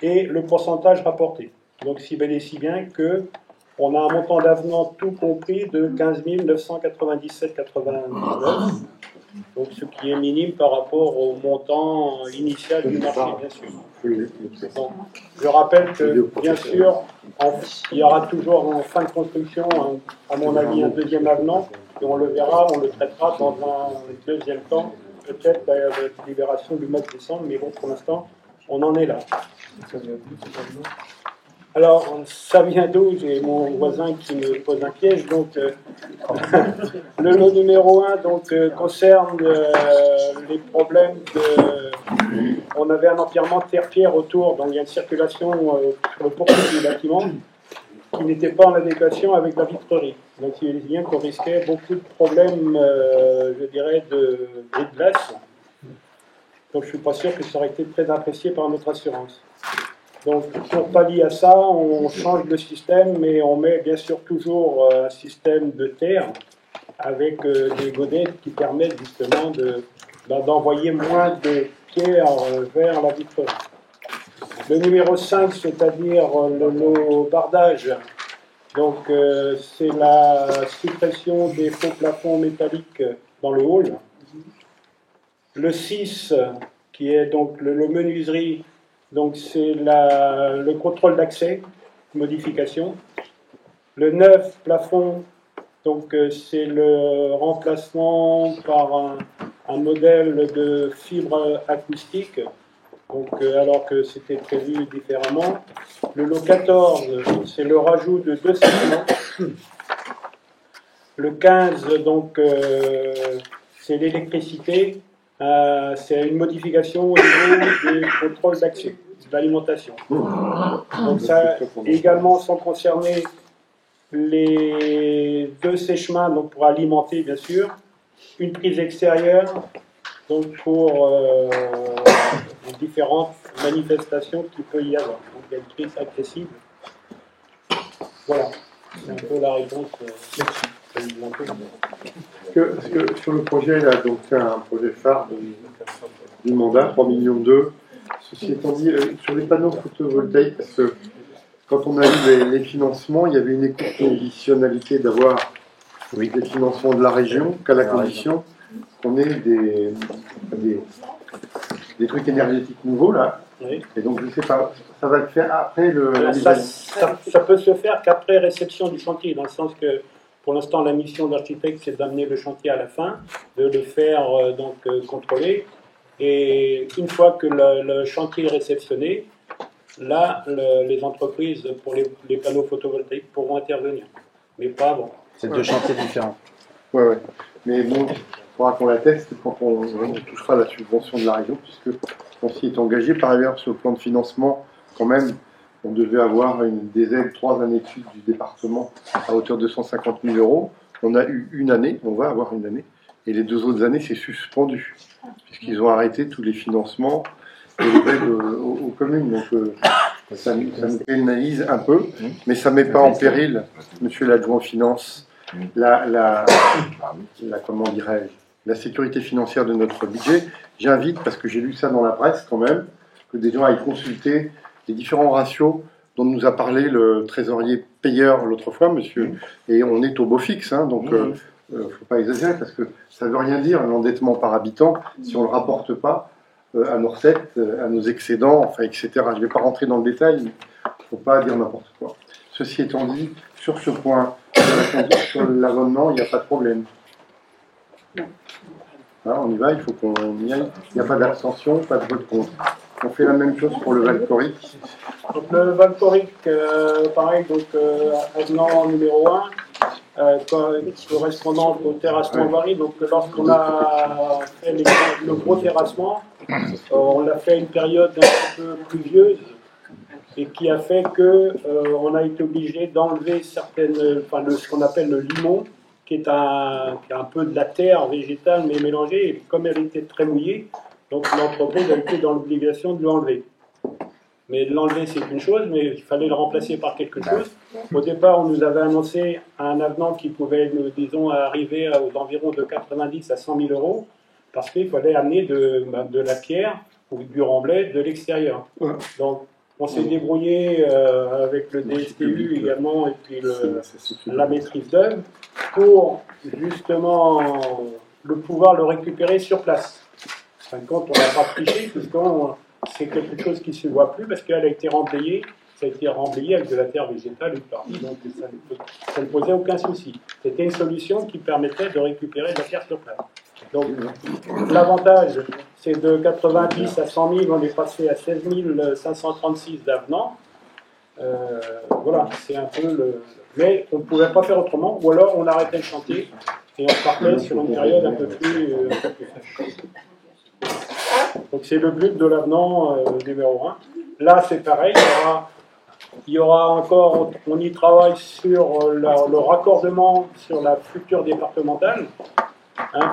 et le pourcentage rapporté. Donc, si bel et si bien qu'on a un montant d'avenant tout compris de 15 997,99. Donc, ce qui est minime par rapport au montant initial du marché, bien sûr. Donc, je rappelle que, bien sûr, il y aura toujours en fin de construction, à mon avis, un deuxième avenant, et on le verra, on le traitera dans un deuxième temps, peut-être la libération du mois de décembre, mais bon, pour l'instant, on en est là. Alors, ça vient d'où? J'ai mon voisin qui me pose un piège. Donc, le lot numéro 1 concerne les problèmes de... On avait un empierrement terre-pierre autour, donc il y a une circulation sur le poursuite du bâtiment qui n'était pas en adéquation avec la vitrerie. Donc, il y a bien qu'on risquait beaucoup de problèmes, je dirais, de glace. Donc, je ne suis pas sûr que ça aurait été très apprécié par notre assurance. Donc, pour pallier à ça, on change de système, mais on met bien sûr toujours un système de terre avec des godettes qui permettent justement d'envoyer moins de pierres vers la vitrerie. Le numéro 5, c'est-à-dire le lot bardage, donc c'est la suppression des faux plafonds métalliques dans le hall. Le 6, qui est donc le lot menuiserie, donc c'est le contrôle d'accès, modification. Le 9, plafond, donc c'est le remplacement par un modèle de fibre acoustique, donc, alors que c'était prévu différemment. Le lot 14, c'est le rajout de 2 segments. Le 15, donc c'est l'électricité. C'est une modification au niveau des contrôles d'accès, de l'alimentation. Donc ça, également sans concerner les 2 sèche-mains, donc pour alimenter bien sûr, une prise extérieure, donc pour les différentes manifestations qu'il peut y avoir. Donc il y a une prise accessible. Voilà, c'est un peu la réponse. Parce que sur le projet, là, donc c'est un projet phare du mandat, 3,2 millions. Ceci étant dit, sur les panneaux photovoltaïques, parce que quand on a eu les financements, il y avait une conditionnalité d'avoir des financements de la région, qu'à la condition qu'on ait des trucs énergétiques nouveaux, là. Oui. Et donc, je sais pas, ça va le faire après le... Alors, ça peut se faire qu'après réception du chantier, dans le sens que pour l'instant la mission d'architecte c'est d'amener le chantier à la fin, de le faire contrôler, et une fois que le chantier est réceptionné, là les entreprises pour les panneaux photovoltaïques pourront intervenir, mais pas avant. C'est deux chantiers différents. Ouais. Mais bon, il faudra qu'on la teste quand on touchera la subvention de la région, puisque on s'y est engagé. Par ailleurs, sur le plan de financement, quand même, on devait avoir des aides 3 années de suite du département à hauteur de 150 000 euros. On a eu une année, on va avoir une année, et les 2 autres années, c'est suspendu, puisqu'ils ont arrêté tous les financements et les aides aux communes. Donc, ça nous pénalise un peu, mais ça ne met pas en péril, monsieur l'adjoint aux finances, comment dirais-je, la sécurité financière de notre budget. J'invite, parce que j'ai lu ça dans la presse quand même, que des gens aillent consulter les différents ratios dont nous a parlé le trésorier payeur l'autre fois, monsieur, et on est au beau fixe, hein, donc il ne faut pas exagérer, parce que ça ne veut rien dire, l'endettement par habitant, si on ne le rapporte pas à nos recettes, à nos excédents, enfin, etc. Je ne vais pas rentrer dans le détail, mais il ne faut pas dire n'importe quoi. Ceci étant dit, sur ce point, sur l'abonnement, il n'y a pas de problème. Là, on y va, il faut qu'on y aille. Il n'y a pas d'abstention, pas de vote contre. On fait la même chose pour le valcorique. Donc le valcorique, pareil, avenant numéro 1, correspondant au terrassement varié. Donc lorsqu'on a fait le gros terrassement, on l'a fait à une période un petit peu pluvieuse, et qui a fait qu'on a été obligé d'enlever ce qu'on appelle le limon, qui est un peu de la terre végétale mais mélangée, et comme elle était très mouillée, donc l'entreprise a été dans l'obligation de l'enlever. Mais l'enlever c'est une chose, mais il fallait le remplacer par quelque chose. Au départ, on nous avait annoncé un avenant qui pouvait, disons, arriver aux environs de 90 à 100 000 euros, parce qu'il fallait amener de la pierre ou du remblai de l'extérieur. Donc on s'est débrouillé avec le DSTU également, et puis la maîtrise d'œuvre, pour justement pouvoir le récupérer sur place. En fin de compte, on n'a pas triché, puisque c'est quelque chose qui ne se voit plus, parce qu'elle a été remblayée, ça a été remblayé avec de la terre végétale une partie, donc ça ne posait aucun souci. C'était une solution qui permettait de récupérer de la terre sur place. Donc l'avantage, c'est de 90 à 100 000, on est passé à 16 536 d'avenants. Voilà, c'est un peu le... Mais on ne pouvait pas faire autrement, ou alors on arrêtait le chantier et on partait sur une période un peu plus sèche. Donc c'est le but de l'avenant numéro 1. Là c'est pareil, il y aura encore, on y travaille sur le raccordement sur la future départementale,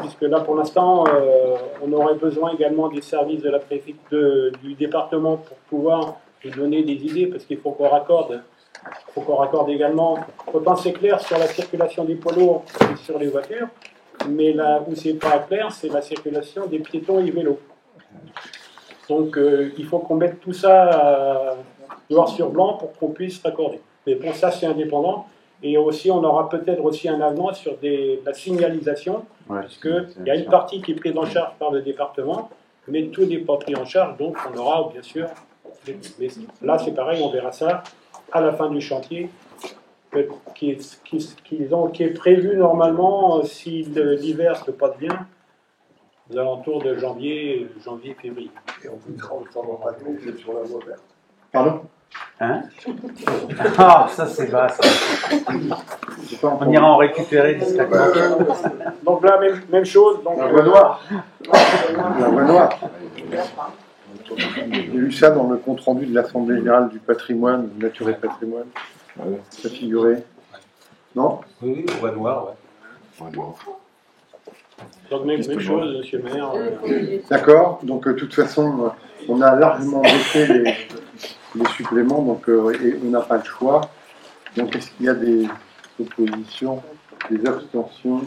puisque là pour l'instant on aurait besoin également des services de du département pour pouvoir nous donner des idées, parce qu'il faut qu'on raccorde. Il faut qu'on raccorde également, autant c'est clair sur la circulation des poids lourds et sur les voitures, mais là où c'est pas clair, c'est la circulation des piétons et vélos. Donc il faut qu'on mette tout ça noir sur blanc pour qu'on puisse raccorder. Mais pour ça c'est indépendant. Et aussi on aura peut-être aussi un avenant sur la signalisation, puisqu'il y a une partie qui est prise en charge par le département, mais tout n'est pas pris en charge, donc on aura bien sûr... Mais là c'est pareil, on verra ça à la fin du chantier, qui est prévu normalement, si l'hiver se passe bien, aux alentours de janvier-février. Et on vous sera autant rappeler sur la voie verte. Pardon? Hein? Ah, ça c'est bas, ça. On ira en récupérer discrètement. Donc là, même chose. Donc, la voie noire. La voie noire. J'ai eu ça dans le compte-rendu de l'Assemblée Générale du Patrimoine, Nature et Patrimoine. Ça figurait. Non? Oui, voie noire, ouais. Donc même chose, monsieur le maire. D'accord. Donc de toute façon, on a largement baissé les suppléments, donc, et on n'a pas le choix. Donc est-ce qu'il y a des oppositions, des abstentions?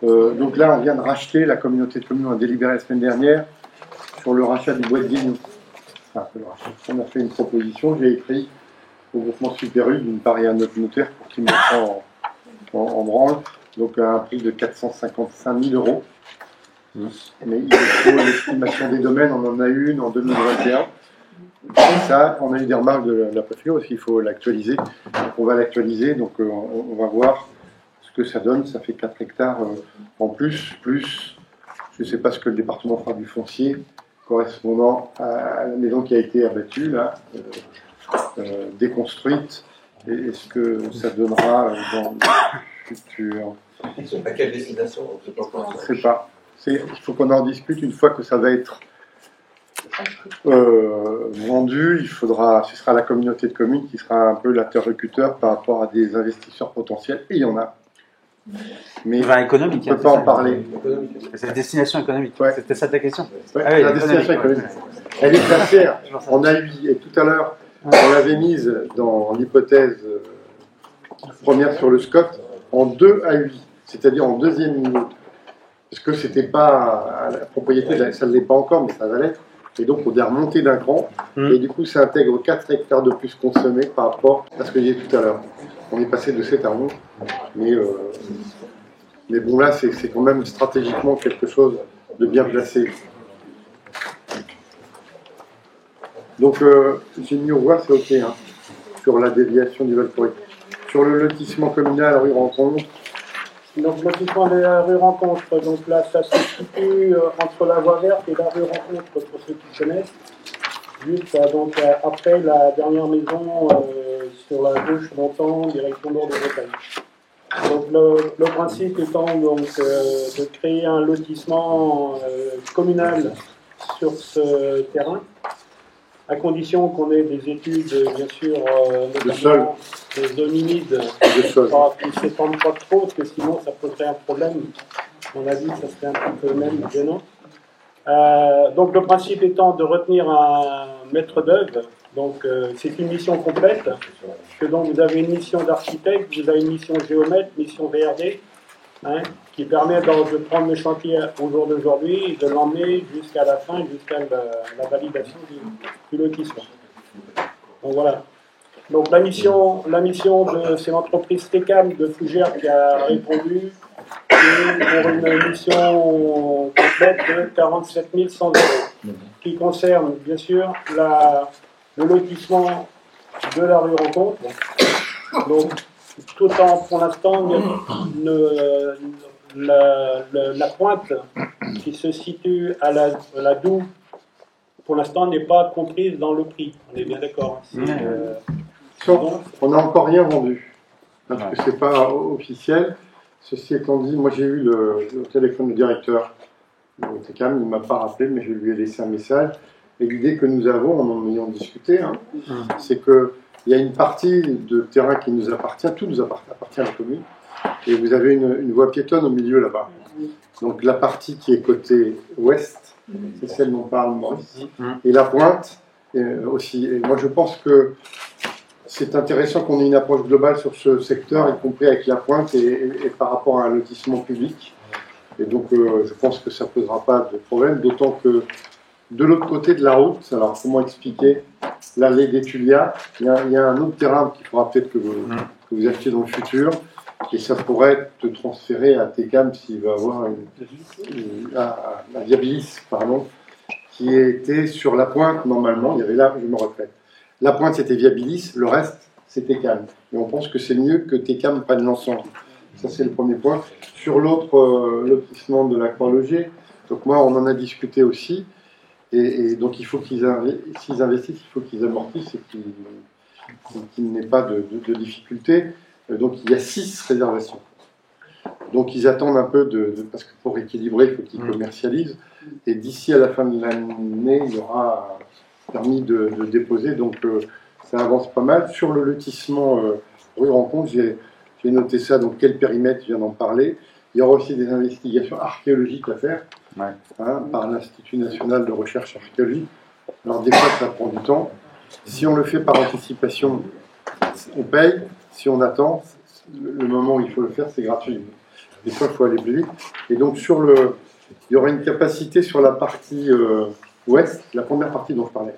Donc là, on vient de racheter, la communauté de communes a délibéré la semaine dernière sur le rachat du bois de Guignou. On a fait une proposition, j'ai écrit au groupement Super U, d'une part et à notre notaire pour qu'il mette ça en branle, donc à un prix de 455 000 euros. Mais il faut l'estimation des domaines, on en a une en 2021. Et ça, on a eu des remarques de la préfecture aussi, il faut l'actualiser. On va l'actualiser, donc on va voir ce que ça donne. Ça fait 4 hectares en plus, je ne sais pas ce que le département fera du foncier correspondant à la maison qui a été abattue, là, déconstruite, et ce que ça donnera dans le futur. À quelle destination? Je ne sais pas. Il faut qu'on en discute une fois que ça va être vendu. Ce sera la communauté de communes qui sera un peu l'interlocuteur par rapport à des investisseurs potentiels, et il y en a. Mais économique, on ne peut pas en parler. C'est la destination économique. Ouais. C'était ça ta question? Ouais, Ah oui, la destination économique. Elle est classée en A8. Et tout à l'heure, on l'avait mise dans l'hypothèse première sur le SCOT en 2 à 8, c'est-à-dire en deuxième niveau. Parce que c'était pas la propriété, ça ne l'est pas encore, mais ça va l'être. Et donc on est remonté d'un cran. Et du coup, ça intègre 4 hectares de plus consommés par rapport à ce que j'ai dit tout à l'heure. On est passé de 7 à 11. Mais bon, là, c'est quand même stratégiquement quelque chose de bien placé. Donc, j'ai mis au revoir, c'est OK, hein, sur la déviation du Val-Corée. Sur le lotissement communal, rue Rencontre. Donc, lotissement de la rue Rencontre, donc là, ça se situe entre la voie verte et la rue Rencontre, pour ceux qui connaissent. Juste après la dernière maison sur la gauche montant, direction nord de Bretagne. Donc, le principe étant donc, de créer un lotissement communal sur ce terrain, à condition qu'on ait des études, bien sûr, notamment des zones humides, qui ne s'étendent pas trop, parce que sinon ça poserait un problème. On a dit que ça serait un petit peu même gênant. Donc le principe étant de retenir un maître d'œuvre. Donc c'est une mission complète, que donc vous avez une mission d'architecte, vous avez une mission géomètre, mission VRD, hein, qui permet de prendre le chantier au jour d'aujourd'hui et de l'emmener jusqu'à la fin, jusqu'à la validation du lotissement. Donc voilà. Donc la mission c'est l'entreprise TECAM de Fougères qui a répondu, et pour une mission complète de 47 100 euros, qui concerne bien sûr le lotissement de la rue Rencontre. Donc tout en, pour l'instant, la pointe qui se situe à la Doue, pour l'instant, n'est pas comprise dans le prix. On est bien d'accord. On n'a encore rien vendu, parce que c'est pas officiel. Ceci étant dit, moi j'ai eu le téléphone du directeur de TECAM, il ne m'a pas rappelé, mais je lui ai laissé un message. Et l'idée que nous avons, en ayant discuté, hein, c'est qu'il y a une partie de terrain qui nous appartient, tout nous appartient à la commune, et vous avez une voie piétonne au milieu là-bas. Donc la partie qui est côté ouest, c'est celle dont parle Maurice, et la pointe aussi. Et moi je pense que c'est intéressant qu'on ait une approche globale sur ce secteur, y compris avec la pointe et par rapport à un lotissement public. Et donc je pense que ça ne posera pas de problème, d'autant que de l'autre côté de la route, alors comment expliquer, l'allée des Tulias, il y a un autre terrain qu'il faudra peut-être que vous achetiez dans le futur, et ça pourrait être transféré à TECAM s'il va avoir la Viabilis, pardon, qui était sur la pointe normalement, il y avait là, je me répète. La pointe c'était Viabilis, le reste c'était TECAM. Et on pense que c'est mieux que TECAM prenne l'ensemble. Ça c'est le premier point. Sur l'autre, lotissement de la Croix-Loger, donc moi on en a discuté aussi. Et donc il faut s'ils investissent, il faut qu'ils amortissent et qu'il n'ait pas de difficultés. Donc il y a 6 réservations. Donc ils attendent un peu parce que pour équilibrer, il faut qu'ils commercialisent. Et d'ici à la fin de l'année, il y aura permis de déposer. Donc ça avance pas mal. Sur le lotissement rue Rencontre, j'ai noté ça. Donc quel périmètre, je viens d'en parler. Il y aura aussi des investigations archéologiques à faire. Par l'Institut national de recherche archéologique. Alors des fois ça prend du temps. Si on le fait par anticipation, on paye. Si on attend, le moment où il faut le faire, c'est gratuit. Des fois il faut aller plus vite. Et donc il y aura une capacité sur la partie ouest, la première partie dont je parlais,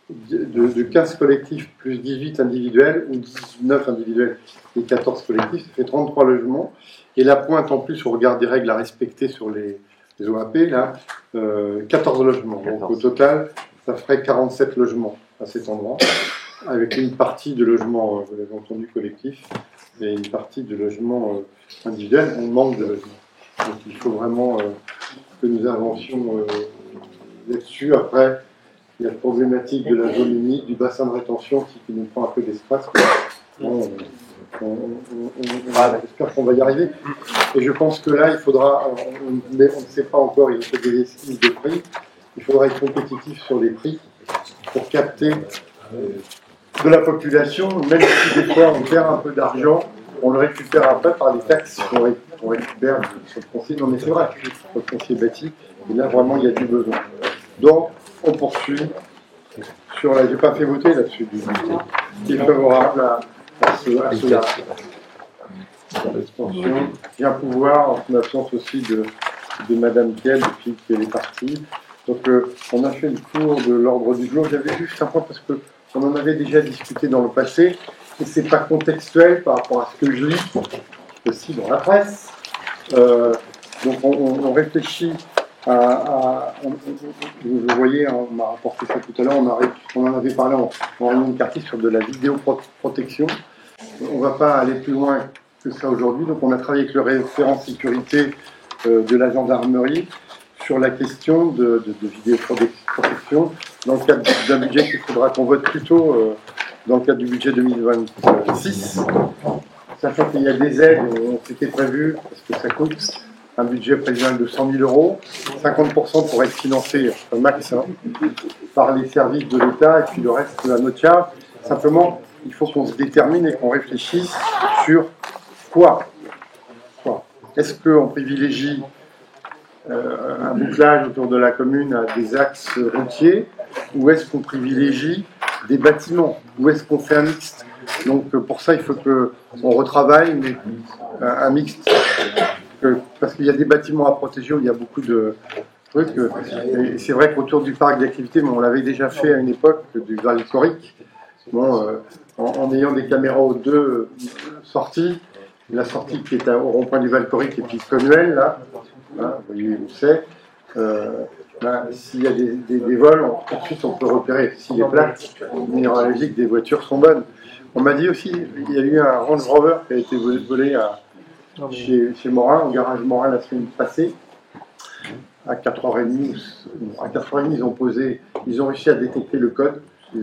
de 15 collectifs plus 18 individuels, ou 19 individuels et 14 collectifs, ça fait 33 logements. Et la pointe en plus, on regarde des règles à respecter sur les OAP, là, 14 logements. Donc au total, ça ferait 47 logements à cet endroit, avec une partie de logements, vous l'avez entendu, collectifs, et une partie de logements individuels. On manque de logements. Donc il faut vraiment que nous avancions là-dessus. Après, il y a la problématique de la zone humide, du bassin de rétention qui nous prend un peu d'espace. Bon, j'espère qu'on va y arriver. Et je pense que là, il faudra, mais on ne sait pas encore, il y a des estimes de prix, il faudra être compétitif sur les prix pour capter de la population, même si des fois on perd un peu d'argent, on le récupère après par les taxes qu'on récupère sur le foncier. Non mais c'est vrai, sur le foncier bâti, et là vraiment il y a du besoin. Donc on poursuit sur la... J'ai pas fait voter là-dessus, qui est favorable à cela. J'ai un pouvoir, en l'absence aussi de Madame Kiel, depuis qu'elle est partie. Donc on a fait le tour de l'ordre du jour. J'avais juste un point parce qu'on en avait déjà discuté dans le passé, et c'est pas contextuel par rapport à ce que je lis aussi dans la presse. Donc on réfléchit vous voyez, on m'a rapporté ça tout à l'heure, on en avait parlé en réunion de quartier sur de la vidéoprotection. On ne va pas aller plus loin que ça aujourd'hui, donc on a travaillé avec le référent sécurité de la gendarmerie sur la question de vidéoprotection dans le cadre d'un budget qu'il faudra qu'on vote plutôt dans le cadre du budget 2026, sachant qu'il y a des aides, on s'était prévu, parce que ça coûte un budget prévisionnel de 100 000 euros, 50% pourrait être financé au max par les services de l'État, et puis le reste à notre charge. Simplement, il faut qu'on se détermine et qu'on réfléchisse sur quoi. Est-ce qu'on privilégie un bouclage autour de la commune à des axes routiers, ou est-ce qu'on privilégie des bâtiments, ou est-ce qu'on fait un mixte? Donc pour ça, il faut qu'on retravaille, mais un mixte. Parce qu'il y a des bâtiments à protéger où il y a beaucoup de trucs. Et c'est vrai qu'autour du parc d'activité, on l'avait déjà fait à une époque du Valcoric, en ayant des caméras aux deux sorties. La sortie qui est au rond-point du Valcoric et puis Connuel, là, vous voyez où c'est. S'il y a des vols, ensuite on peut repérer si les plaques minéralogiques des voitures sont bonnes. On m'a dit aussi, il y a eu un Range Rover qui a été volé chez Morin, au garage Morin la semaine passée, à 4h30. À 4h30, ils ont réussi à détecter le code, et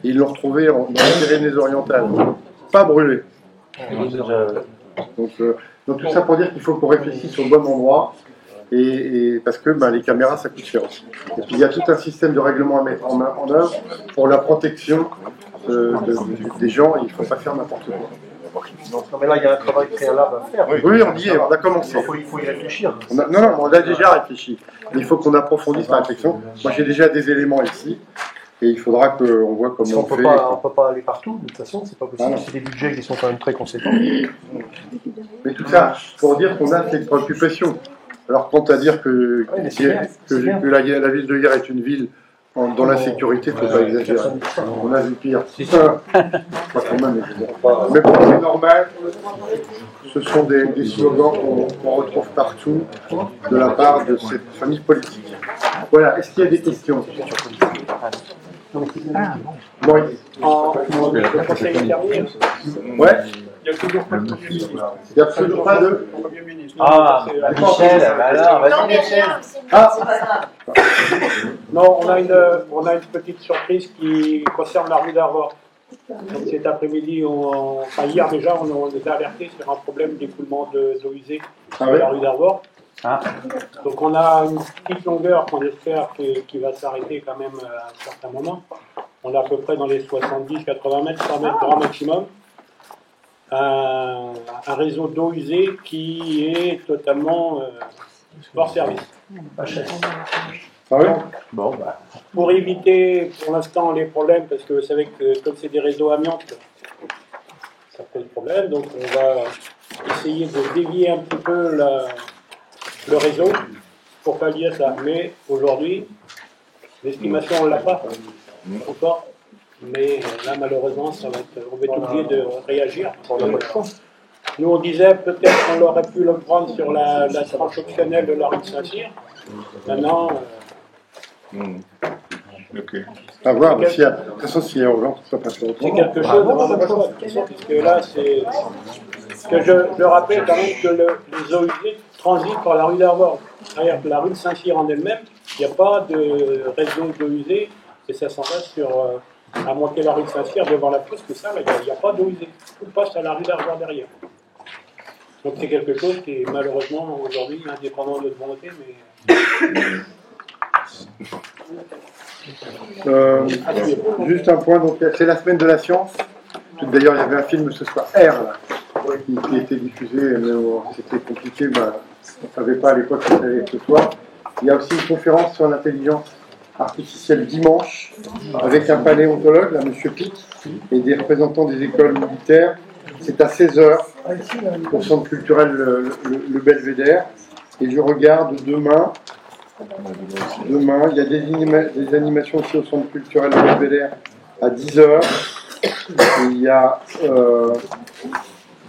ils l'ont retrouvé dans les Pyrénées-Orientales, pas brûlé. Donc tout ça pour dire qu'il faut qu'on réfléchisse au bon endroit, et parce que les caméras ça coûte cher aussi. Et puis il y a tout un système de règlement à mettre en œuvre pour la protection des gens, et il ne faut pas faire n'importe quoi. Non, mais là, il y a un travail préalable à faire. Oui, on y est, on a commencé. Il faut y réfléchir. On a déjà réfléchi. Mais il faut qu'on approfondisse la réflexion. Moi, j'ai déjà des éléments ici. Et il faudra qu'on voit comment on fait. On ne peut pas aller partout, de toute façon, c'est pas possible. C'est des budgets qui sont quand même très conséquents. Mais tout ça, pour dire qu'on a cette préoccupation. Alors, quant à dire que la ville de Hyères est une ville dans la sécurité, il ne faut pas exagérer. On a vu pire. C'est ça. Pas quand même, mais bon, c'est normal. Ce sont des slogans qu'on retrouve partout de la part de cette famille politique. Voilà, est-ce qu'il y a des questions? Maurice. Le conseil intérieur. Ouais. Il n'y a toujours pas de Premier ministre. Il n'y a absolument pas de Premier ministre. Michel, alors, vas-y Michel. Non, on a une petite surprise qui concerne la rue d'Arvor. Donc cet après-midi, hier déjà, on était alertés sur un problème d'écoulement d'eau usée sur la rue d'Arvor. Donc on a une petite longueur qu'on espère qui va s'arrêter quand même à un certain moment. On est à peu près dans les 70-80 mètres, 100 mètres grand maximum. Un réseau d'eau usée qui est totalement hors service. Pour éviter pour l'instant les problèmes, parce que vous savez que comme c'est des réseaux amiantes, ça pose problème, donc on va essayer de dévier un petit peu le réseau pour pallier ça. Mais aujourd'hui, l'estimation on ne l'a pas encore. Mais là, malheureusement, on va être obligé de réagir. Nous, on disait peut-être qu'on aurait pu le prendre sur la tranche optionnelle de la rue de Saint-Cyr. Maintenant, Ok. À voir, mais de toute façon, s'il y a urgence, ça passe au c'est quelque chose, on n'a pas le choix, puisque là, c'est... Que je rappelle quand même que les eaux usées transitent par la rue d'Arvor. C'est-à-dire que la rue de Saint-Cyr en elle-même, il n'y a pas de réseau d'eau usée, et ça s'en va sur... à monter la rue de Saint-Cyr devant la fosse, que ça, il n'y a pas d'eau usée. Tout passe à la rue d'Arvor derrière. Donc c'est quelque chose qui est malheureusement aujourd'hui indépendant de notre volonté, mais... Juste un point, donc c'est la semaine de la science. D'ailleurs, il y avait un film ce soir, R, là, qui était diffusé, mais c'était compliqué, on ne savait pas à l'époque que ça allait être ce soir. Il y a aussi une conférence sur l'intelligence artificielle dimanche, avec un paléontologue, là, M. Pic, et des représentants des écoles militaires. C'est à 16h, au centre culturel le Belvédère. Et je regarde demain, il y a des animations aussi au centre culturel le Belvédère à 10h. Il y a,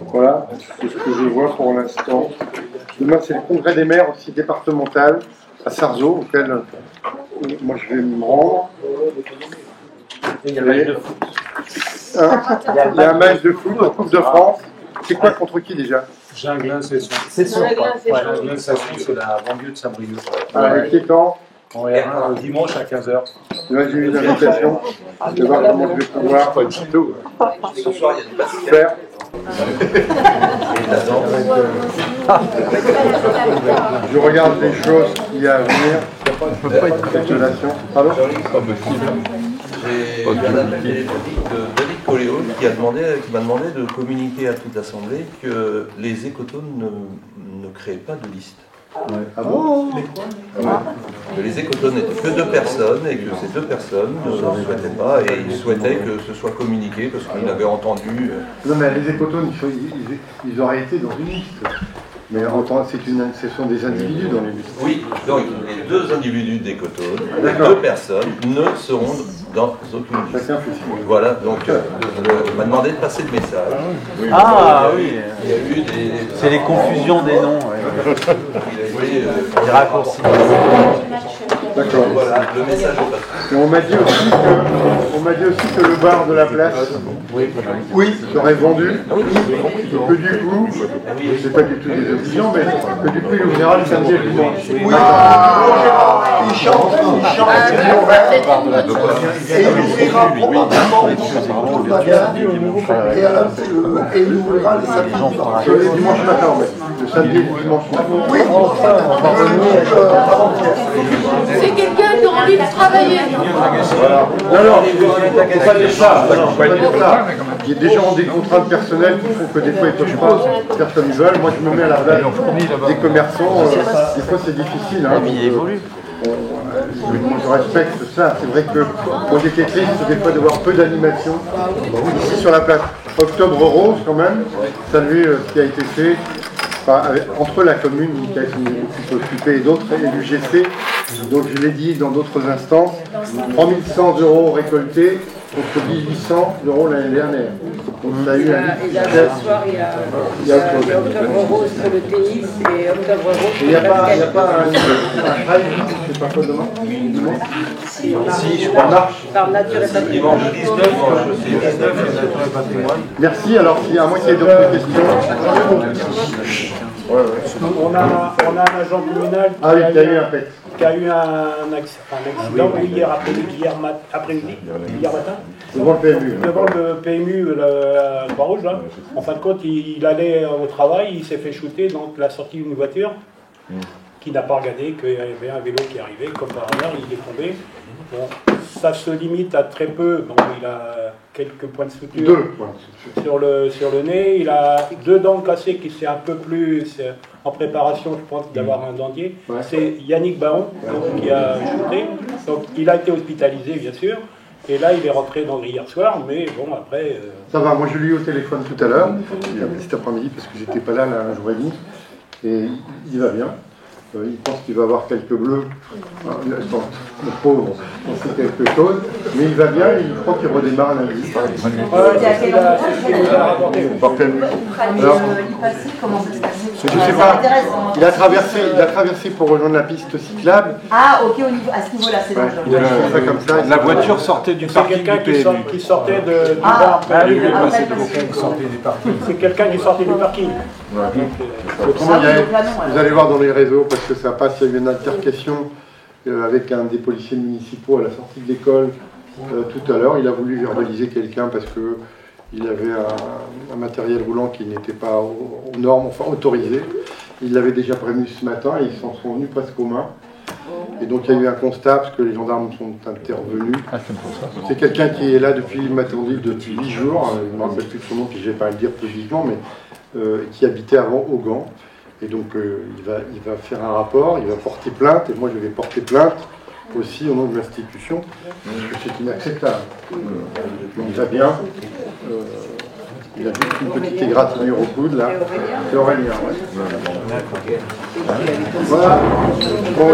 voilà, c'est ce que je vois pour l'instant. Demain, c'est le congrès des maires aussi départemental à Sarzeau, auquel moi je vais me rendre. Il y a un match de foot. Il y a un match de foot en Coupe de France. C'est quoi contre qui déjà? Ginglin, c'est son. C'est son. Ginglin, c'est la banlieue de Saint-Brieuc. Et qui est quand? En R1, dimanche à 15h. Là, j'ai eu une invitation. Je vais voir comment je vais pouvoir Ce soir, il y a du basket. faire. Je regarde les choses qu'il y a à venir. On peut pas être Population. Pardon? J'ai David Coléo qui m'a demandé de communiquer à toute l'Assemblée que les écotones ne créaient pas de liste. Ah bon? Que les écotones n'étaient que 2 personnes et que ces 2 personnes ne souhaitaient pas et ils souhaitaient que ce soit communiqué parce qu'ils avaient entendu. Non mais les écotones, ils auraient été dans une liste. Mais ce sont des individus dans les listes. Oui, donc les 2 individus d'écotones, les 2 personnes ne seront dans aucune liste. Chacun fait signe. Voilà, donc on m'a demandé de passer le message. Ah oui, il y a eu des... c'est les confusions des noms. Ouais. Des raccourcis. D'accord. Voilà, le message est passé. Et on m'a dit aussi que le bar de la place serait vendu. Que du coup, c'est pas du tout des exigeants, mais que du coup il ouvrira le samedi et le dimanche. Oui. Il chante. Et il ouvrira probablement tout le matin. Et il ouvrira les samedis. Le dimanche matin, mais le samedi et le dimanche matin. Oui, C'est quelqu'un qui a envie de travailler. Non, c'est pas dire ça. Il y a des gens ont des contraintes personnelles qui font que des fois ils ne peuvent pas faire comme ils veulent. Moi je me mets à la place des commerçants. Des fois c'est difficile. La vie évolue. Je respecte ça. C'est vrai que moi j'étais triste des fois de voir peu d'animation ici sur la place. Octobre Rose quand même, saluer ce qui a été fait entre la commune qui s'est occupée et d'autres et l'UGC. Donc je l'ai dit dans d'autres instances, 3100 € récoltés contre 1800 € l'année dernière. Donc ça a eu un ce soir, il y a Octobre Rose pour le tennis et Octobre Rose pour il n'y le a pas basket. un trail, je sais pas quoi demain. Si, je crois. Marche. Par nature et patrimoine. Dimanche 19, c'est 19, Nature et patrimoine. Merci, alors s'il y a moins qu'il y ait d'autres questions. On a un agent communal qui a eu un accident hier après-midi, hier matin. Devant le PMU. Devant le PMU, le Croix-Rouge, là. En fin de compte, il allait au travail, il s'est fait shooter, donc la sortie d'une voiture qui n'a pas regardé qu'il y avait un vélo qui arrivait, comme par hasard, il est tombé. Bon, ça se limite à très peu, donc il a quelques points de suture. 2 points sur le nez, il a 2 dents cassées qui c'est un peu plus en préparation, je pense, d'avoir un dentier. Ouais. C'est Yannick Baron donc, qui a shooté. Donc il a été hospitalisé, bien sûr. Et là, il est rentré dans hier soir, mais bon, après... Ça va, moi je l'ai eu au téléphone tout à l'heure. Il a appelé cet après-midi parce que j'étais pas là, un jour et demi. Et il va bien. il pense qu'il va avoir quelques bleus. Le pauvre, on sait quelque chose. Mais il va bien, il croit qu'il redémarre lundi. Alors, je sais pas, il a traversé pour rejoindre la piste cyclable. Ah, ok, à ce niveau-là, c'est dangereux. Il a fait ça comme ça. La voiture sortait du parking du PMU. Qui sortait du bar. C'est quelqu'un qui sortait du parking. Autrement, vous allez voir dans les réseaux, parce que ça passe, il y a eu une altercation avec un des policiers municipaux à la sortie de l'école tout à l'heure. Il a voulu verbaliser quelqu'un parce qu'il avait un matériel roulant qui n'était pas aux normes, enfin autorisé. Il l'avait déjà prévenu ce matin et ils s'en sont venus presque aux mains. Et donc il y a eu un constat parce que les gendarmes sont intervenus. C'est quelqu'un qui est là depuis, il m'a dit, depuis 8 jours. Je ne me rappelle plus de son nom, puis je ne vais pas le dire publiquement, mais qui habitait avant Augan. Et donc il va faire un rapport, il va porter plainte, et moi je vais porter plainte aussi au nom de l'institution, parce que c'est inacceptable. Donc il va bien. Il a juste une petite égratignure au coude là. C'est Aurélien, ouais. Voilà. Bon,